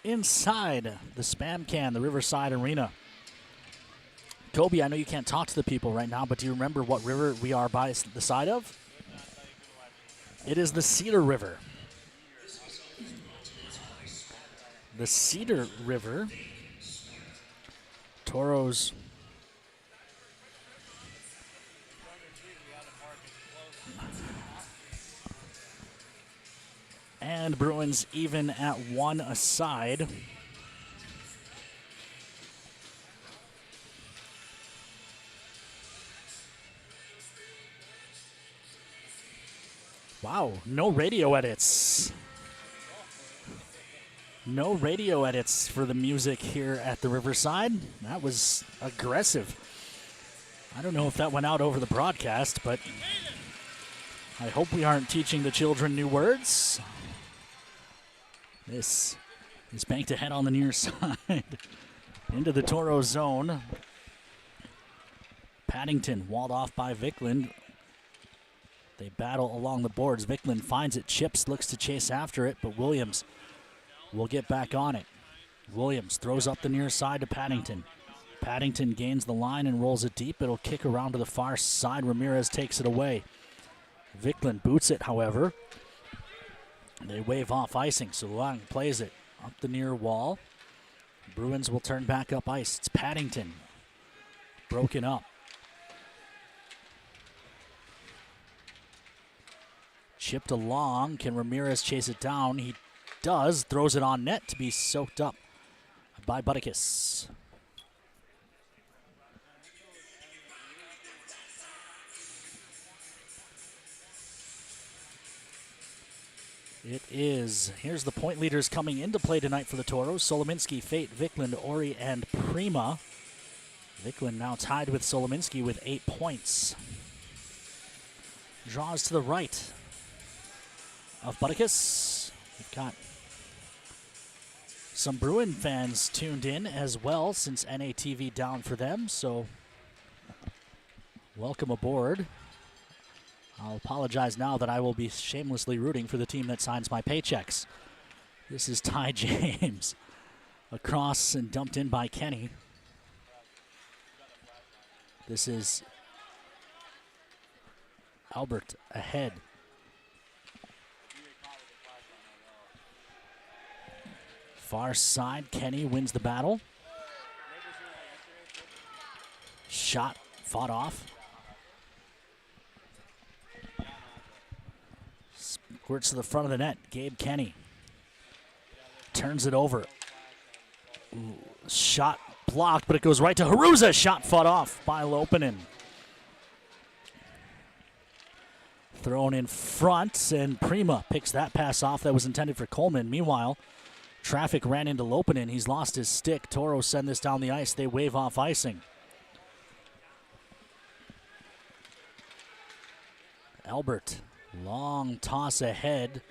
Speaker 2: inside the Spam Can, the Riverside Arena. Kobe, I know you can't talk to the people right now, but do you remember what river we are by the side of? It is the Cedar River. The Cedar River. Tauros and Bruins even at 1 aside. Wow, no radio edits. No radio edits for the music here at the Riverside. That was aggressive. I don't know if that went out over the broadcast, but I hope we aren't teaching the children new words. This is banked ahead on the near side. Into the Tauros zone. Paddington walled off by Vikland. They battle along the boards. Vikland finds it. Chips looks to chase after it, but Williams will get back on it. Williams throws up the near side to Paddington. Paddington gains the line and rolls it deep. It'll kick around to the far side. Ramirez takes it away. Vikland boots it, however. They wave off icing, so Lang plays it up the near wall. Bruins will turn back up ice. It's Paddington. Broken up. Chipped along. Can Ramirez chase it down? He does. Throws it on net to be soaked up by Butticus. It is. Here's the point leaders coming into play tonight for the Tauros. Solominski, Fate, Vikland, Ori, and Prima. Vikland now tied with Solominski with 8 points. Draws to the right of Butticus. We've got some Bruin fans tuned in as well since NATV down for them, so welcome aboard. I'll apologize now that I will be shamelessly rooting for the team that signs my paychecks. This is Ty James. Across and dumped in by Kenny. This is Albert ahead. Far side, Kenny wins the battle. Shot fought off. Squirts to the front of the net. Gabe Kenny turns it over. Shot blocked, but it goes right to Haruza. Shot fought off by Lopinen. Thrown in front, and Prima picks that pass off that was intended for Coleman. Meanwhile, traffic ran into Lopinen. He's lost his stick. Tauros send this down the ice. They wave off icing. Albert. Long toss ahead.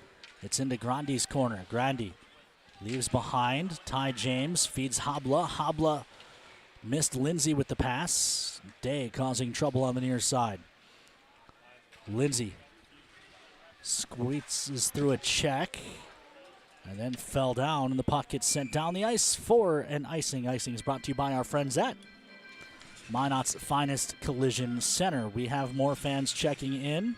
Speaker 2: It's into Grandi's corner. Grandi leaves behind. Ty James feeds Habla. Habla missed Lindsay with the pass. Day causing trouble on the near side. Lindsay squeezes through a check and then fell down, and the puck gets sent down the ice for an icing. Icing is brought to you by our friends at Minot's Finest Collision Center. We have more fans checking in.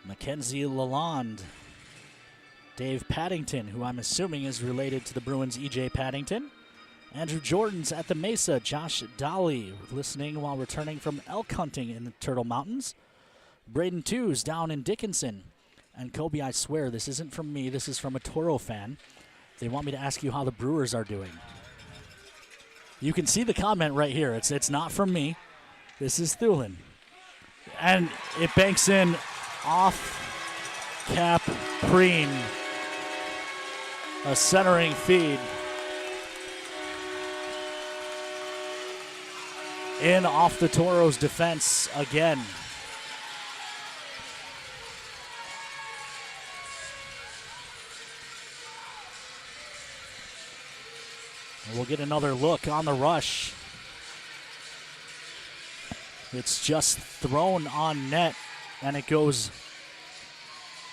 Speaker 2: Mackenzie Lalonde, Dave Paddington, who I'm assuming is related to the Bruins' E.J. Paddington. Andrew Jordan's at the Mesa. Josh Dolly listening while returning from elk hunting in the Turtle Mountains. Braden Tews down in Dickinson. And Kobe, I swear, this isn't from me. This is from a Toro fan. They want me to ask you how the Brewers are doing. You can see the comment right here. It's not from me. This is Thulin. And it banks in off Cap Preen. A centering feed. In off the Toros defense again. And we'll get another look on the rush. It's just thrown on net, and it goes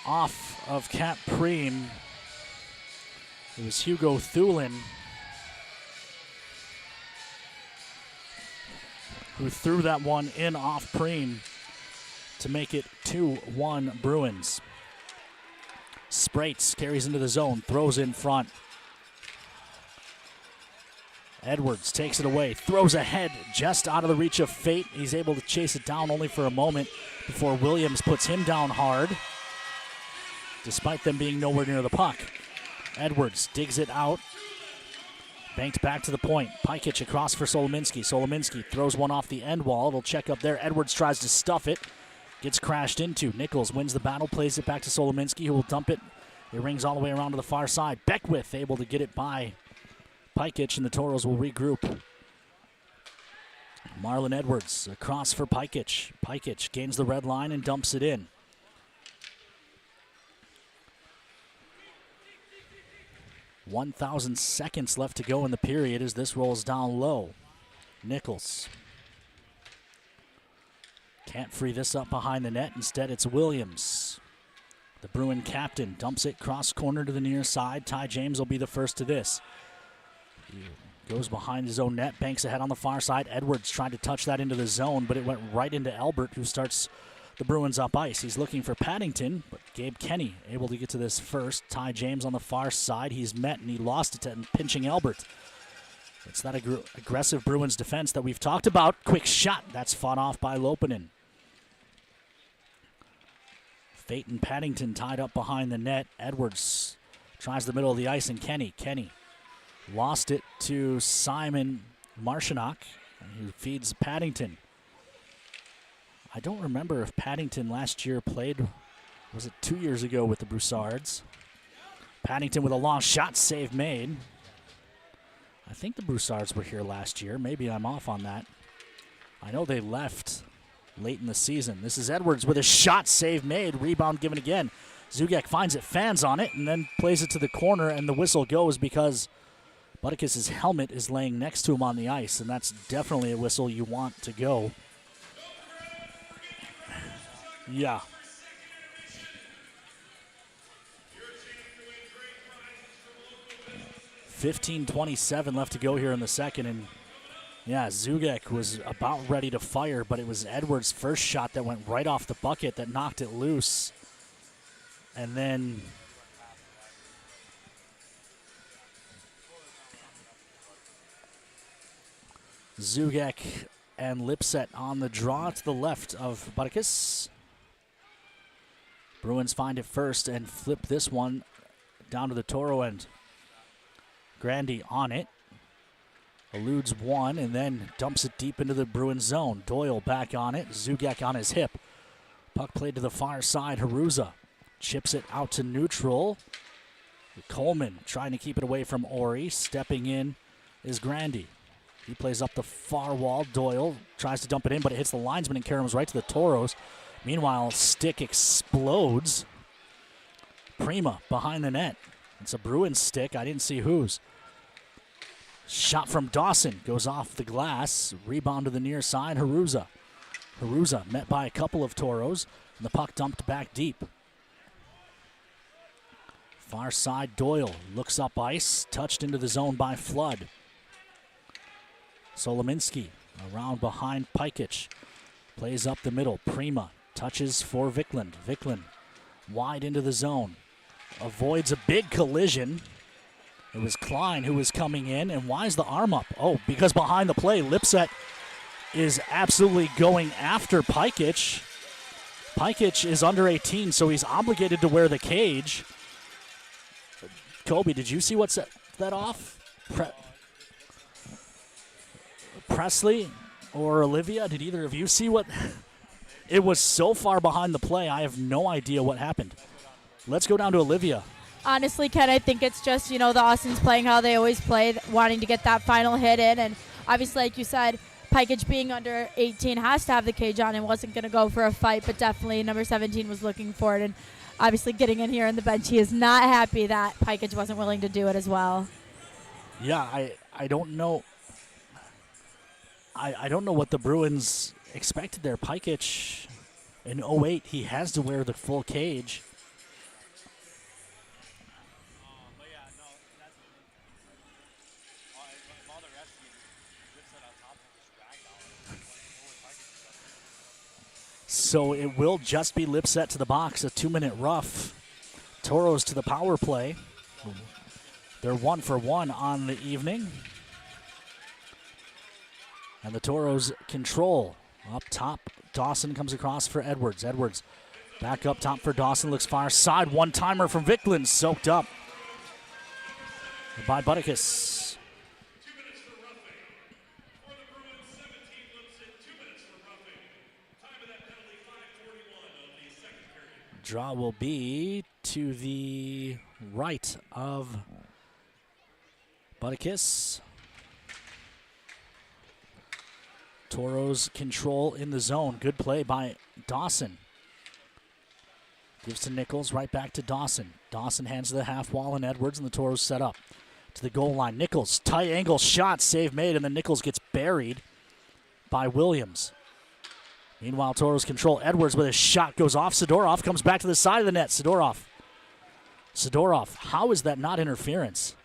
Speaker 2: off of Cap Preen. It was Hugo Thulin who threw that one in off Preen to make it 2-1 Bruins. Sprates carries into the zone, throws in front. Edwards takes it away, throws ahead just out of the reach of Fate. He's able to chase it down only for a moment before Williams puts him down hard, despite them being nowhere near the puck. Edwards digs it out. Banked back to the point. Pikich across for Solominski. Solominski throws one off the end wall. It'll check up there. Edwards tries to stuff it. Gets crashed into. Nichols wins the battle, plays it back to Solominski, who will dump it. It rings all the way around to the far side. Beckwith able to get it by Pikic, and the Tauros will regroup. Marlon Edwards across for Pikic. Pikic gains the red line and dumps it in. .1,000 seconds left to go in the period as this rolls down low. Nichols can't free this up behind the net. Instead, it's Williams. The Bruin captain dumps it cross corner to the near side. Ty James will be the first to this. He goes behind his own net, banks ahead on the far side. Edwards tried to touch that into the zone, but it went right into Albert, who starts the Bruins up ice. He's looking for Paddington, but Gabe Kenny able to get to this first. Ty James on the far side. He's met, and he lost it to pinching Albert. It's that aggressive Bruins defense that we've talked about. Quick shot. That's fought off by Lopinen. Fate and Paddington tied up behind the net. Edwards tries the middle of the ice, and Kenny lost it to Simon Marshanock, who feeds Paddington. I don't remember if Paddington last year played, was it 2 years ago with the Broussards? Paddington with a long shot, save made. I think the Broussards were here last year. Maybe I'm off on that. I know they left late in the season. This is Edwards with a shot, save made, rebound given again. Zugek finds it, fans on it, and then plays it to the corner, and the whistle goes because Butticus's helmet is laying next to him on the ice, and that's definitely a whistle you want to go. Yeah. .15:27 left to go here in the second, and yeah, Zugek was about ready to fire, but it was Edwards' first shot that went right off the bucket that knocked it loose. And then Zugek and Lipset on the draw to the left of Butticus. Bruins find it first and flip this one down to the Toro end. Grandy on it. Eludes one and then dumps it deep into the Bruins zone. Doyle back on it. Zugek on his hip. Puck played to the far side. Haruza chips it out to neutral. Coleman trying to keep it away from Ori. Stepping in is Grandy. He plays up the far wall. Doyle tries to dump it in, but it hits the linesman and caroms right to the Tauros. Meanwhile, stick explodes. Prima behind the net. It's a Bruins stick. I didn't see whose. Shot from Dawson goes off the glass. Rebound to the near side. Haruza met by a couple of Tauros, and the puck dumped back deep. Far side, Doyle looks up ice. Touched into the zone by Flood. Solominski around behind Pikic. Plays up the middle. Prima touches for Vikland. Vikland wide into the zone. Avoids a big collision. It was Klein who was coming in. And why is the arm up? Oh, because behind the play, Lipset is absolutely going after Pikic. Pikic is under 18, so he's obligated to wear the cage. Kobe, did you see what set that off? Presley or Olivia, did either of you see what? It was so far behind the play, I have no idea what happened. Let's go down to Olivia.
Speaker 1: Honestly, Ken, I think it's just, the Austins playing how they always played, wanting to get that final hit in. And obviously, like you said, Pikic being under 18 has to have the cage on and wasn't going to go for a fight, but definitely number 17 was looking for it. And obviously getting in here on the bench, he is not happy that Pikic wasn't willing to do it as well.
Speaker 2: Yeah, I don't know. I don't know what the Bruins expected there. Pikic in 08, he has to wear the full cage. So it will just be Lipset to the box, a 2-minute rough. Tauros to the power play. They're 1 for 1 on the evening. And the Tauros control. Up top, Dawson comes across for Edwards. Edwards back up top for Dawson, looks far side. One-timer from Vikland, soaked up by Butticus. Draw will be to the right of Butticus. Tauros control in the zone. Good play by Dawson. Gives to Nichols, right back to Dawson. Dawson hands to the half wall and Edwards, and the Tauros set up to the goal line. Nichols, tight angle shot, save made, and then Nichols gets buried by Williams. Meanwhile, Tauros control. Edwards with a shot goes off. Sidorov comes back to the side of the net. Sidorov, how is that not interference?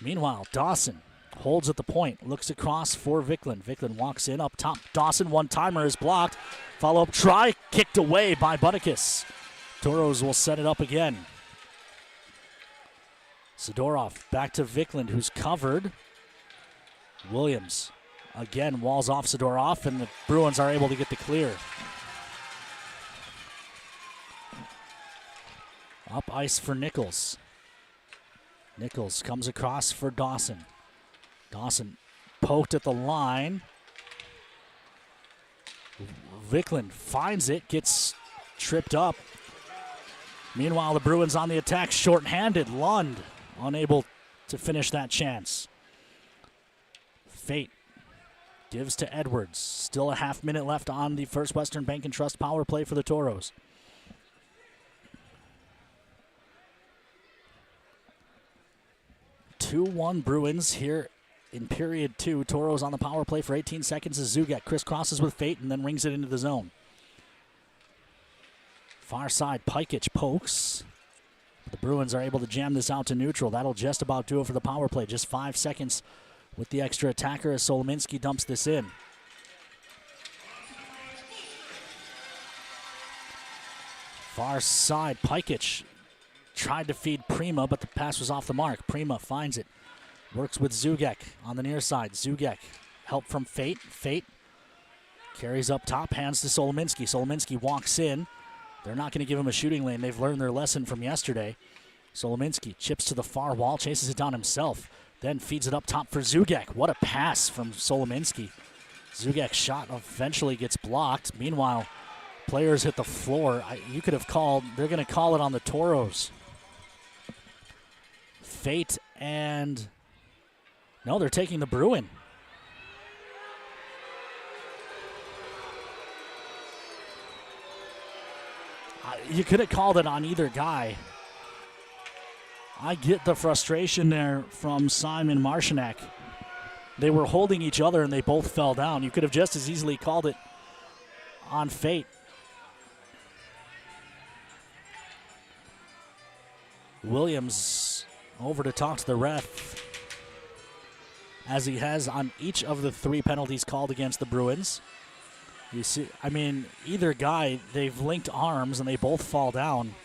Speaker 2: Meanwhile, Dawson holds at the point, looks across for Vicklin. Vicklin walks in up top. Dawson, one-timer is blocked. Follow-up try, kicked away by Butticus. Tauros will set it up again. Sidorov back to Vicklin, who's covered. Williams again walls off Sidorov, and the Bruins are able to get the clear. Up ice for Nichols. Nichols comes across for Dawson. Dawson poked at the line. Vicklin finds it, gets tripped up. Meanwhile, the Bruins on the attack, short-handed. Lund unable to finish that chance. Fate gives to Edwards. Still a half minute left on the First Western Bank and Trust power play for the Tauros. (2-1) Bruins here in period 2. Tauros on the power play for 18 seconds as Zugek crisscrosses with Fate and then rings it into the zone. Far side, Pikich pokes. The Bruins are able to jam this out to neutral. That'll just about do it for the power play. Just 5 seconds with the extra attacker as Solominski dumps this in. Far side, Pikich tried to feed Prima, but the pass was off the mark. Prima finds it. Works with Zugek on the near side. Zugek, help from Fate. Fate carries up top, hands to Solominski. Solominski walks in. They're not going to give him a shooting lane. They've learned their lesson from yesterday. Solominski chips to the far wall, chases it down himself, then feeds it up top for Zugek. What a pass from Solominski. Zugek's shot eventually gets blocked. Meanwhile, players hit the floor. You could have called, they're going to call it on the Tauros. Fate and, no, they're taking the Bruin. You could have called it on either guy. I get the frustration there from Simon Marshinack. They were holding each other and they both fell down. You could have just as easily called it on Fate. Williams over to talk to the ref, as he has on each of the 3 penalties called against the Bruins. You see, I mean, either guy, they've linked arms and they both fall down.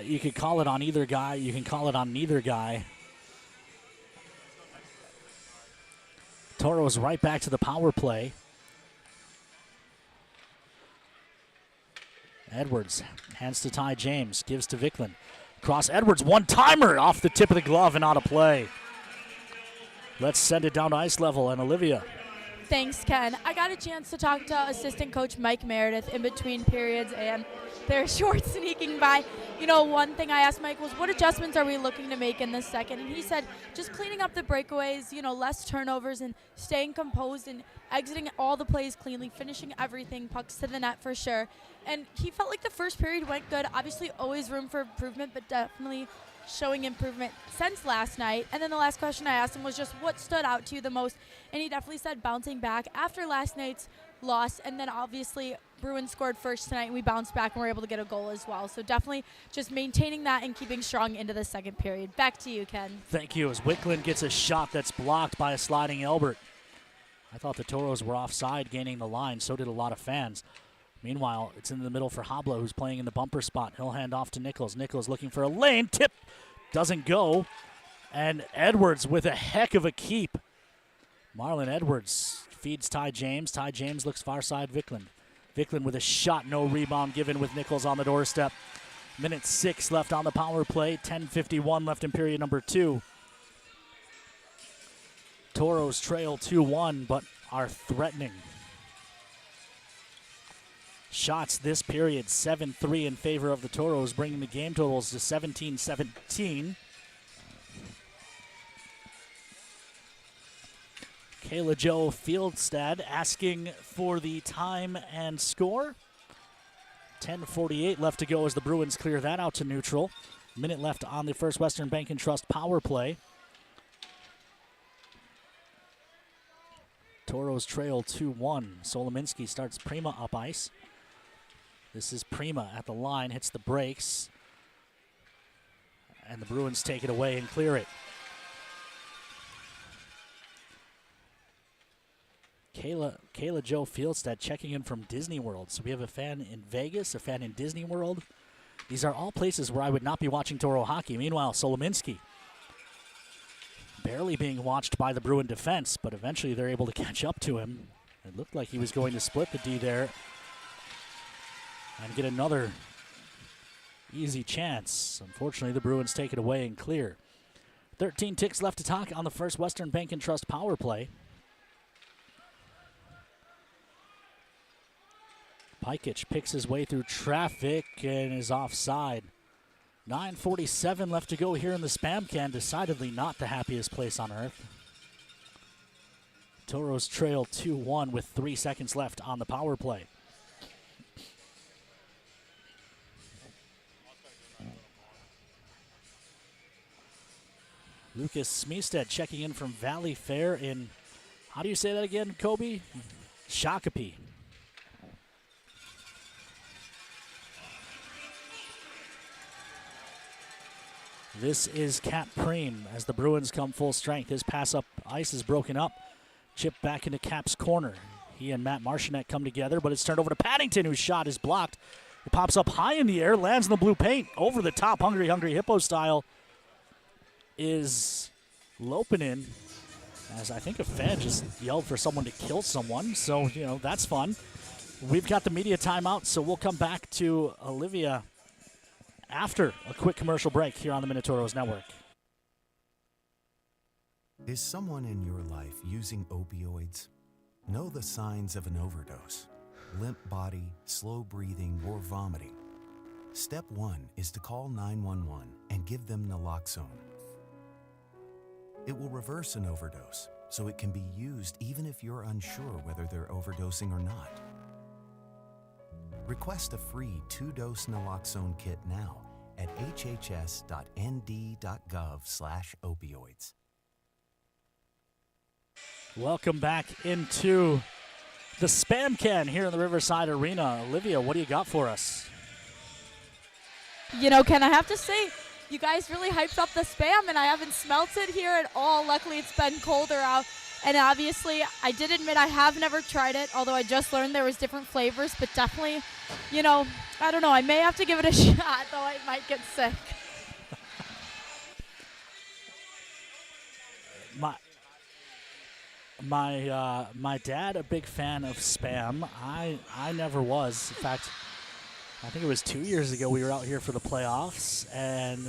Speaker 2: You could call it on either guy. You can call it on neither guy. Tauros right back to the power play. Edwards hands to Ty James, gives to Vicklin. Cross Edwards, one-timer off the tip of the glove and out of play. Let's send it down to ice level, and Olivia.
Speaker 1: Thanks, Ken. I got a chance to talk to assistant coach Mike Meredith in between periods, and they're short sneaking by. You know, one thing I asked Mike was, what adjustments are we looking to make in this second? And he said, just cleaning up the breakaways, you know, less turnovers and staying composed and exiting all the plays cleanly, finishing everything, pucks to the net for sure. And he felt like the first period went good. Obviously, always room for improvement, but definitely showing improvement since last night. And then the last question I asked him was just what stood out to you the most, and he definitely said bouncing back after last night's loss. And then obviously Bruins scored first tonight and we bounced back and were able to get a goal as well. So definitely just maintaining that and keeping strong into the second period. Back to you, Ken.
Speaker 2: Thank you. As Wicklund gets a shot that's blocked by a sliding Elbert. I thought the Tauros were offside gaining the line. So did a lot of fans. Meanwhile, it's in the middle for Habla, who's playing in the bumper spot. He'll hand off to Nichols. Nichols looking for a lane. Tip doesn't go. And Edwards with a heck of a keep. Marlon Edwards feeds Ty James. Ty James looks far side Vicklund. Vicklund with a shot. No rebound given with Nichols on the doorstep. Minute 6 left on the power play. 10:51 left in period number 2. Tauros trail 2-1, but are threatening. shots this period, 7-3 in favor of the Tauros, bringing the game totals to 17-17. Kayla Jo Fieldstad asking for the time and score. 10:48 left to go as the Bruins clear that out to neutral. Minute left on the First Western Bank and Trust power play. Tauros trail 2-1. Solominski starts Prima up ice. This is Prima at the line, hits the brakes. And the Bruins take it away and clear it. Kayla Jo Fieldstad checking in from Disney World. So we have a fan in Vegas, a fan in Disney World. These are all places where I would not be watching Toro hockey. Meanwhile, Solominski barely being watched by the Bruin defense, but eventually they're able to catch up to him. It looked like he was going to split the D there and get another easy chance. Unfortunately, the Bruins take it away and clear. 13 ticks left to talk on the First Western Bank and Trust power play. Pikic picks his way through traffic and is offside. 9:47 left to go here in the Spam Can. Decidedly not the happiest place on earth. Tauros trail 2-1 with 3 seconds left on the power play. Lucas Smeestead checking in from Valley Fair in, how do you say that again, Kobe? Shakopee. This is Cap Preem as the Bruins come full strength. His pass up ice is broken up. Chip back into Cap's corner. He and Matt Martinet come together, but it's turned over to Paddington, whose shot is blocked. It pops up high in the air, lands in the blue paint. Over the top, Hungry Hippo style is Lopinen. As I think a fan just yelled for someone to kill someone, so, that's fun. We've got the media timeout, so we'll come back to Olivia after a quick commercial break here on the Minotauros Network.
Speaker 19: Is someone in your life using opioids? Know the signs of an overdose: limp body, slow breathing, or vomiting. Step 1 is to call 911 and give them naloxone. It will reverse an overdose, so it can be used even if you're unsure whether they're overdosing or not. Request a free 2-dose naloxone kit now at hhs.nd.gov/opioids.
Speaker 2: Welcome back into the Spam Can here in the Riverside Arena. Olivia, what do you got for us?
Speaker 1: Ken, I have to say, you guys really hyped up the Spam, and I haven't smelt it here at all. Luckily, it's been colder out. And obviously, I did admit I have never tried it, although I just learned there was different flavors. But definitely, I don't know. I may have to give it a shot, though I might get sick.
Speaker 2: My dad, a big fan of Spam. I never was. In fact, I think it was 2 years ago we were out here for the playoffs, and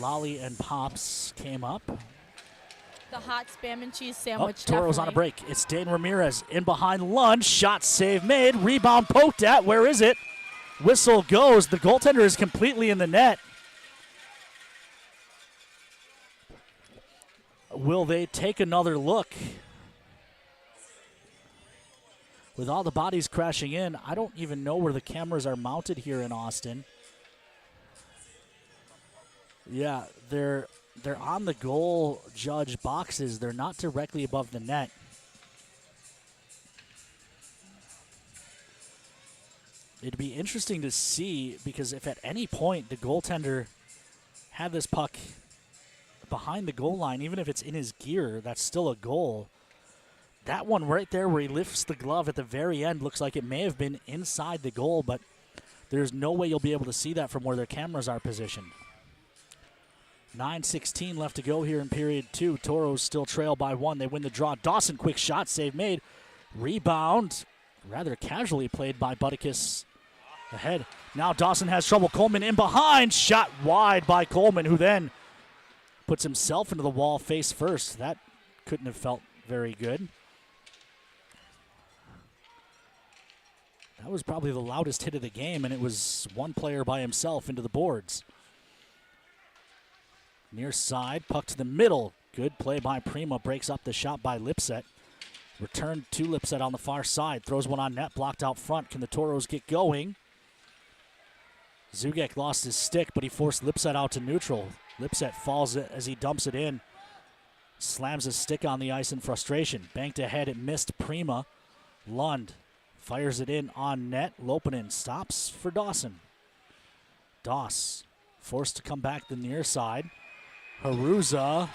Speaker 2: Lolly and Pops came up.
Speaker 1: The hot Spam and cheese sandwich.
Speaker 2: Tauros on a break. It's Dane Ramirez in behind Lunch. Shot save made. Rebound poked at. Where is it? Whistle goes. The goaltender is completely in the net. Will they take another look? With all the bodies crashing in, I don't even know where the cameras are mounted here in Austin. Yeah, they're on the goal judge boxes. They're not directly above the net. It'd be interesting to see, because if at any point the goaltender had this puck behind the goal line, even if it's in his gear, that's still a goal. That one right there where he lifts the glove at the very end looks like it may have been inside the goal, but there's no way you'll be able to see that from where their cameras are positioned. 9:16 left to go here in period 2. Tauros still trail by 1. They win the draw. Dawson, quick shot, save made. Rebound, rather casually played by Butticus ahead. Now Dawson has trouble. Coleman in behind. Shot wide by Coleman, who then puts himself into the wall face first. That couldn't have felt very good. That was probably the loudest hit of the game, and it was one player by himself into the boards. Near side, puck to the middle. Good play by Prima, breaks up the shot by Lipset. Return to Lipset on the far side, throws one on net, blocked out front. Can the Toros get going? Zugek lost his stick, but he forced Lipset out to neutral. Lipset falls as he dumps it in. Slams his stick on the ice in frustration. Banked ahead, it missed Prima. Lund fires it in on net. Lopinen stops for Dawson. Doss forced to come back the near side. Haruza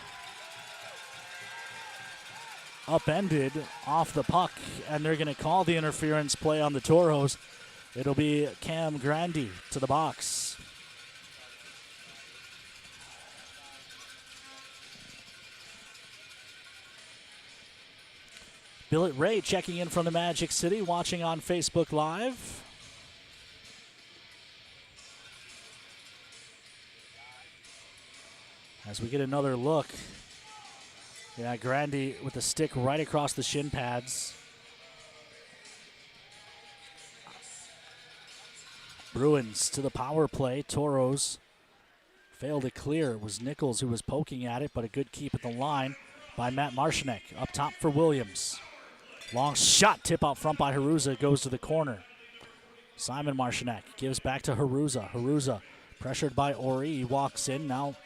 Speaker 2: upended off the puck, and they're going to call the interference play on the Toros. It'll be Cam Grandy to the box. Billet Ray checking in from the Magic City, watching on Facebook Live. As we get another look. Yeah, Grandy with the stick right across the shin pads. Bruins to the power play. Toros failed to clear. It was Nichols who was poking at it, but a good keep at the line by Matt Marshnick. Up top for Williams. Long shot, tip out front by Haruza, goes to the corner. Simon Marshnick gives back to Haruza. Haruza pressured by Ori. He walks in, now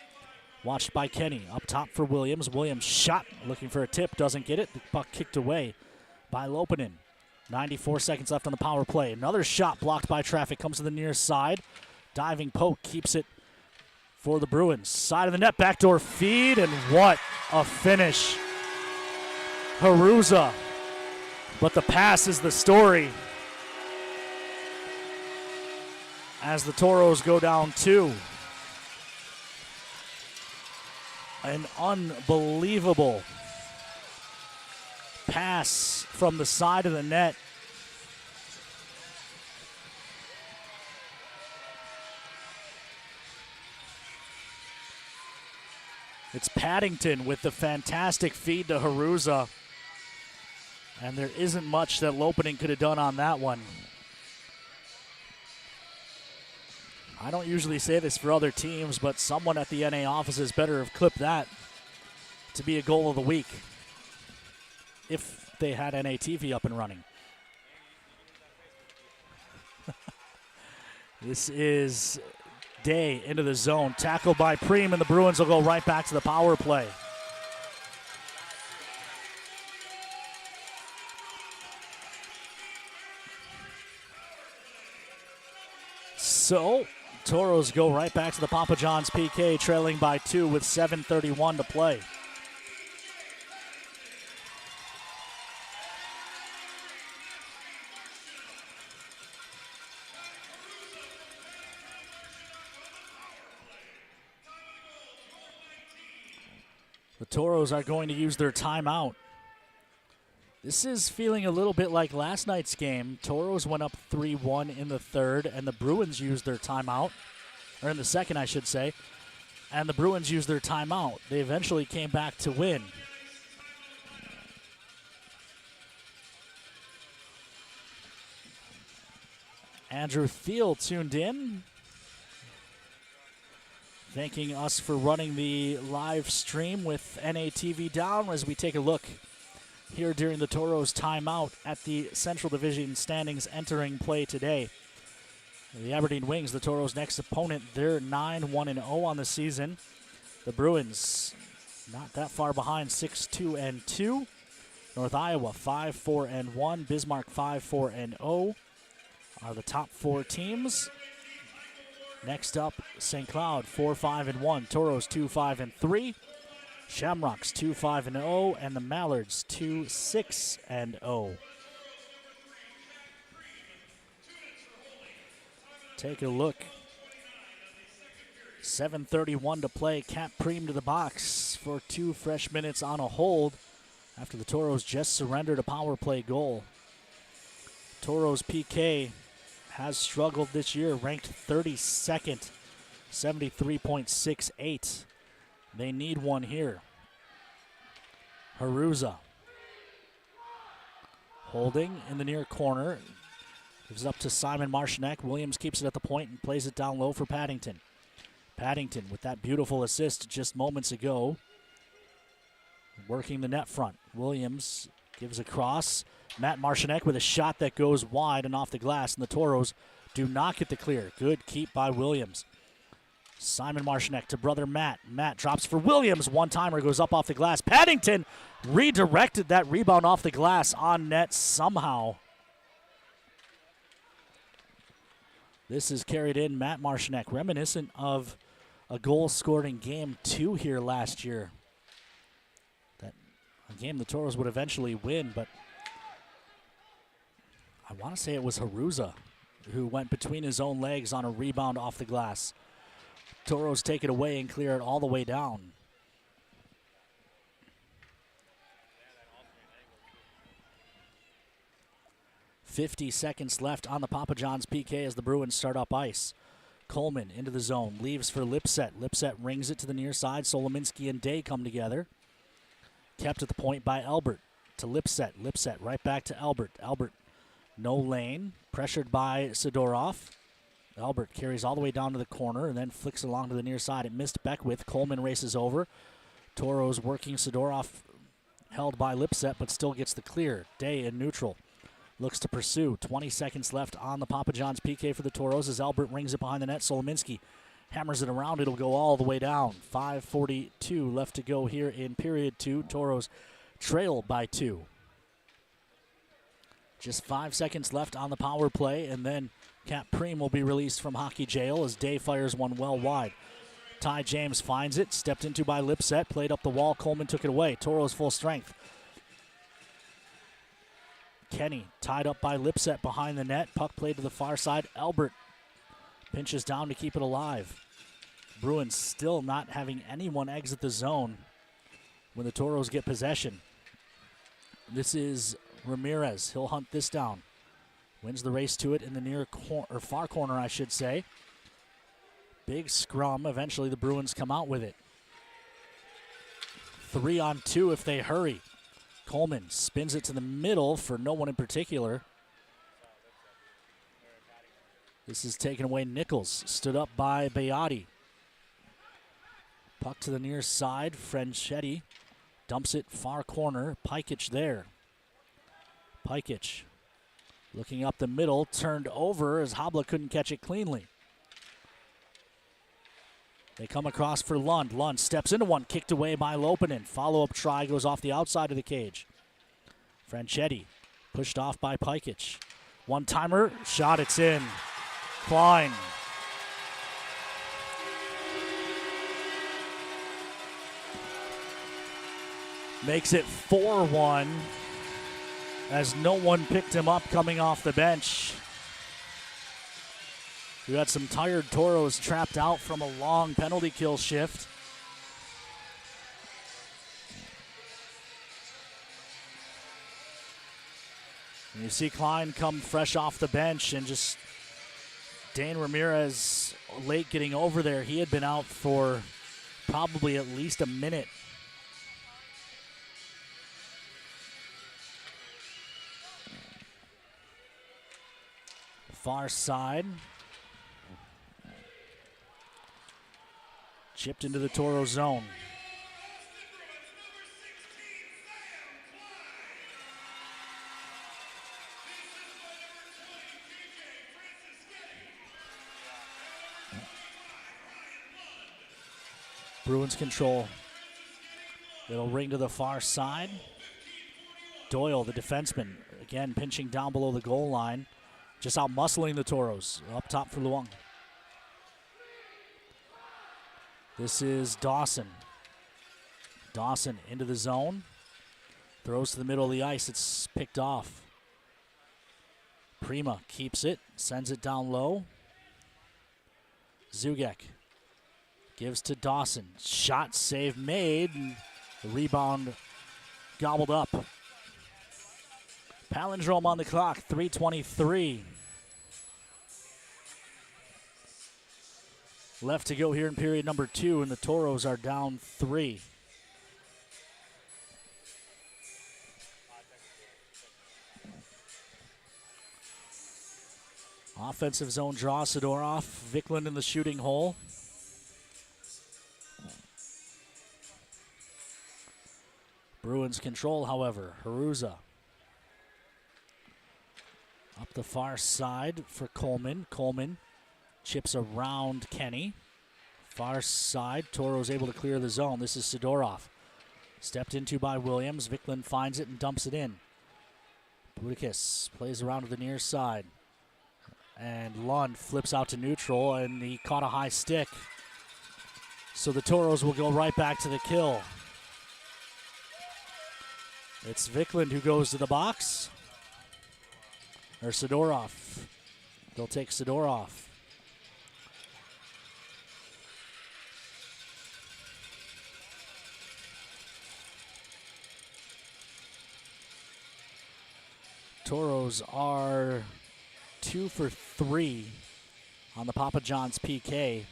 Speaker 2: watched by Kenny. Up top for Williams. Williams shot, looking for a tip, doesn't get it. The puck kicked away by Lopinen. 94 seconds left on the power play. Another shot blocked by traffic, comes to the near side. Diving poke, keeps it for the Bruins. Side of the net, backdoor feed, and what a finish. Haruza, but the pass is the story. As the Toros go down 2. An unbelievable pass from the side of the net. It's Paddington with the fantastic feed to Haruza. And there isn't much that Lopinen could have done on that one. I don't usually say this for other teams, but someone at the NA offices better have clipped that to be a goal of the week if they had NA TV up and running. This is Day into the zone. Tackled by Preem, and the Bruins will go right back to the power play. So, Toros go right back to the Papa John's PK, trailing by 2 with 7:31 to play. The Toros are going to use their timeout. This is feeling a little bit like last night's game. Toros went up 3-1 in the third, and the Bruins used their timeout, or in the second, I should say, and the Bruins used their timeout. They eventually came back to win. Andrew Thiel tuned in, thanking us for running the live stream with NATV down as we take a look here during the Toros timeout at the Central Division standings entering play today. The Aberdeen Wings, the Toros' next opponent, they're 9-1-0 on the season. The Bruins, not that far behind, 6-2-2. North Iowa, 5-4-1. Bismarck, 5-4-0 are the top 4 teams. Next up, St. Cloud, 4-5-1. Toros, 2-5-3. Shamrocks 2-5-0, and the Mallards 2-6-0. Take a look. 7:31 to play. Cap Preem to the box for 2 fresh minutes on a hold after the Toros just surrendered a power play goal. Toros PK has struggled this year, ranked 32nd, 73.68. They need one here. Haruza holding in the near corner. Gives it up to Simon Marshneck. Williams keeps it at the point and plays it down low for Paddington. Paddington with that beautiful assist just moments ago. Working the net front. Williams gives a cross. Matt Marshneck with a shot that goes wide and off the glass, and the Tauros do not get the clear. Good keep by Williams. Simon Marshneck to brother Matt. Matt drops for Williams. One-timer goes up off the glass. Paddington redirected that rebound off the glass on net somehow. This is carried in. Matt Marshneck, reminiscent of a goal scored in Game 2 here last year. That a game the Tauros would eventually win, but I want to say it was Haruza who went between his own legs on a rebound off the glass. Tauros take it away and clear it all the way down. .50 seconds left on the Papa John's PK as the Bruins start up ice. Coleman into the zone, leaves for Lipset. Lipset rings it to the near side. Solominski and Day come together. Kept at the point by Albert to Lipset. Lipset right back to Albert. Albert, no lane, pressured by Sidorov. Albert carries all the way down to the corner and then flicks along to the near side. It missed Beckwith. Coleman races over. Tauros working Sidorov, held by Lipset, but still gets the clear. Day in neutral. Looks to pursue. 20 seconds left on the Papa John's PK for the Tauros as Albert rings it behind the net. Solominski hammers it around. It'll go all the way down. 5:42 left to go here in period 2. Tauros trail by 2. Just 5 seconds left on the power play, and then Cap Preem will be released from hockey jail as Day fires one well wide. Ty James finds it. Stepped into by Lipset. Played up the wall. Coleman took it away. Tauros full strength. Kenny tied up by Lipset behind the net. Puck played to the far side. Albert pinches down to keep it alive. Bruins still not having anyone exit the zone when the Tauros get possession. This is Ramirez. He'll hunt this down. Wins the race to it in the near or far corner, I should say. Big scrum. Eventually the Bruins come out with it. 3-on-2 if they hurry. Coleman spins it to the middle for no one in particular. This is taken away. Nichols stood up by Beati. Puck to the near side. Franchetti dumps it far corner. Pikic there. Pikic looking up the middle. Turned over as Habla couldn't catch it cleanly. They come across for Lund. Lund steps into one, kicked away by Lopinen. Follow-up try goes off the outside of the cage. Franchetti pushed off by Pikic. One-timer, shot, it's in. Klein. Makes it 4-1 as no one picked him up coming off the bench. We got some tired Tauros trapped out from a long penalty kill shift. And you see Klein come fresh off the bench and just Dane Ramirez late getting over there. He had been out for probably at least a minute. Far side. Chipped into the Toro zone. Bruins control. It'll ring to the far side. Doyle, the defenseman, again pinching down below the goal line. Just out muscling the Tauros. Up top for Luong. This is Dawson. Dawson into the zone. Throws to the middle of the ice. It's picked off. Prima keeps it. Sends it down low. Zugek gives to Dawson. Shot save made. And the rebound gobbled up. Palindrome on the clock. 3:23. Left to go here in period number 2, and the Tauros are down 3. Offensive zone draw, Sidorov. Vikland in the shooting hole. Bruins control, however. Haruza. Up the far side for Coleman. Coleman chips around Kenny. Far side, Tauros able to clear the zone. This is Sidorov. Stepped into by Williams. Vikland finds it and dumps it in. Budakis plays around to the near side. And Lund flips out to neutral, and he caught a high stick. So the Tauros will go right back to the kill. It's Vikland who goes to the box. Or Sidorov. They'll take Sidorov. Tauros are 2 for 3 on the Papa John's PK,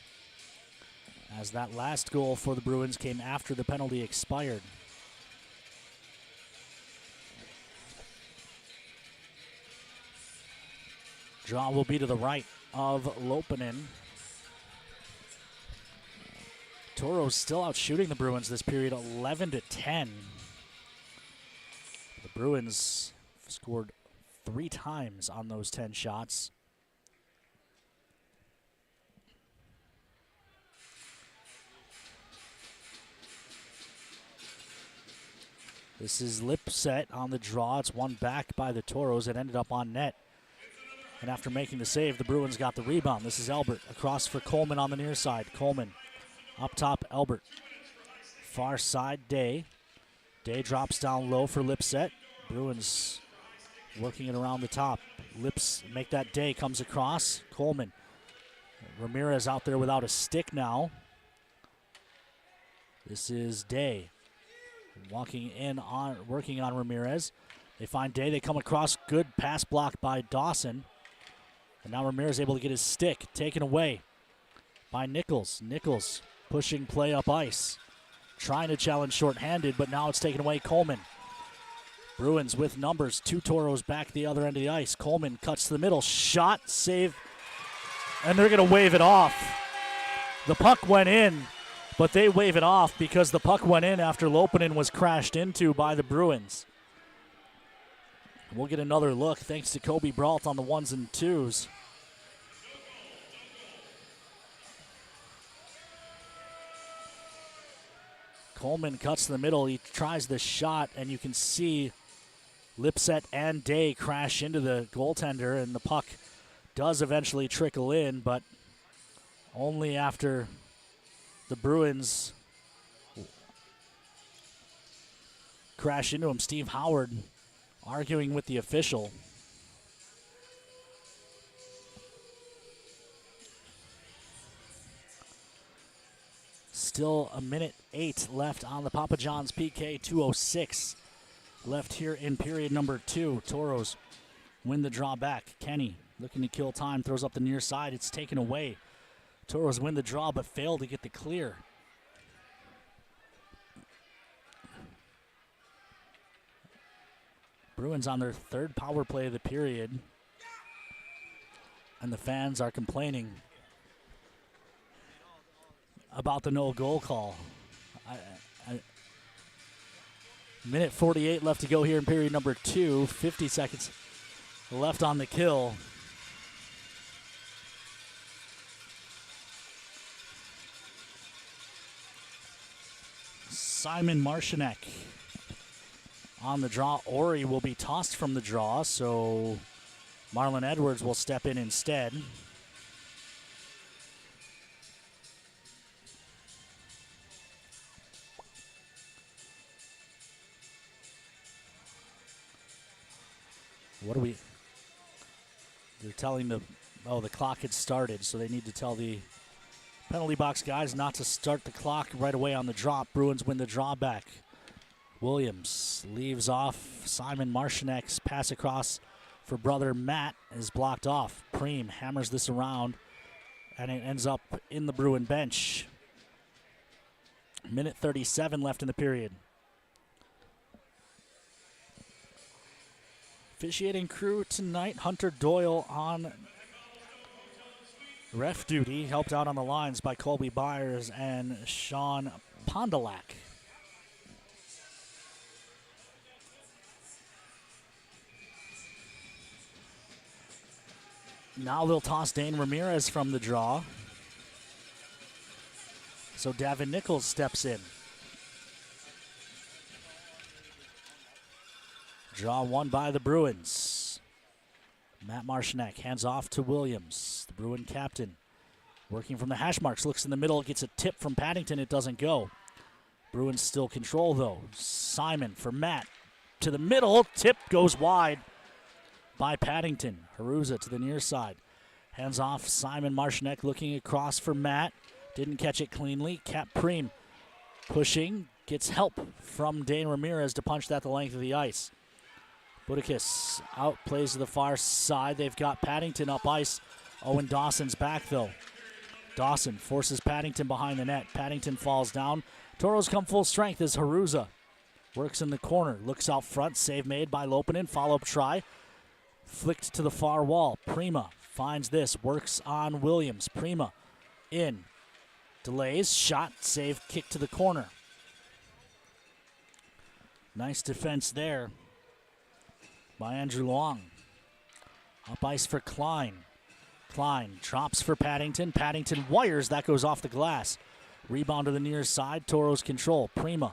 Speaker 2: as that last goal for the Bruins came after the penalty expired. Draw will be to the right of Lopinen. Tauros still out shooting the Bruins this period, 11-10. The Bruins scored 3 times on those 10 shots. This is Lipset on the draw. It's won back by the Tauros. It ended up on net. And after making the save, the Bruins got the rebound. This is Elbert across for Coleman on the near side. Coleman up top, Elbert. Far side, Day. Day drops down low for Lipset. Bruins working it around the top. Lips make that Day, comes across. Coleman. Ramirez out there without a stick now. This is Day. Working on Ramirez. They find Day, they come across. Good pass block by Dawson. And now Ramirez able to get his stick taken away by Nichols. Nichols pushing play up ice. Trying to challenge shorthanded, but now it's taken away. Coleman. Bruins with numbers. 2 Tauros back the other end of the ice. Coleman cuts to the middle. Shot, save, and they're going to wave it off. The puck went in, but they wave it off because the puck went in after Lopinen was crashed into by the Bruins. We'll get another look thanks to Kobe Brault on the 1s and 2s. Coleman cuts to the middle. He tries the shot, and you can see Lipset and Day crash into the goaltender, and the puck does eventually trickle in, but only after the Bruins crash into him. Steve Howard arguing with the official. Still a minute 8 left on the Papa John's PK. 2:06 left here in period number 2. Tauros win the draw back. Kenny looking to kill time, throws up the near side. It's taken away. Tauros win the draw but fail to get the clear. Bruins on their 3rd power play of the period. And the fans are complaining about the no goal call. Minute 48 left to go here in period number 2. 50 seconds left on the kill. Simon Marcinek on the draw. Ori will be tossed from the draw, so Marlon Edwards will step in instead. What are we? They're telling the clock had started, so they need to tell the penalty box guys not to start the clock right away on the drop. Bruins win the draw back. Williams leaves off. Simon Marcinek's pass across for brother Matt is blocked off. Preem hammers this around, and it ends up in the Bruin bench. Minute 37 left in the period. Officiating crew tonight, Hunter Doyle on Ref duty helped out on the lines by Colby Byers and Sean Pondalak. Now they'll toss Dane Ramirez from the draw. So Davin Nichols steps in. Draw won by the Bruins. Matt Marshneck hands off to Williams, the Bruin captain. Working from the hash marks, looks in the middle, gets a tip from Paddington, it doesn't go. Bruins still control though. Simon for Matt to the middle, tip goes wide by Paddington. Haruza to the near side. Hands off Simon Marshneck looking across for Matt. Didn't catch it cleanly. Cap Preem pushing, gets help from Dane Ramirez to punch that the length of the ice. Budakis out, plays to the far side. They've got Paddington up ice. Owen Dawson's back though. Dawson forces Paddington behind the net. Paddington falls down. Tauros come full strength as Haruza works in the corner. Looks out front. Save made by Lopinen. Follow-up try. Flicked to the far wall. Prima finds this. Works on Williams. Prima in. Delays. Shot. Save. Kick to the corner. Nice defense there by Andrew Long. Up ice for Klein. Klein drops for Paddington. Paddington wires. That goes off the glass. Rebound to the near side. Tauros control. Prima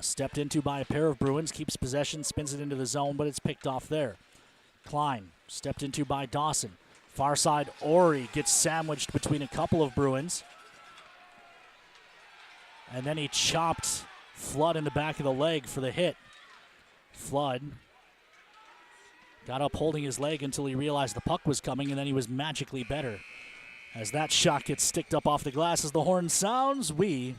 Speaker 2: stepped into by a pair of Bruins. Keeps possession. Spins it into the zone, but it's picked off there. Klein stepped into by Dawson. Far side, Ori gets sandwiched between a couple of Bruins. And then he chopped Flood in the back of the leg for the hit. Flood got up holding his leg until he realized the puck was coming, and then he was magically better. As that shot gets sticked up off the glass as the horn sounds, we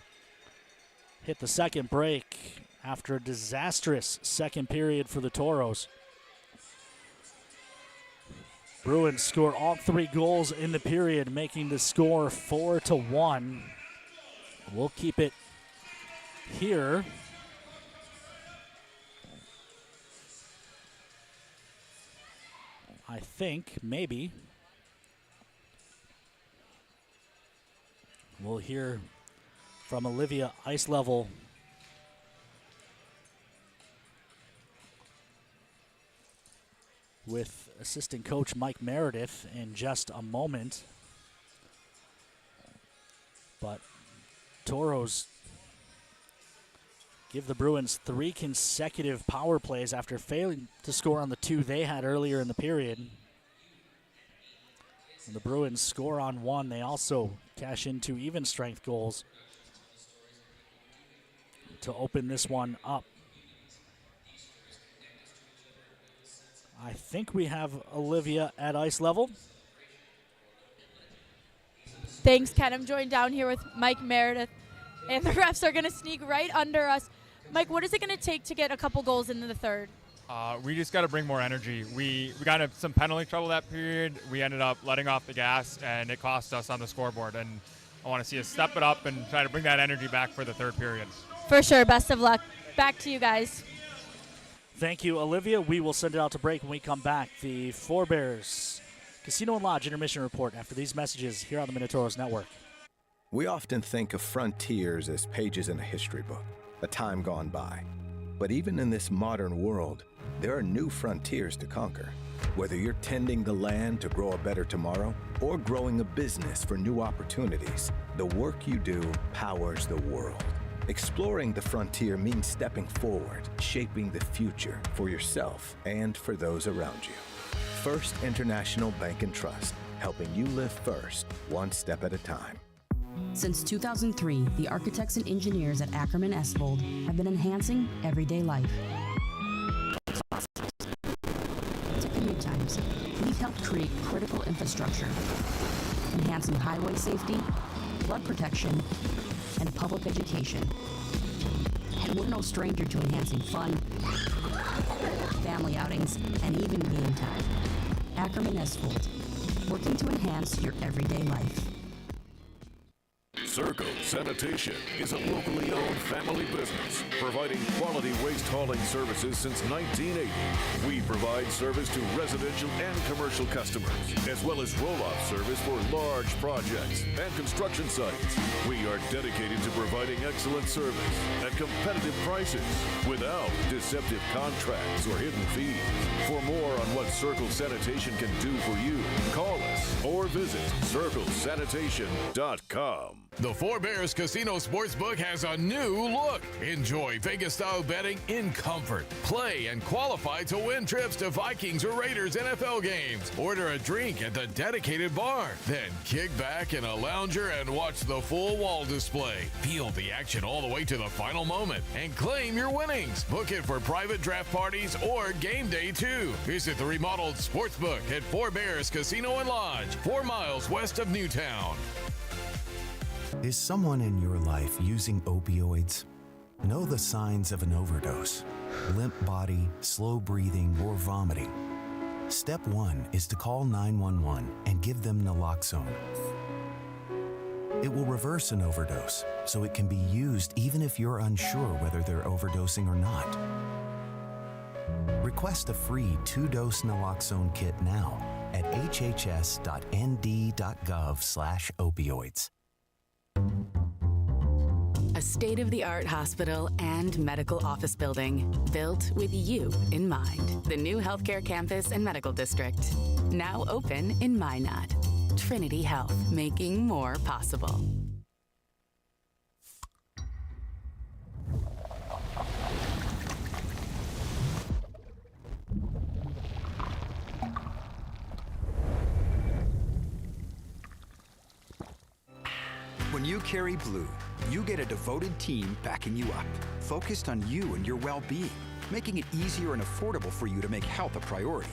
Speaker 2: hit the second break after a disastrous second period for the Tauros. Bruins score all 3 goals in the period, making the score 4-1. We'll keep it here. I think maybe we'll hear from Olivia Ice Level with assistant coach Mike Meredith in just a moment. But Tauros give the Bruins 3 consecutive power plays after failing to score on the 2 they had earlier in the period. And the Bruins score on 1. They also cash in 2 even strength goals to open this one up. I think we have Olivia at ice level.
Speaker 1: Thanks, Ken. I'm joined down here with Mike Meredith, and the refs are going to sneak right under us. Mike, what is it going to take to get a couple goals into the third?
Speaker 5: We just got to bring more energy. We got into some penalty trouble that period. We ended up letting off the gas, and it cost us on the scoreboard. And I want to see us step it up and try to bring that energy back for the third period.
Speaker 1: For sure. Best of luck. Back to you guys.
Speaker 2: Thank you, Olivia. We will send it out to break when we come back. The Forebears Casino and Lodge intermission report after these messages here on the Minotauros Network.
Speaker 6: We often think of frontiers as pages in a history book, a time gone by. But even in this modern world, there are new frontiers to conquer. Whether you're tending the land to grow a better tomorrow or growing a business for new opportunities, the work you do powers the world. Exploring the frontier means stepping forward, shaping the future for yourself and for those around you. First International Bank and Trust, helping you live first, one step at a time.
Speaker 20: Since 2003, the architects and engineers at Ackerman Esvold have been enhancing everyday life. To commute times, we've helped create critical infrastructure, enhancing highway safety, flood protection, and public education. And we're no stranger to enhancing fun, family outings, and even game time. Ackerman Esvold, working to enhance your everyday life.
Speaker 3: Circle Sanitation is a locally owned family business providing quality waste hauling services since 1980. We provide service to residential and commercial customers, as well as roll-off service for large projects and construction sites. We are dedicated to providing excellent service at competitive prices without deceptive contracts or hidden fees. For more on what Circle Sanitation can do for you, call us or visit circlesanitation.com.
Speaker 7: The Four Bears Casino Sportsbook has a new look. Enjoy Vegas-style betting in comfort. Play and qualify to win trips to Vikings or Raiders NFL games. Order a drink at the dedicated bar. Then kick back in a lounger and watch the full wall display. Feel the action all the way to the final moment and claim your winnings. Book it for private draft parties or game day too. Visit the remodeled Sportsbook at Four Bears Casino and Lodge, 4 miles west of Newtown.
Speaker 19: Is someone in your life using opioids? Know the signs of an overdose: limp body, slow breathing, or vomiting. Step 1 is to call 911 and give them naloxone. It will reverse an overdose, so it can be used even if you're unsure whether they're overdosing or not. Request a free 2-dose naloxone kit now at hhs.nd.gov/opioids.
Speaker 8: A state-of-the-art hospital and medical office building built with you in mind. The new healthcare campus and medical district, now open in Minot. Trinity Health, making more possible.
Speaker 4: When you carry blue, you get a devoted team backing you up, focused on you and your well-being, making it easier and affordable for you to make health a priority.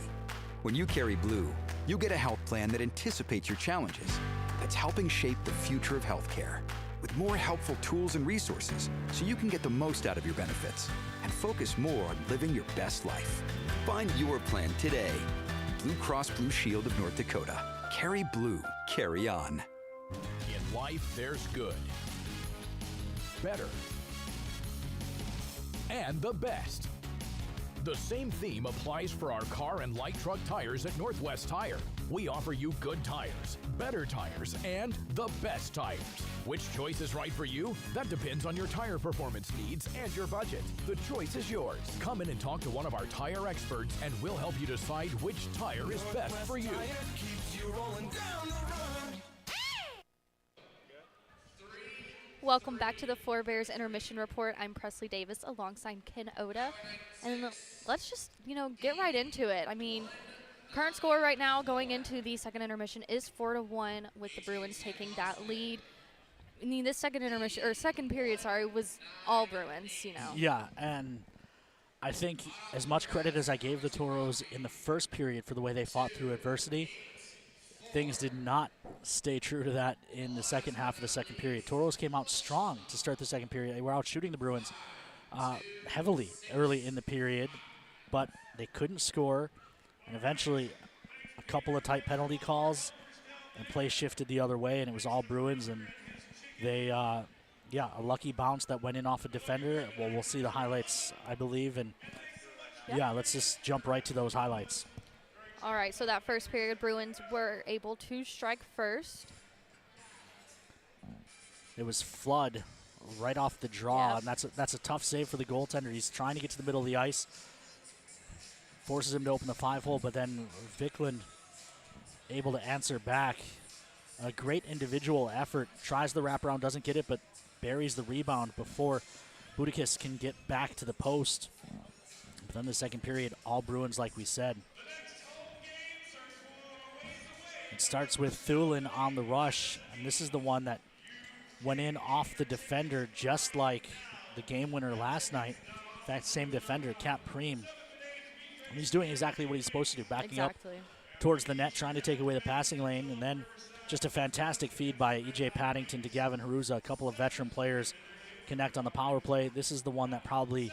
Speaker 4: When you carry blue, you get a health plan that anticipates your challenges, that's helping shape the future of healthcare, with more helpful tools and resources so you can get the most out of your benefits and focus more on living your best life. Find your plan today. Blue Cross Blue Shield of North Dakota. Carry blue. Carry on.
Speaker 10: In life, there's good, better, and the best. The same theme applies for our car and light truck tires at Northwest Tire. We offer you good tires, better tires, and the best tires. Which choice is right for you? That depends on your tire performance needs and your budget. The choice is yours. Come in and talk to one of our tire experts, and we'll help you decide which tire is best for you.
Speaker 14: Welcome back to the Four Bears Intermission Report. I'm Presley Davis alongside Ken Oda. And let's just, get right into it. I mean, current score right now going into the second intermission is 4-1 with the Bruins taking that lead. I mean, this second period, was all Bruins,
Speaker 2: Yeah, and I think as much credit as I gave the Tauros in the first period for the way they fought through adversity, things did not stay true to that in the second half of the second period. Tauros came out strong to start the second period. They were out shooting the Bruins heavily early in the period, but they couldn't score. And eventually, a couple of tight penalty calls, and play shifted the other way, and it was all Bruins. And they, a lucky bounce that went in off a defender. Well, we'll see the highlights, I believe. And, let's just jump right to those highlights.
Speaker 14: All right, so that first period, Bruins were able to strike first.
Speaker 2: It was Flood right off the draw, and that's a tough save for the goaltender. He's trying to get to the middle of the ice, forces him to open the 5-hole, but then Vikland able to answer back. A great individual effort. Tries the wraparound, doesn't get it, but buries the rebound before Budakis can get back to the post. But then the second period, all Bruins, like we said. It starts with Thulin on the rush, and this is the one that went in off the defender, just like the game winner last night. That same defender, Cap Preem. And he's doing exactly what he's supposed to do, backing up towards the net, trying to take away the passing lane, and then just a fantastic feed by E.J. Paddington to Gavin Haruza. A couple of veteran players connect on the power play. This is the one that probably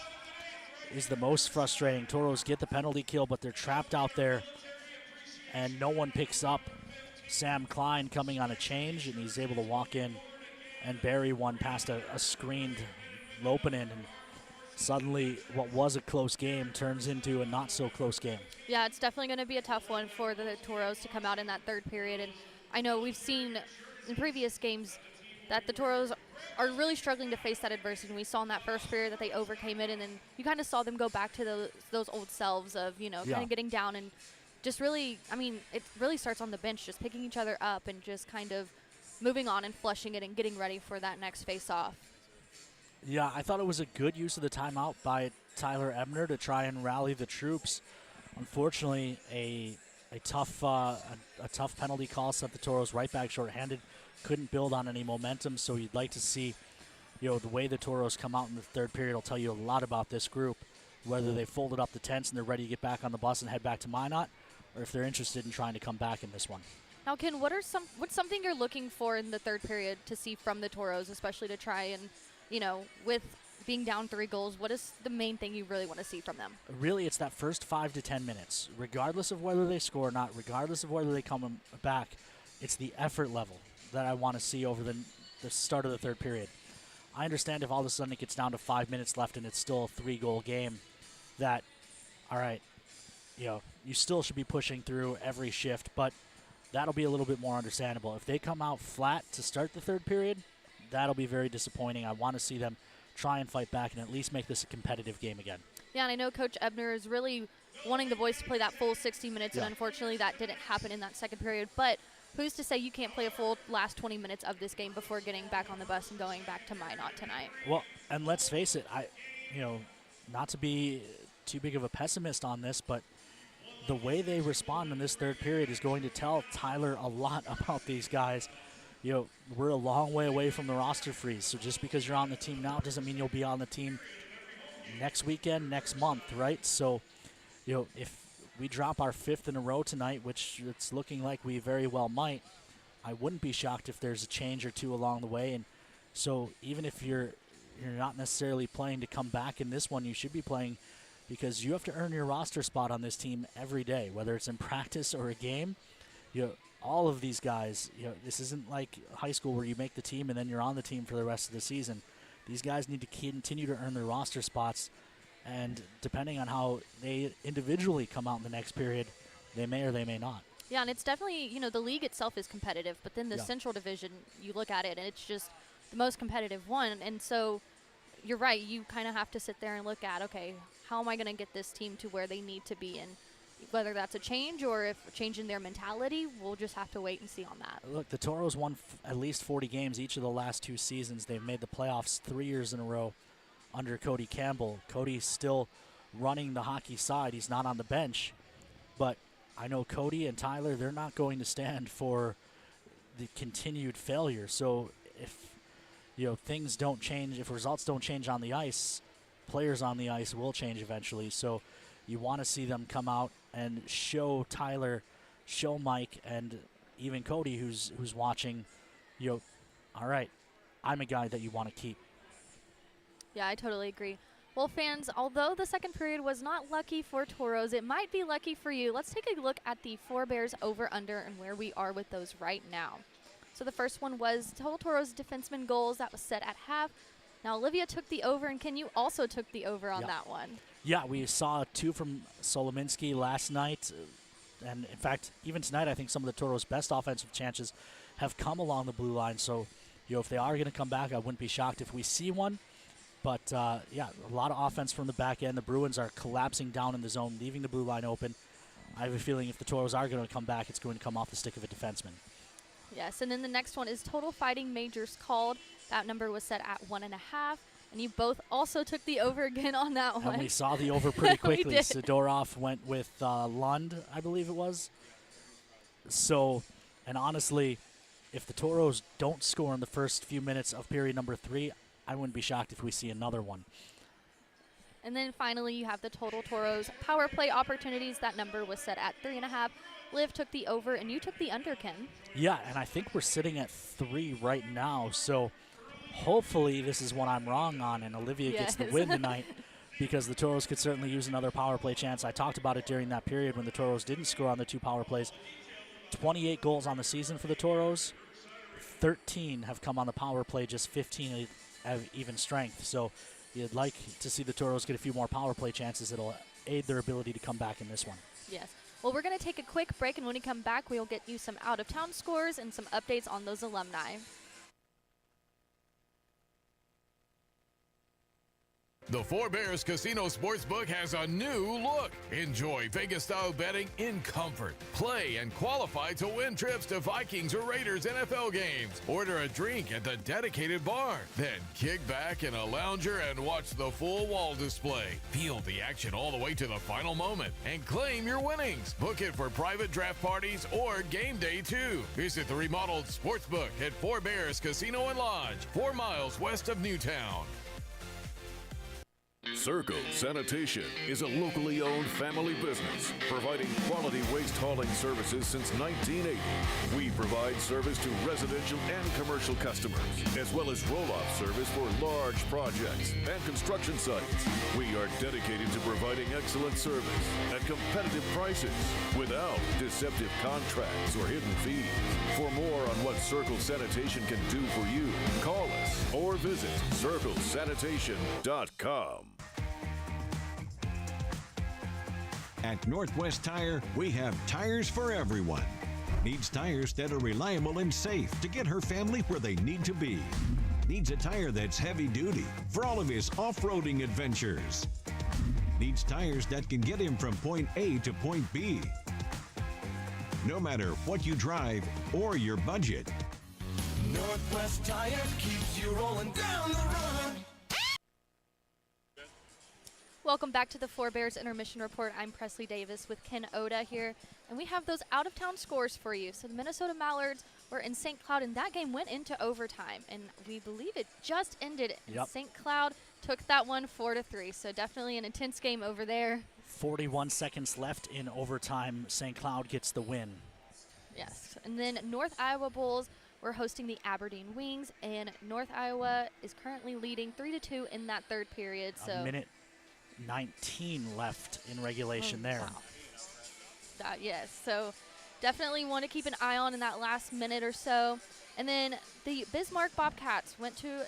Speaker 2: is the most frustrating. Tauros get the penalty kill, but they're trapped out there, and no one picks up Sam Klein coming on a change, and he's able to walk in and bury one past a screened Lopanen, and suddenly what was a close game turns into a not so close game.
Speaker 14: Yeah, it's definitely going to be a tough one for the Tauros to come out in that third period. And I know we've seen in previous games that the Tauros are really struggling to face that adversity. And we saw in that first period that they overcame it, and then you kind of saw them go back to those old selves of, kind of getting down and just really, it really starts on the bench, just picking each other up and just kind of moving on and flushing it and getting ready for that next face-off.
Speaker 2: Yeah, I thought it was a good use of the timeout by Tyler Ebner to try and rally the troops. Unfortunately, a tough penalty call sent the Tauros right back shorthanded. Couldn't build on any momentum, so you'd like to see, the way the Tauros come out in the third period will tell you a lot about this group, whether they folded up the tents and they're ready to get back on the bus and head back to Minot, or if they're interested in trying to come back in this one.
Speaker 14: Now, Ken, what's something you're looking for in the third period to see from the Tauros, especially to try and, with being down 3 goals, what is the main thing you really want to see from them? Really,
Speaker 2: it's that first 5 to 10 minutes. Regardless of whether they score or not, regardless of whether they come back, it's the effort level that I want to see over the start of the third period. I understand if all of a sudden it gets down to 5 minutes left and it's still a 3-goal game, that, all right, you still should be pushing through every shift, but that'll be a little bit more understandable. If they come out flat to start the third period, that'll be very disappointing. I want to see them try and fight back and at least make this a competitive game again.
Speaker 14: Yeah, and I know Coach Ebner is really wanting the boys to play that full 60 minutes, and unfortunately that didn't happen in that second period. But who's to say you can't play a full last 20 minutes of this game before getting back on the bus and going back to Minot tonight?
Speaker 2: Well, and let's face it, not to be too big of a pessimist on this, but the way they respond in this third period is going to tell Tyler a lot about these guys. We're a long way away from the roster freeze, so just because you're on the team now doesn't mean you'll be on the team next weekend, next month, right? So, if we drop our 5th in a row tonight, which it's looking like we very well might, I wouldn't be shocked if there's a change or two along the way. And so even if you're not necessarily playing to come back in this one, you should be playing because you have to earn your roster spot on this team every day, whether it's in practice or a game. All of these guys, this isn't like high school where you make the team and then you're on the team for the rest of the season. These guys need to continue to earn their roster spots, and depending on how they individually come out in the next period, they may or they may not.
Speaker 14: Yeah, and it's definitely, the league itself is competitive, but then the Central Division, you look at it, and it's just the most competitive one. And so you're right, you kind of have to sit there and look at, okay, how am I going to get this team to where they need to be in? Whether that's a change or if a change in their mentality, we'll just have to wait and see on that.
Speaker 2: Look, the Tauros won at least 40 games each of the last 2 seasons. They've made the playoffs 3 years in a row under Cody Campbell. Cody's still running the hockey side. He's not on the bench. But I know Cody and Tyler, they're not going to stand for the continued failure. So if things don't change, if results don't change on the ice, players on the ice will change eventually. So you want to see them come out and show Tyler, show Mike, and even Cody, who's watching, all right, I'm a guy that you want to keep.
Speaker 14: Yeah, I totally agree. Well, fans, although the second period was not lucky for Tauros, it might be lucky for you. Let's take a look at the Forebears over-under and where we are with those right now. So the first one was total Tauros defenseman goals. That was set at half. Now, Olivia took the over, and Ken, you also took the over on that one.
Speaker 2: Yeah, we saw 2 from Solominski last night. And, in fact, even tonight, I think some of the Tauros' best offensive chances have come along the blue line. So, if they are going to come back, I wouldn't be shocked if we see one. But, a lot of offense from the back end. The Bruins are collapsing down in the zone, leaving the blue line open. I have a feeling if the Tauros are going to come back, it's going to come off the stick of a defenseman.
Speaker 14: Yes, and then the next one is total fighting majors called. That number was set at 1.5. And you both also took the over again on that one.
Speaker 2: And we saw the over pretty quickly. Sidorov went with Lund, I believe it was. So, and honestly, if the Tauros don't score in the first few minutes of period number 3, I wouldn't be shocked if we see another one.
Speaker 14: And then finally, you have the total Tauros power play opportunities. That number was set at 3.5. Liv took the over, and you took the under, Ken.
Speaker 2: Yeah, and I think we're sitting at 3 right now. So hopefully this is what I'm wrong on, and Olivia gets the win tonight, because the Tauros could certainly use another power play chance. I talked about it during that period when the Tauros didn't score on the 2 power plays. 28 goals on the season for the Tauros, 13 have come on the power play, just 15 have even strength. So you'd like to see the Tauros get a few more power play chances. It'll aid their ability to come back in this one.
Speaker 14: Yes. Well, we're going to take a quick break, and when we come back, we'll get you some out-of-town scores and some updates on those alumni.
Speaker 7: The Four Bears Casino Sportsbook has a new look. Enjoy Vegas-style betting in comfort. Play and qualify to win trips to Vikings or Raiders NFL games. Order a drink at the dedicated bar. Then kick back in a lounger and watch the full wall display. Feel the action all the way to the final moment and claim your winnings. Book it for private draft parties or game day too. Visit the remodeled Sportsbook at Four Bears Casino and Lodge, 4 miles west of Newtown.
Speaker 3: Circle Sanitation is a locally owned family business providing quality waste hauling services since 1980. We provide service to residential and commercial customers, as well as roll-off service for large projects and construction sites. We are dedicated to providing excellent service at competitive prices without deceptive contracts or hidden fees. For more on what Circle Sanitation can do for you, call us or visit circlesanitation.com.
Speaker 11: At Northwest Tire, we have tires for everyone. Needs tires that are reliable and safe to get her family where they need to be. Needs a tire that's heavy duty for all of his off-roading adventures. Needs tires that can get him from point A to point B. No matter what you drive or your budget.
Speaker 12: Northwest Tire keeps you rolling down the road.
Speaker 14: Welcome back to the Four Bears Intermission Report. I'm Presley Davis with Ken Oda here, and we have those out-of-town scores for you. So the Minnesota Mallards were in St. Cloud, and that game went into overtime, and we believe it just ended.
Speaker 2: Yep.
Speaker 14: St. Cloud took that one 4-3, so definitely an intense game over there.
Speaker 2: 41 seconds left in overtime. St. Cloud gets the win.
Speaker 14: Yes, and then North Iowa Bulls were hosting the Aberdeen Wings, and North Iowa is currently leading 3-2 in that third period. So
Speaker 2: A minute 19 left in regulation there.
Speaker 14: Wow. Yes, so definitely want to keep an eye on in that last minute or so. And then the Bismarck Bobcats went to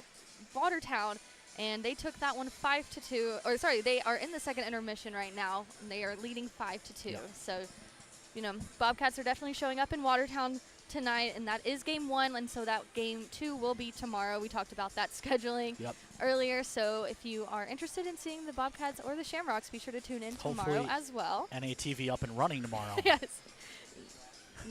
Speaker 14: Watertown, and they took that one 5-2. Or sorry, they are in the second intermission right now, and they are leading 5-2.
Speaker 2: Yeah.
Speaker 14: So, you know, Bobcats are definitely showing up in Watertown tonight, and that is game 1, and so that game 2 will be tomorrow. We talked about that scheduling earlier, so if you are interested in seeing the Bobcats or the Shamrocks, be sure to tune in tomorrow as well.
Speaker 2: NATV up and running tomorrow.
Speaker 14: Yes.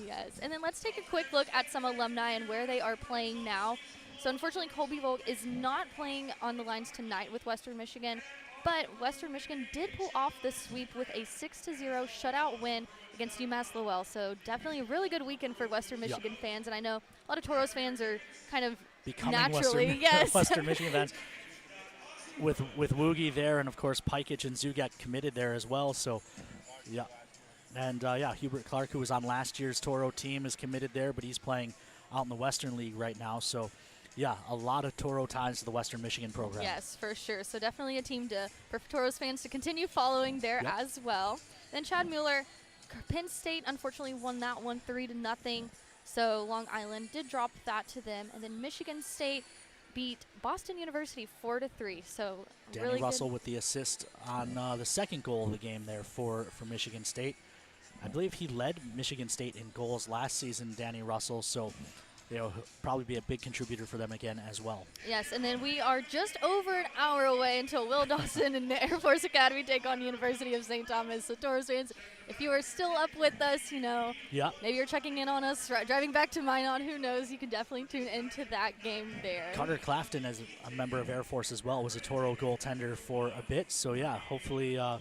Speaker 14: Yes, and then let's take a quick look at some alumni and where they are playing now. So unfortunately, Colby Volk is not playing on the lines tonight with Western Michigan, but Western Michigan did pull off the sweep with a 6-0 shutout win against UMass Lowell. So definitely a really good weekend for Western Michigan fans, and I know a lot of Tauros fans are kind of
Speaker 2: becoming
Speaker 14: naturally
Speaker 2: Western Michigan fans. With Woogie there, and of course Pikich and Zugak committed there as well. So, yeah. And Hubert Clark, who was on last year's Toro team, is committed there, but he's playing out in the Western League right now. So, yeah, a lot of Toro ties to the Western Michigan program.
Speaker 14: Yes, for sure. So definitely a team for Tauros fans to continue following there as well. Then Chad Mueller, Penn State unfortunately won that one 3-0. So Long Island did drop that to them. And then Michigan State beat Boston University 4-3. So
Speaker 2: Danny
Speaker 14: really
Speaker 2: Russell
Speaker 14: good.
Speaker 2: with the assist on the second goal of the game there for Michigan State. I believe he led Michigan State in goals last season, Danny Russell. So he'll probably be a big contributor for them again as well.
Speaker 14: Yes, and then we are just over an hour away until Will Dawson and the Air Force Academy take on University of St. Thomas. So Tauros fans, if you are still up with us, you know, maybe you're checking in on us, driving back to Minot, who knows, you can definitely tune into that game there.
Speaker 2: Carter Clafton, as a member of Air Force as well, was a Toro goaltender for a bit. So, yeah, hopefully a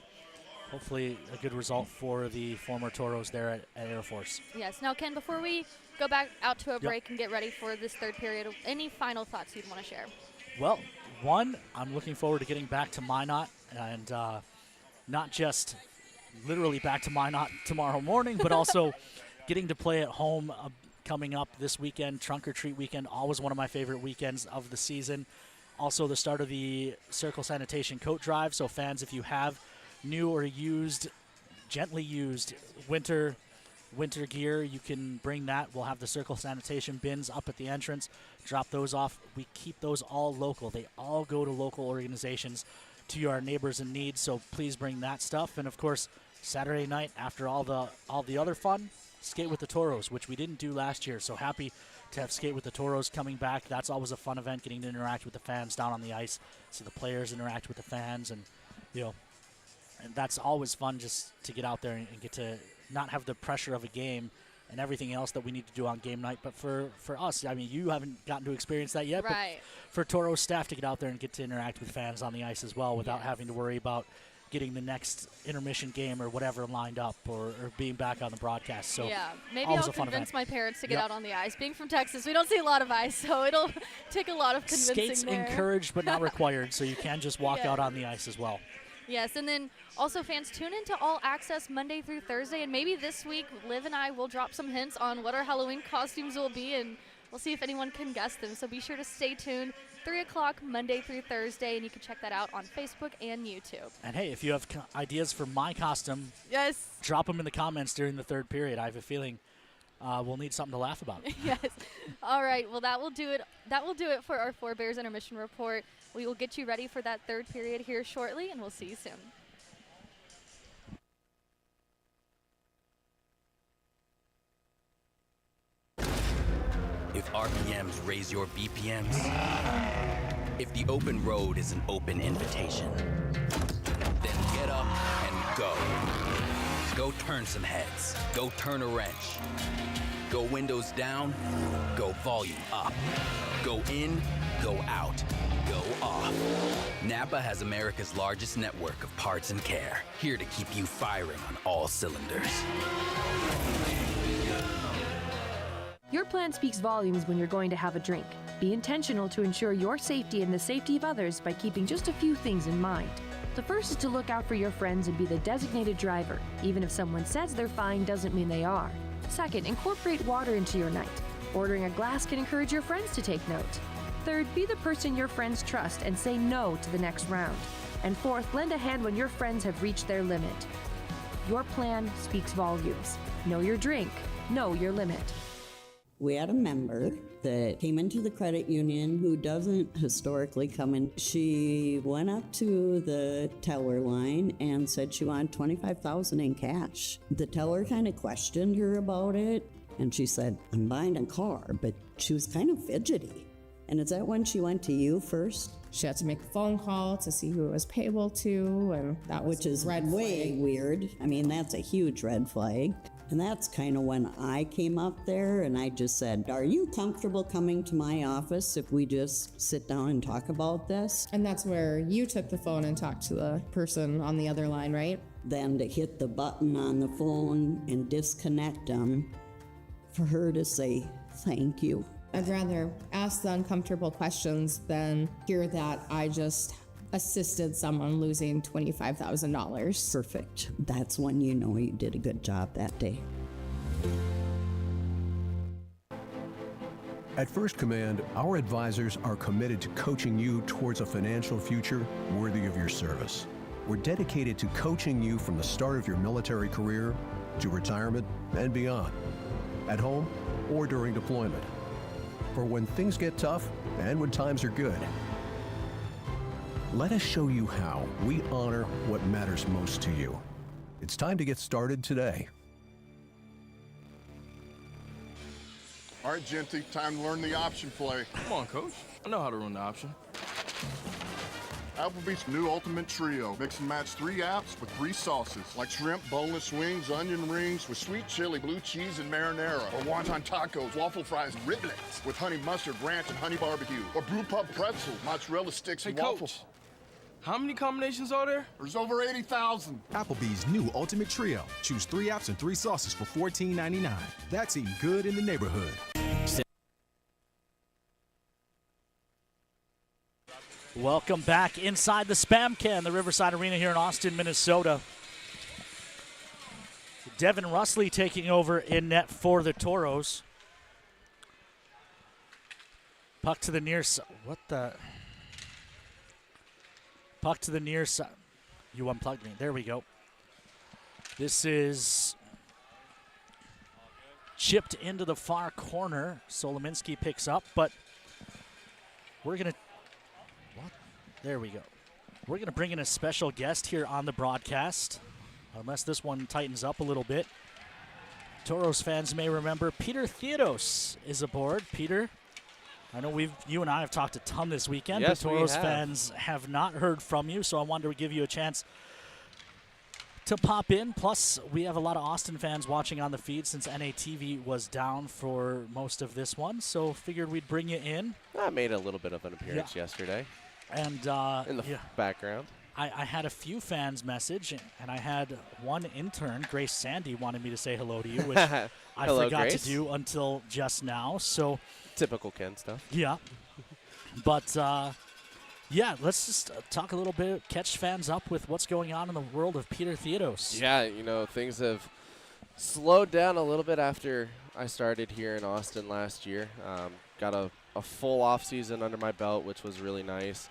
Speaker 2: good result for the former Toros there at Air Force.
Speaker 14: Yes. Now, Ken, before we go back out to a break and get ready for this third period, any final thoughts you'd want to share?
Speaker 2: Well, one, I'm looking forward to getting back to Minot, and not just literally back to Minot tomorrow morning, but also getting to play at home coming up this weekend. Trunk or Treat weekend, always one of my favorite weekends of the season. Also the start of the Circle Sanitation Coat Drive, so fans, if you have new or used, gently used winter winter gear, you can bring that. We'll have the Circle Sanitation bins up at the entrance. Drop those off. We keep those all local. They all go to local organizations, to our neighbors in need, so please bring that stuff. And, of course, Saturday night, after all the other fun, Skate with the Tauros, which we didn't do last year. So happy to have Skate with the Tauros coming back. That's always a fun event, getting to interact with the fans down on the ice, see the players interact with the fans, and, and that's always fun just to get out there and get to not have the pressure of a game and everything else that we need to do on game night. But for us, I mean, you haven't gotten to experience that yet,
Speaker 14: right.
Speaker 2: But for Tauros staff to get out there and get to interact with fans on the ice as well without having to worry about getting the next intermission game or whatever lined up or being back on the broadcast. So
Speaker 14: yeah, maybe I'll convince my parents to get out on the ice. Being from Texas, we don't see a lot of ice, so it'll take a lot of convincing.
Speaker 2: Skates
Speaker 14: there.
Speaker 2: encouraged but not required, so you can just walk out on the ice as well.
Speaker 14: Yes, and then also fans, tune into All Access Monday through Thursday, and maybe this week Liv and I will drop some hints on what our Halloween costumes will be, and we'll see if anyone can guess them. So be sure to stay tuned. 3 o'clock Monday through Thursday, and you can check that out on Facebook and YouTube.
Speaker 2: And hey, if you have ideas for my costume,
Speaker 14: yes,
Speaker 2: drop them in the comments during the third period. I have a feeling we'll need something to laugh about.
Speaker 14: Yes. All right. Well, that will do it. That will do it for our Four Bears intermission report. We will get you ready for that third period here shortly, and we'll see you soon.
Speaker 13: If RPMs raise your BPMs, if the open road is an open invitation, then get up and go. Go turn some heads. Go turn a wrench. Go windows down. Go volume up. Go in. Go out. Go off. Napa has America's largest network of parts and care, here to keep you firing on all cylinders.
Speaker 15: Your plan speaks volumes when you're going to have a drink. Be intentional to ensure your safety and the safety of others by keeping just a few things in mind. The first is to look out for your friends and be the designated driver. Even if someone says they're fine doesn't mean they are. Second, incorporate water into your night. Ordering a glass can encourage your friends to take note. Third, be the person your friends trust and say no to the next round. And fourth, lend a hand when your friends have reached their limit. Your plan speaks volumes. Know your drink. Know your limit.
Speaker 16: We had a member that came into the credit union who doesn't historically come in. She went up to the teller line and said she wanted $25,000 in cash. The teller kind of questioned her about it, and she said, "I'm buying a car," but she was kind of fidgety. And is that when she went to you first?
Speaker 17: She had to make a phone call to see who it was payable to, and that was
Speaker 16: which is
Speaker 17: red
Speaker 16: way
Speaker 17: flag.
Speaker 16: Weird. I mean, that's a huge red flag. And that's kind of when I came up there and I just said, "Are you comfortable coming to my office if we just sit down and talk about this?"
Speaker 17: And that's where you took the phone and talked to the person on the other line, right?
Speaker 16: Then to hit the button on the phone and disconnect them, for her to say, "Thank you."
Speaker 17: I'd rather ask the uncomfortable questions than hear that I just assisted someone losing $25,000.
Speaker 16: Perfect. That's when you know you did a good job that day.
Speaker 18: At First Command, our advisors are committed to coaching you towards a financial future worthy of your service. We're dedicated to coaching you from the start of your military career to retirement and beyond, at home or during deployment, for when things get tough and when times are good. Let us show you how we honor what matters most to you. It's time to get started today.
Speaker 23: All right, Genty, time to learn the option play.
Speaker 24: Come on, Coach. I know how to run the option.
Speaker 23: Applebee's new Ultimate Trio. Mix and match 3 apps with 3 sauces, like shrimp, boneless wings, onion rings with sweet chili, blue cheese, and marinara. Or wonton tacos, waffle fries, and riblets with honey mustard, ranch, and honey barbecue. Or brew pub pretzel, mozzarella sticks, and waffles.
Speaker 24: How many combinations are there?
Speaker 23: There's over 80,000.
Speaker 25: Applebee's new Ultimate Trio. Choose 3 apps and 3 sauces for $14.99. That's eating good in the neighborhood.
Speaker 2: Welcome back inside the Spam Can, the Riverside Arena here in Austin, Minnesota. Devin Russley taking over in net for the Tauros. Puck to the near side. What the? Puck to the near side. You unplugged me. There we go. This is chipped into the far corner. Solominski picks up, but we're going to... There we go. We're going to bring in a special guest here on the broadcast, unless this one tightens up a little bit. Tauros fans may remember Peter Theodos is aboard. Peter, I know you and I have talked a ton this weekend,
Speaker 1: yes,
Speaker 2: but Tauros fans have not heard from you, so I wanted to give you a chance to pop in. Plus, we have a lot of Austin fans watching on the feed since NATV was down for most of this one, so figured we'd bring you in.
Speaker 1: I made a little bit of an appearance yesterday.
Speaker 2: And
Speaker 1: in the background.
Speaker 2: I had a few fans message, and I had one intern, Grace Sandy, wanted me to say hello to you, which I forgot to do until just now. So
Speaker 1: typical Ken stuff.
Speaker 2: Yeah. But, yeah, let's just talk a little bit, catch fans up with what's going on in the world of Peter Theodos.
Speaker 1: Yeah, things have slowed down a little bit after I started here in Austin last year. Got a full off season under my belt, which was really nice.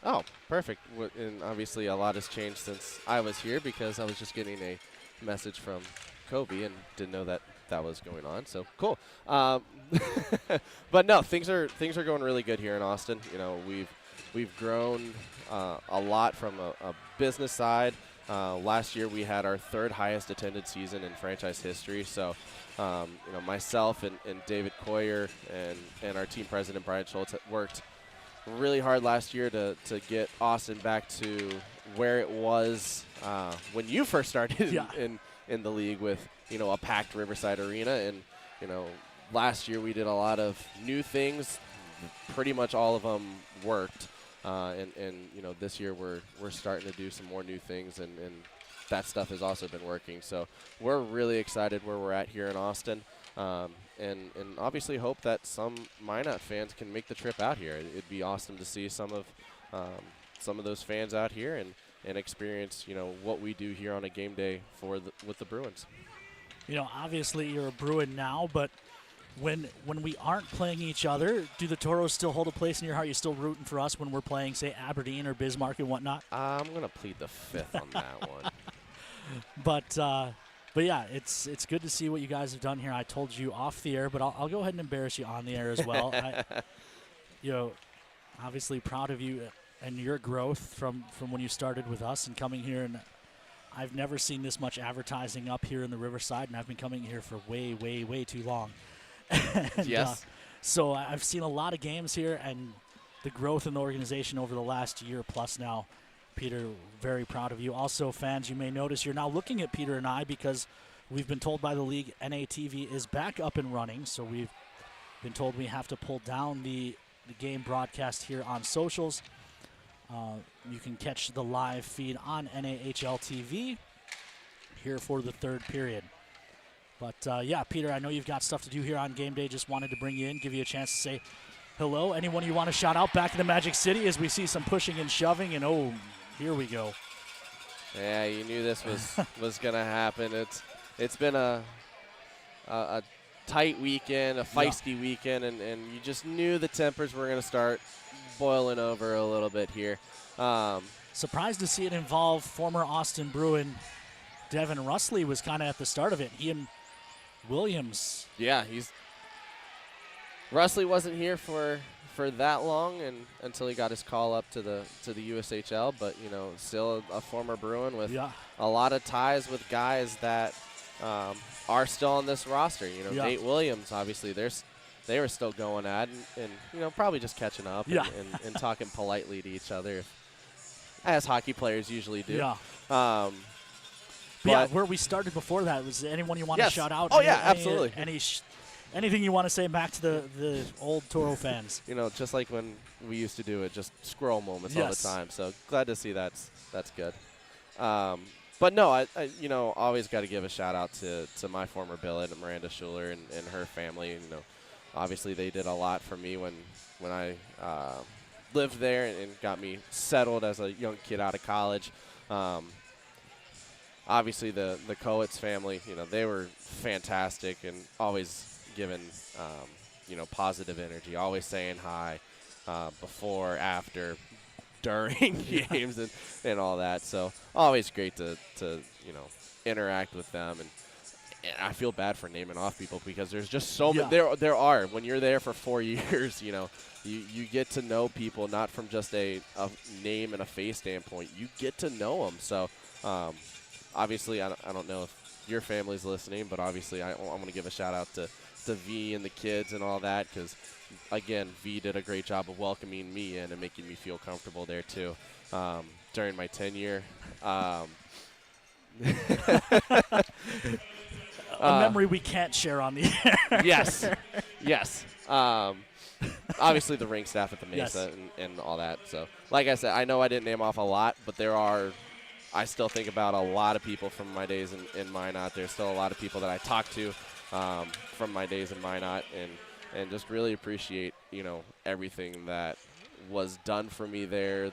Speaker 1: Oh, perfect. And obviously a lot has changed since I was here because I was just getting a message from Kobe and didn't know that was going on. So cool. But no, things are going really good here in Austin. We've grown a lot from a business side. Last year we had our 3rd highest attended season in franchise history. So, myself and David Coyer and our team president Brian Schultz worked really hard last year to get Austin back to where it was when you first started in the league with a packed Riverside Arena. And last year we did a lot of new things. Pretty much all of them worked. And this year we're starting to do some more new things, and that stuff has also been working. So we're really excited where we're at here in Austin, and obviously hope that some Minot fans can make the trip out here. It'd be awesome to see some of those fans out here and experience what we do here on a game day with the Bruins.
Speaker 2: Obviously you're a Bruin now, but when we aren't playing each other, do the Tauros still hold a place in your heart? You still rooting for us when we're playing, say, Aberdeen or Bismarck and whatnot?
Speaker 1: I'm going to plead the 5th on that one.
Speaker 2: But yeah, it's good to see what you guys have done here. I told you off the air, but I'll go ahead and embarrass you on the air as well. Obviously proud of you and your growth from when you started with us and coming here. And I've never seen this much advertising up here in the Riverside, and I've been coming here for way, way, way too long. And,
Speaker 1: yes.
Speaker 2: So I've seen a lot of games here, and the growth in the organization over the last year plus now. Peter, very proud of you. Also, fans, you may notice you're now looking at Peter and I because we've been told by the league NATV is back up and running. So we've been told we have to pull down the game broadcast here on socials. You can catch the live feed on NAHL TV here for the 3rd period. But, yeah, Peter, I know you've got stuff to do here on game day. Just wanted to bring you in, give you a chance to say hello. Anyone you want to shout out back in the Magic City as we see some pushing and shoving, and, oh, here we go.
Speaker 1: Yeah, you knew this was going to happen. It's been a tight weekend, a feisty weekend, and you just knew the tempers were going to start boiling over a little bit here.
Speaker 2: Surprised to see it involve former Austin Bruin Devin Russley was kind of at the start of it. He and Williams.
Speaker 1: Yeah, Russley wasn't here for that long and until he got his call up to the USHL, but still a former Bruin with a lot of ties with guys that are still on this roster. Nate Williams, obviously they were still going at and probably just catching up and talking politely to each other, as hockey players usually do.
Speaker 2: Yeah. But yeah, where we started before that, was anyone you want to shout out?
Speaker 1: Oh, yeah, absolutely.
Speaker 2: Anything you want to say back to the old Toro fans?
Speaker 1: Just like when we used to do it, just squirrel moments all the time. So glad to see that's good. But no, I always got to give a shout out to my former billet, Miranda Schuler, and her family. Obviously they did a lot for me when I lived there and got me settled as a young kid out of college. Obviously, the Coates family, they were fantastic and always giving, positive energy, always saying hi before, after, during games and all that. So always great to interact with them. And I feel bad for naming off people because there's just so many. There are. When you're there for 4 years, you get to know people not from just a name and a face standpoint. You get to know them. So obviously, I don't know if your family's listening, but obviously I want to give a shout out to V and the kids and all that because, again, V did a great job of welcoming me in and making me feel comfortable there too during my tenure.
Speaker 2: A memory we can't share on the air.
Speaker 1: Yes. Obviously, the ring staff at the Mesa and all that. So, like I said, I know I didn't name off a lot, but I still think about a lot of people from my days in Minot. There's still a lot of people that I talk to from my days in Minot and just really appreciate, everything that was done for me there.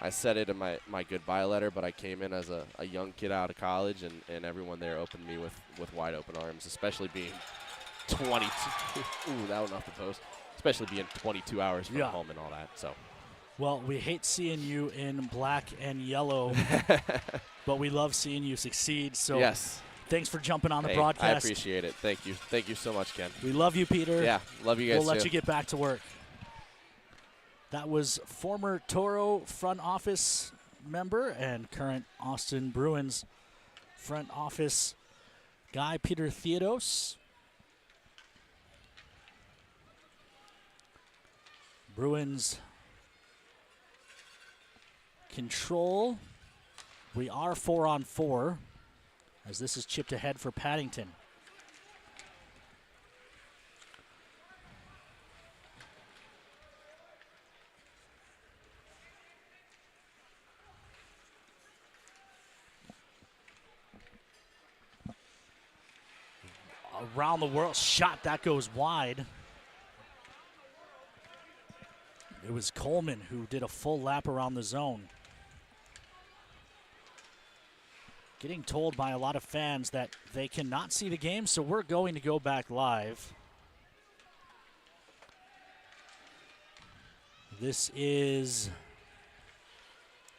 Speaker 1: I said it in my goodbye letter, but I came in as a young kid out of college, and everyone there opened me with wide open arms, especially being 22. Ooh, that one off the post. Especially being 22 hours from home and all that. So,
Speaker 2: well, we hate seeing you in black and yellow, but we love seeing you succeed. So,
Speaker 1: yes.
Speaker 2: Thanks for jumping on the broadcast.
Speaker 1: I appreciate it. Thank you. Thank you so much, Ken.
Speaker 2: We love you, Peter.
Speaker 1: Yeah, love you guys.
Speaker 2: We'll let you get back to work. That was former Toro front office member and current Austin Bruins front office guy, Peter Theodos. Bruins control. We are 4-on-4 as this is chipped ahead for Paddington. Around the world shot that goes wide. It was Coleman who did a full lap around the zone. Getting told by a lot of fans that they cannot see the game, so we're going to go back live. This is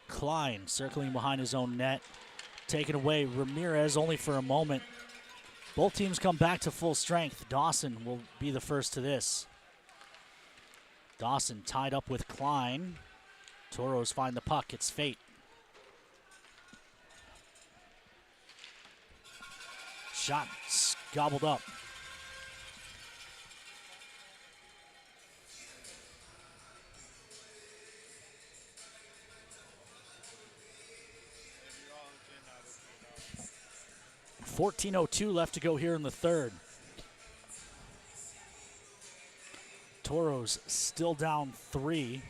Speaker 2: Klein circling behind his own net. Taken away, Ramirez only for a moment. Both teams come back to full strength. Dawson will be the first to this. Dawson tied up with Klein. Toros find the puck. It's Fate. Shot gobbled up. .14:02 left to go here in the third. Toros still down 3.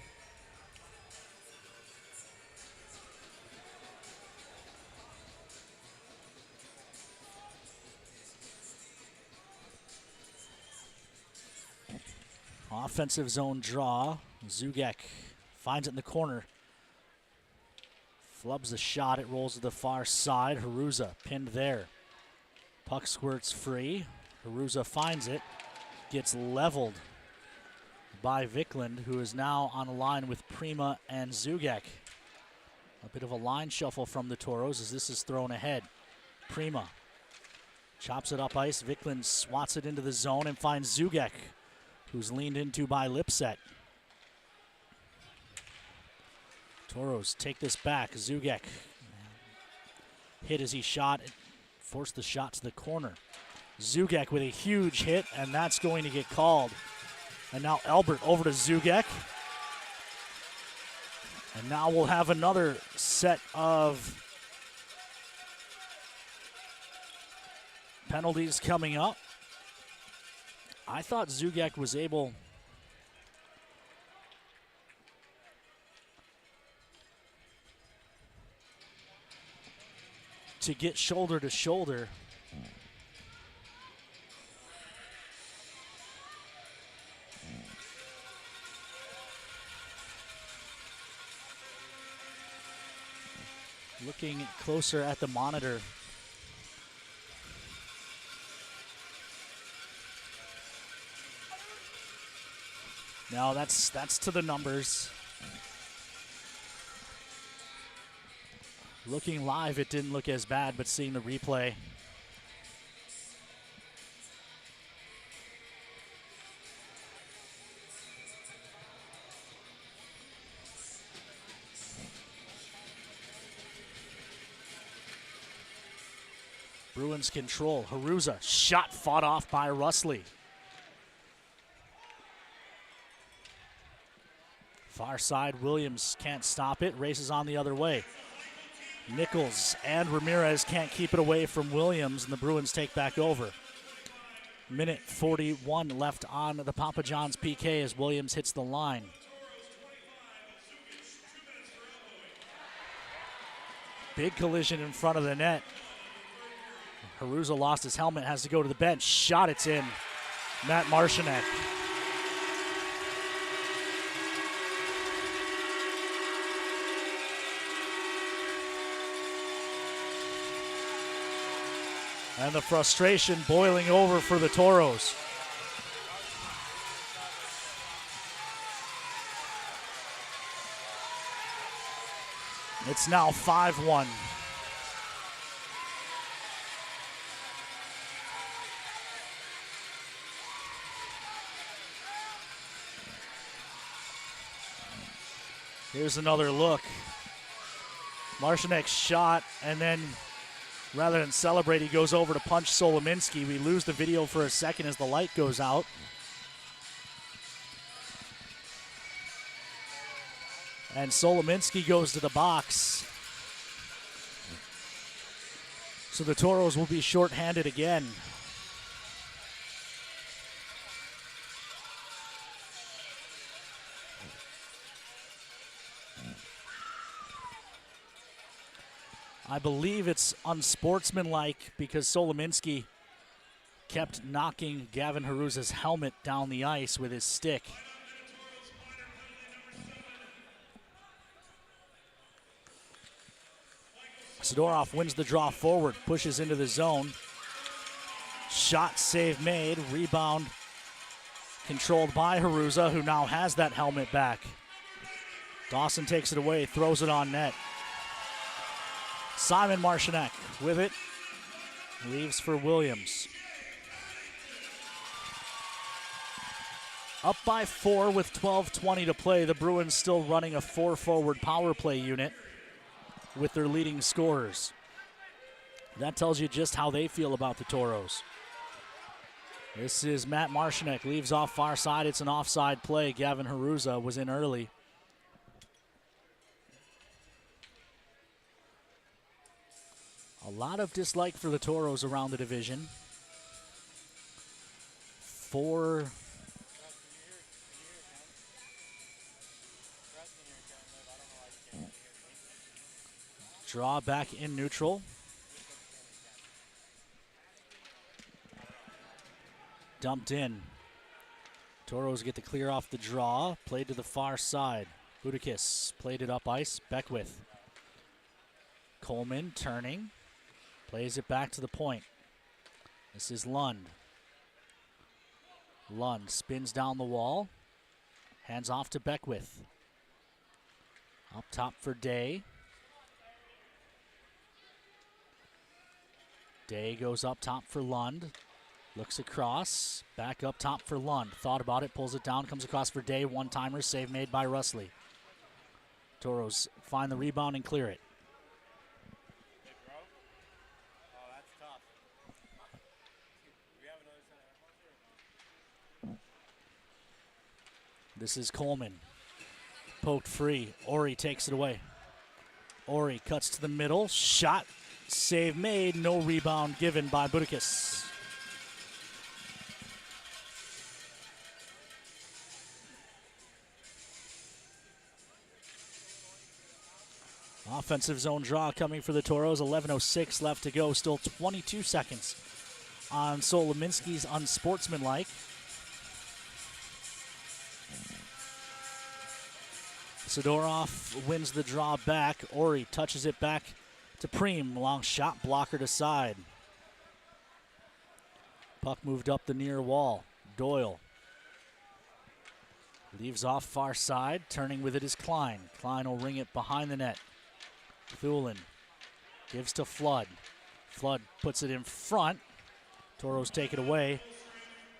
Speaker 2: Offensive zone draw. Zugek finds it in the corner. Flubs the shot. It rolls to the far side. Haruza pinned there. Puck squirts free. Haruza finds it. Gets leveled by Vikland, who is now on a line with Prima and Zugek. A bit of a line shuffle from the Toros as this is thrown ahead. Prima chops it up ice. Vikland swats it into the zone and finds Zugek, who's leaned into by Lipset. Toros take this back. Zugek hit as he shot. Forced the shot to the corner. Zugek with a huge hit, and that's going to get called. And now Albert over to Zugek. And now we'll have another set of penalties coming up. I thought Zugek was able to get shoulder to shoulder. Looking closer at the monitor. Now that's to the numbers. Looking live, it didn't look as bad, but seeing the replay, Bruins control. Haruza, shot fought off by Russley. Far side, Williams can't stop it, races on the other way. Nichols and Ramirez can't keep it away from Williams, and the Bruins take back over. Minute 41 left on the Papa John's PK as Williams hits the line. Big collision in front of the net. Haruza lost his helmet, has to go to the bench. Shot, it's in. Matt Marcinek. And the frustration boiling over for the Tauros. It's now 5-1. Here's another look. Marcinek's shot, and then rather than celebrate, he goes over to punch Solominski. We lose the video for a second as the light goes out. And Solominski goes to the box. So the Tauros will be shorthanded again. I believe it's unsportsmanlike because Solominski kept knocking Gavin Haruza's helmet down the ice with his stick. Sidorov wins the draw forward, pushes into the zone. Shot, save made, rebound controlled by Haruza, who now has that helmet back. Dawson takes it away, throws it on net. Simon Marcinek with it, leaves for Williams. Up by 4 with 12:20 to play. The Bruins still running a 4-forward power play unit with their leading scorers. That tells you just how they feel about the Tauros. This is Matt Marcinek, leaves off far side. It's an offside play. Gavin Haruza was in early. A lot of dislike for the Tauros around the division. 4 draw back in neutral. Dumped in. Tauros get the clear off the draw. Played to the far side. Budakis played it up ice. Beckwith. Coleman turning. Plays it back to the point. This is Lund. Lund spins down the wall. Hands off to Beckwith. Up top for Day. Day goes up top for Lund. Looks across. Back up top for Lund. Thought about it. Pulls it down. Comes across for Day. One-timer. Save made by Russley. Tauros find the rebound and clear it. This is Coleman. Poked free. Ori takes it away. Ori cuts to the middle. Shot. Save made. No rebound given by Budakis. Offensive zone draw coming for the Tauros. 11:06 left to go. Still 22 seconds on Solominski's unsportsmanlike. Sidorov wins the draw back. Ori touches it back to Preem. Long shot blocker to side. Puck moved up the near wall. Doyle leaves off far side. Turning with it is Klein. Klein will ring it behind the net. Thulin Gives to Flood. Flood puts it in front. Tauros take it away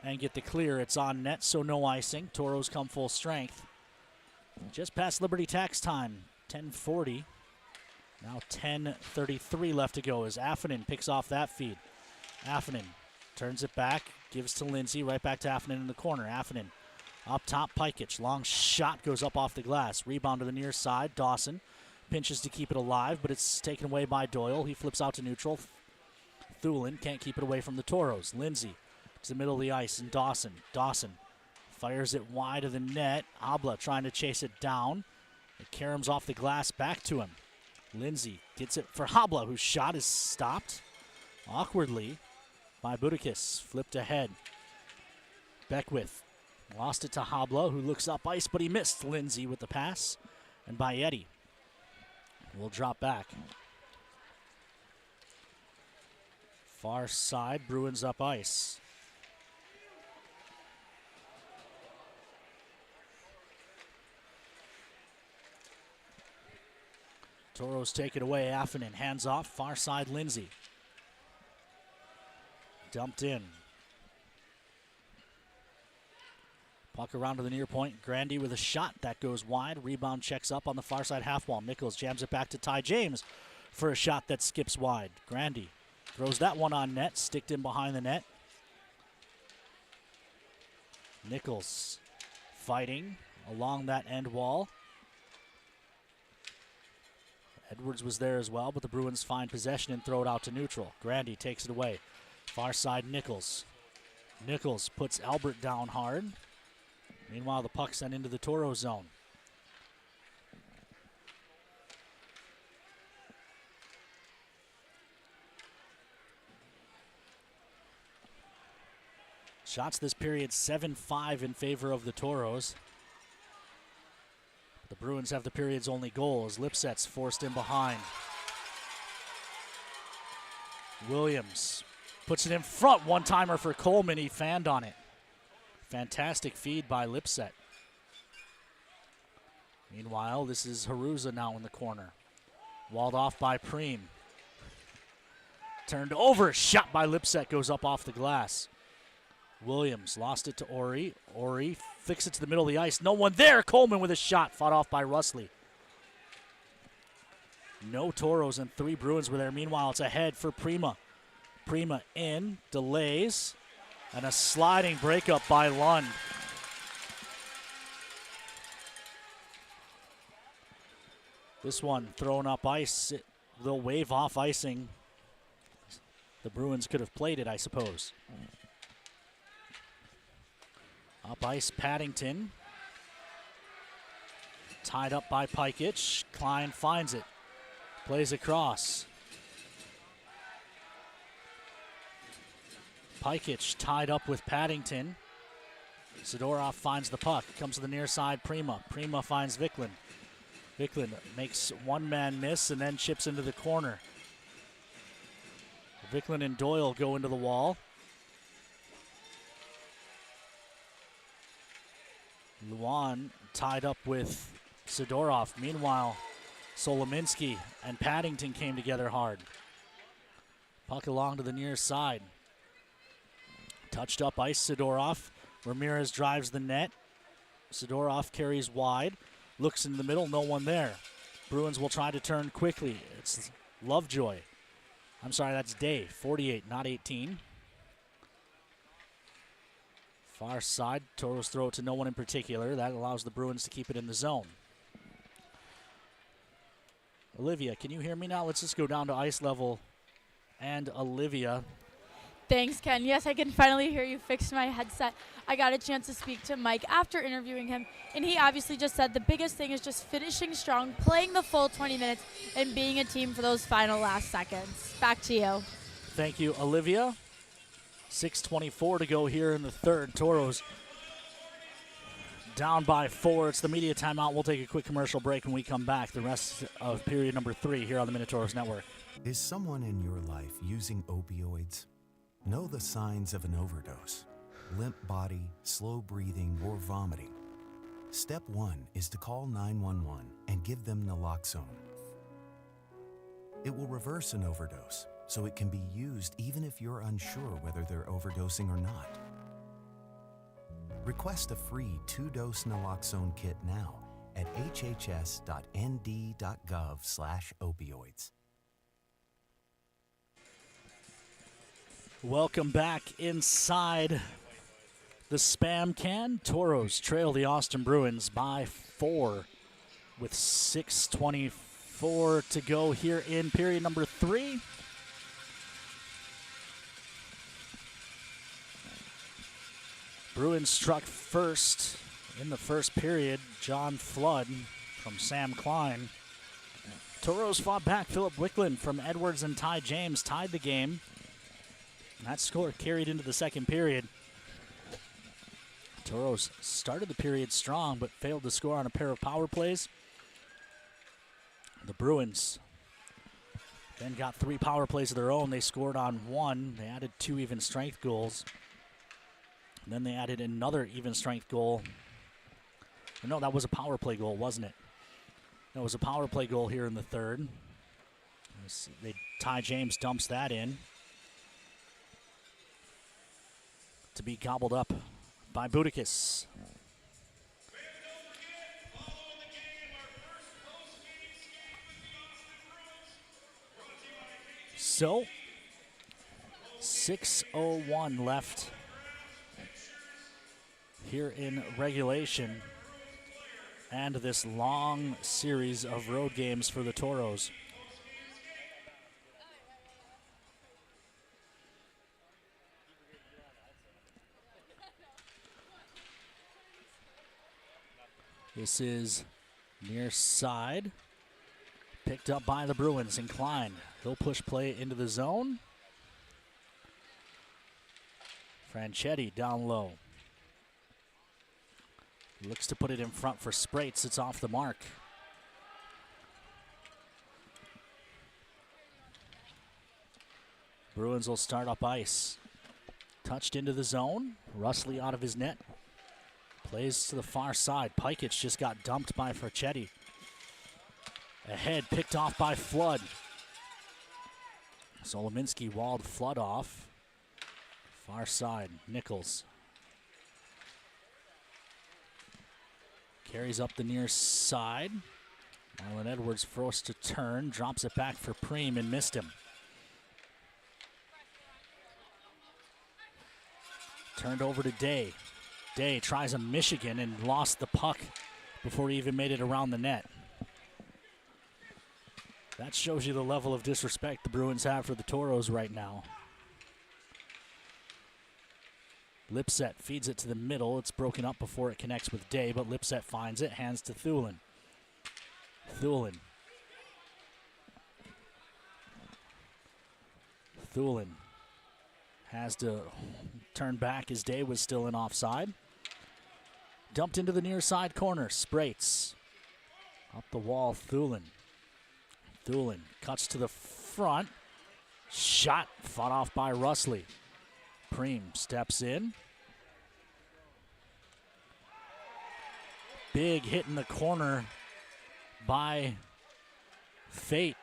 Speaker 2: and get the clear. It's on net, so no icing. Tauros come full strength. Just past Liberty Tax time, 10:40. Now 10:33 left to go as Affanen picks off that feed. Affanen turns it back, gives to Lindsay, right back to Affanen in the corner. Affanen up top, Pikich. Long shot goes up off the glass. Rebound to the near side. Dawson pinches to keep it alive, but it's taken away by Doyle. He flips out to neutral. Thulin can't keep it away from the Tauros. Lindsay to the middle of the ice, and Dawson. Dawson fires it wide of the net. Habla trying to chase it down. It caroms off the glass back to him. Lindsay gets it for Habla, whose shot is stopped awkwardly by Budakis. Flipped ahead. Beckwith lost it to Habla, who looks up ice, but he missed. Lindsay with the pass, and Bayetti will drop back. Far side, Bruins up ice. Tauros take it away. Affanen hands off. Far side, Lindsay. Dumped in. Puck around to the near point. Grandy with a shot that goes wide. Rebound checks up on the far side half wall. Nichols jams it back to Ty James for a shot that skips wide. Grandy throws that one on net. Sticked in behind the net. Nichols fighting along that end wall. Edwards was there as well, but the Bruins find possession and throw it out to neutral. Grandy takes it away. Far side, Nichols. Nichols puts Albert down hard. Meanwhile, the puck sent into the Tauros zone. Shots this period 7-5 in favor of the Tauros. The Bruins have the period's only goal as Lipset's forced in behind. Williams puts it in front. One-timer for Coleman. He fanned on it. Fantastic feed by Lipset. Meanwhile, this is Haruza now in the corner. Walled off by Preem. Turned over. Shot by Lipset goes up off the glass. Williams lost it to Ori. Ori flicks it to the middle of the ice. No one there. Coleman with a shot. Fought off by Russley. No Tauros and 3 Bruins were there. Meanwhile, it's ahead for Prima. Prima in. Delays. And a sliding breakup by Lund. This one thrown up ice. They'll wave off icing. The Bruins could have played it, I suppose. Up ice, Paddington. Tied up by Pikich. Klein finds it. Plays across. Pikich tied up with Paddington. Sidorov finds the puck. Comes to the near side, Prima. Prima finds Viklin. Viklin makes one man miss and then chips into the corner. Viklin and Doyle go into the wall. Luan tied up with Sidorov. Meanwhile, Solominski and Paddington came together hard. Puck along to the near side. Touched up ice, Sidorov. Ramirez drives the net. Sidorov carries wide. Looks in the middle, no one there. Bruins will try to turn quickly. It's Lovejoy. I'm sorry, that's Day. 48, not 18. Far side, Tauros throw it to no one in particular. That allows the Bruins to keep it in the zone. Olivia, can you hear me now? Let's just go down to ice level. And Olivia.
Speaker 5: Thanks, Ken. Yes, I can finally hear you. Fixed my headset. I got a chance to speak to Mike after interviewing him, and he obviously just said the biggest thing is just finishing strong, playing the full 20 minutes, and being a team for those final last seconds. Back to you.
Speaker 2: Thank you, Olivia. 6:24 to go here in the third. Tauros down by 4. It's the media timeout. We'll take a quick commercial break when we come back. The rest of period number 3 here on the Minotauros Network.
Speaker 19: Is someone in your life using opioids? Know the signs of an overdose: limp body, slow breathing, or vomiting. Step 1 is to call 911 and give them naloxone. It will reverse an overdose, so it can be used even if you're unsure whether they're overdosing or not. Request a free 2-dose naloxone kit now at hhs.nd.gov/opioids.
Speaker 2: Welcome back inside the Spam Can. Tauros trail the Austin Bruins by 4 with 6:24 to go here in period number 3. Bruins struck first in the first period. John Flood from Sam Klein. Tauros fought back. Philip Wicklund from Edwards and Ty James tied the game. That score carried into the second period. Tauros started the period strong, but failed to score on a pair of power plays. The Bruins then got 3 power plays of their own. They scored on 1. They added 2 even strength goals. And then they added another even strength goal. No, that was a power play goal, wasn't it? That was a power play goal here in the third. Ty James dumps that in to be gobbled up by Boudicus. So, 6:01 left here in regulation, and this long series of road games for the Tauros. This is near side. Picked up by the Bruins. Incline. He'll push play into the zone. Franchetti down low. Looks to put it in front for Sprates. It's off the mark. Bruins will start up ice. Touched into the zone. Russley out of his net. Plays to the far side. Pikich just got dumped by Franchetti. Ahead, picked off by Flood. Solominski walled Flood off. Far side, Nichols. Carries up the near side. Marlon Edwards forced to turn. Drops it back for Preem and missed him. Turned over to Day. Day tries a Michigan and lost the puck before he even made it around the net. That shows you the level of disrespect the Bruins have for the Tauros right now. Lipset feeds it to the middle. It's broken up before it connects with Day, but Lipset finds it, hands to Thulin. Thulin has to turn back as Day was still in offside. Dumped into the near side corner. Sprates. Up the wall, Thulin cuts to the front. Shot fought off by Russley. Preem steps in. Big hit in the corner by Fate.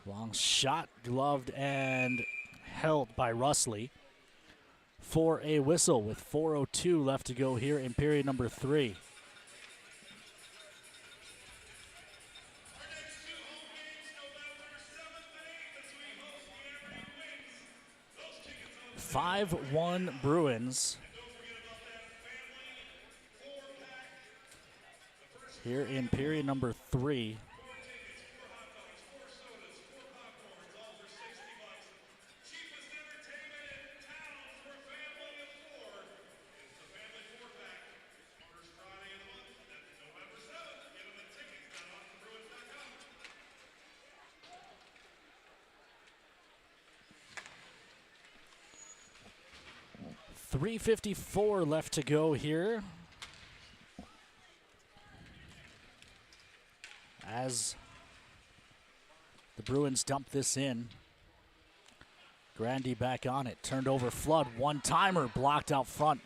Speaker 2: Long shot, gloved and held by Russley for a whistle with 4:02 left to go here in period number 3. (5-1) Bruins here in period number 3. .354 left to go here as the Bruins dump this in. Grandy back on it. Turned over Flood. One-timer blocked out front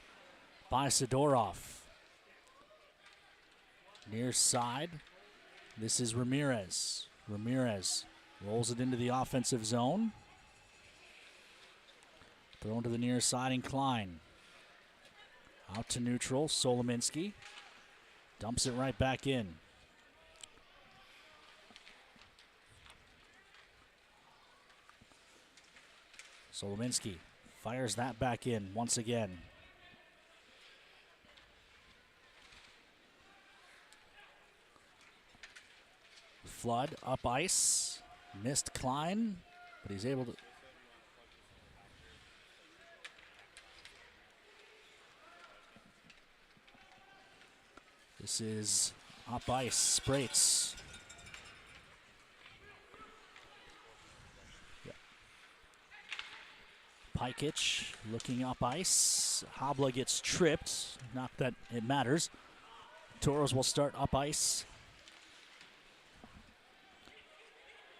Speaker 2: by Sidorov. Near side. This is Ramirez. Ramirez rolls it into the offensive zone. Thrown to the near side and Klein. Out to neutral, Solominski. Dumps it right back in. Solominski fires that back in once again. Flood up ice. Missed Klein, but he's able to. This is up ice, Sprates. Yep. Pikich looking up ice. Habla gets tripped. Not that it matters. Tauros will start up ice.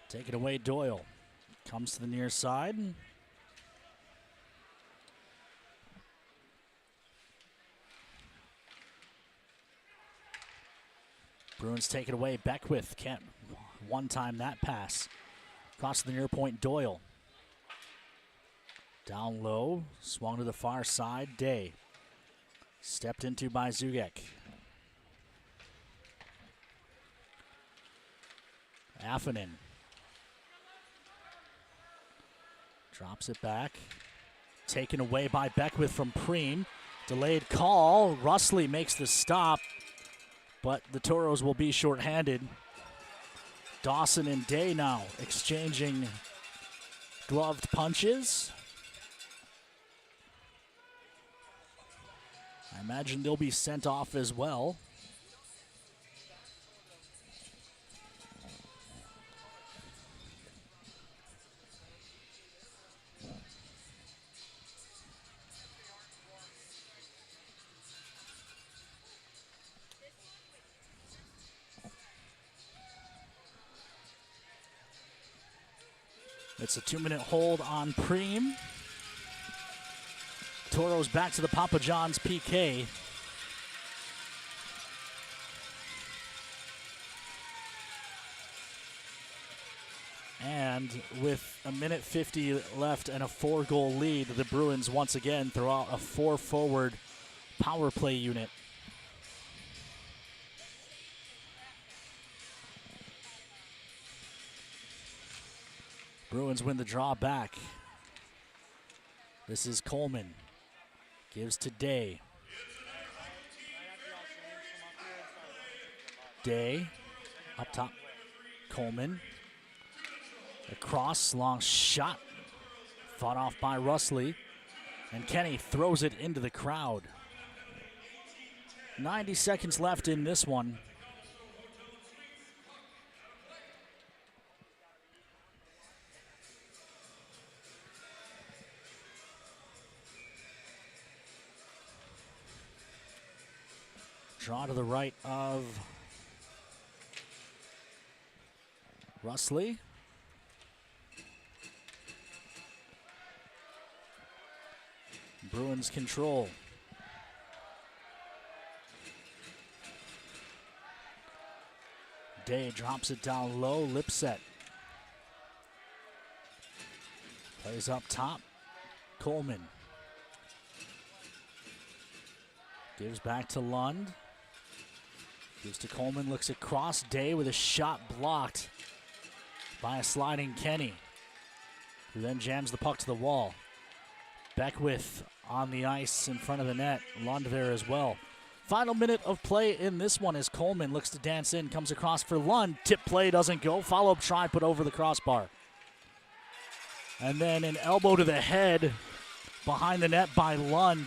Speaker 2: Take it away, Doyle. Comes to the near side. Bruins take it away. Beckwith can't one-time that pass. Across the near point, Doyle. Down low, swung to the far side, Day. Stepped into by Zugek. Affanen. Drops it back. Taken away by Beckwith from Preem. Delayed call. Russley makes the stop, but the Tauros will be shorthanded. Dawson and Day now exchanging gloved punches. I imagine they'll be sent off as well. It's a 2-minute hold on Preem. Tauros back to the Papa John's PK. And with a minute 50 left and a 4-goal lead, the Bruins once again throw out a 4-forward power play unit. Bruins win the draw back. This is Coleman. Gives to Day. Day. Up top. Coleman. Across. Long shot. Fought off by Russley. And Kenny throws it into the crowd. 90 seconds left in this one. Draw to the right of Russley. Bruins control. Day drops it down low, Lipset. Plays up top, Coleman. Gives back to Lund. Gives to Coleman, looks across. Day with a shot blocked by a sliding Kenny, who then jams the puck to the wall. Beckwith on the ice in front of the net. Lund there as well. Final minute of play in this one as Coleman looks to dance in, comes across for Lund. Tip play doesn't go. Follow-up try put over the crossbar. And then an elbow to the head behind the net by Lund.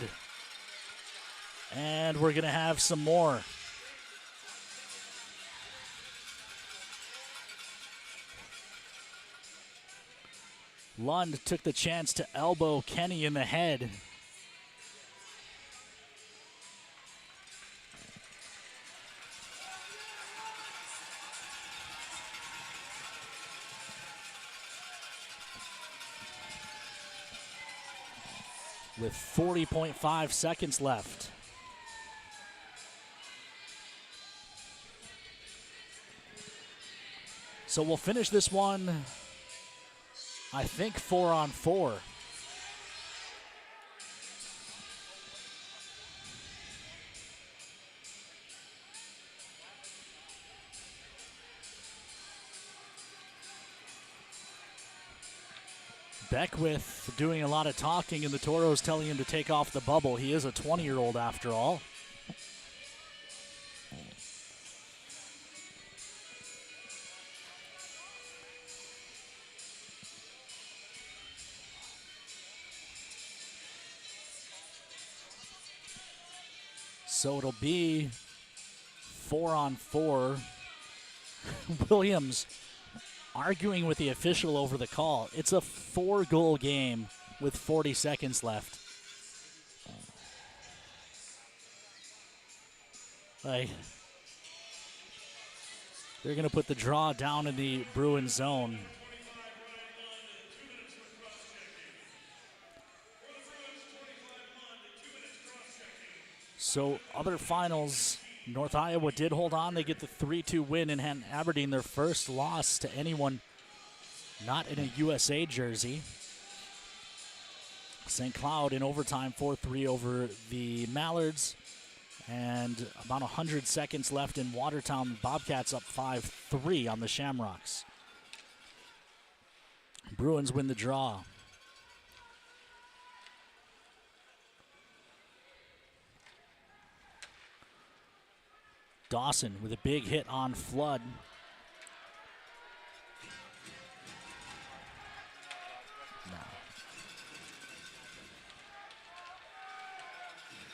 Speaker 2: And we're going to have some more. Lund took the chance to elbow Kenny in the head. With 40.5 seconds left. So we'll finish this one, I think, 4-on-4. Beckwith doing a lot of talking, and the Toros telling him to take off the bubble. He is a 20-year-old after all. So it'll be 4-on-4. Williams arguing with the official over the call. It's a 4-goal game with 40 seconds left. They're going to put the draw down in the Bruins zone. So other finals, North Iowa did hold on. They get the 3-2 win in Aberdeen, their first loss to anyone not in a USA jersey. St. Cloud in overtime, 4-3 over the Mallards. And about 100 seconds left in Watertown. Bobcats up 5-3 on the Shamrocks. Bruins win the draw. Dawson with a big hit on Flood.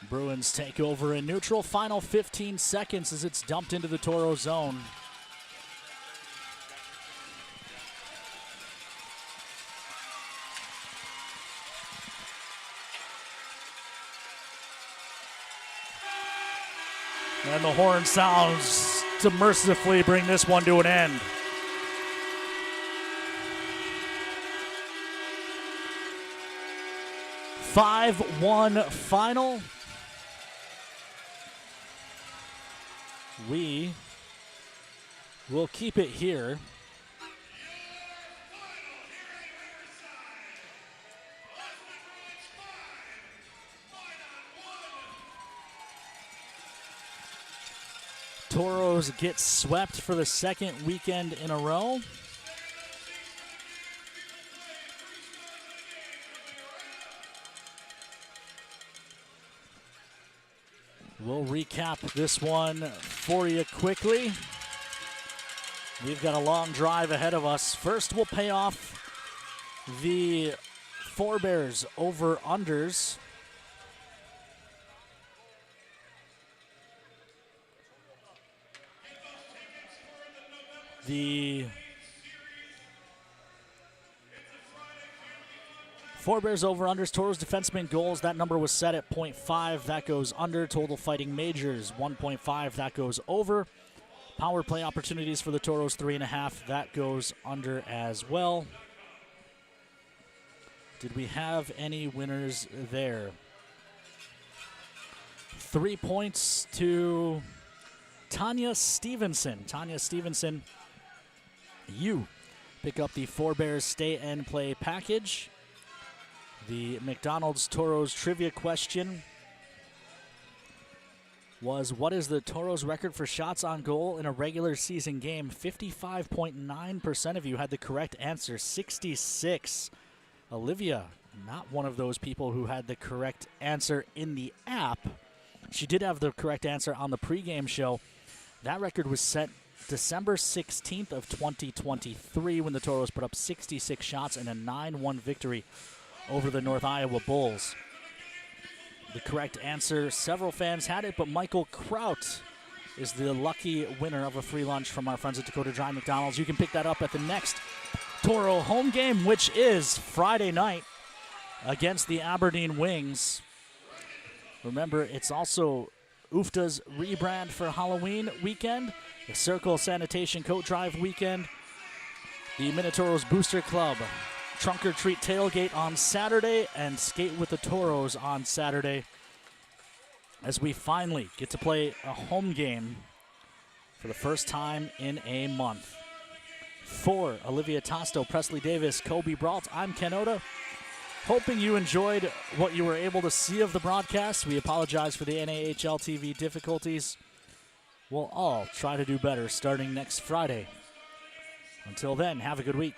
Speaker 2: Bruins take over in neutral. Final 15 seconds as it's dumped into the Toro zone. And the horn sounds to mercifully bring this one to an end. (5-1) final. We will keep it here. Toros get swept for the second weekend in a row. We'll recap this one for you quickly. We've got a long drive ahead of us. First, we'll pay off the Forebears over-unders. The Forebears over-unders, Toros defenseman goals, that number was set at 0.5. That goes under. Total fighting majors, 1.5. That goes over. Power play opportunities for the Toros, 3.5. That goes under as well. Did we have any winners there? 3 points to Tanya Stevenson. Tanya Stevenson, you pick up the Forebears Stay and Play package. The McDonald's Toros trivia question was, what is the Toros record for shots on goal in a regular season game? 55.9% of you had the correct answer, 66. Olivia, not one of those people who had the correct answer in the app. She did have the correct answer on the pregame show. That record was set December 16th of 2023 when the Toros put up 66 shots in a 9-1 victory over the North Iowa Bulls. The correct answer, several fans had it, but Michael Kraut is the lucky winner of a free lunch from our friends at Dakota Dry McDonald's. You can pick that up at the next Toro home game, which is Friday night against the Aberdeen Wings. Remember, it's also UFTA's rebrand for Halloween weekend, the Circle Sanitation Coat Drive weekend, the Minotauros Booster Club Trunk or Treat tailgate on Saturday, and Skate with the Toros on Saturday, as we finally get to play a home game for the first time in a month. For Olivia Tosto, Presley Davis, Kobe Brault, I'm Ken Oda. Hoping you enjoyed what you were able to see of the broadcast. We apologize for the NAHL TV difficulties. We'll all try to do better starting next Friday. Until then, have a good week.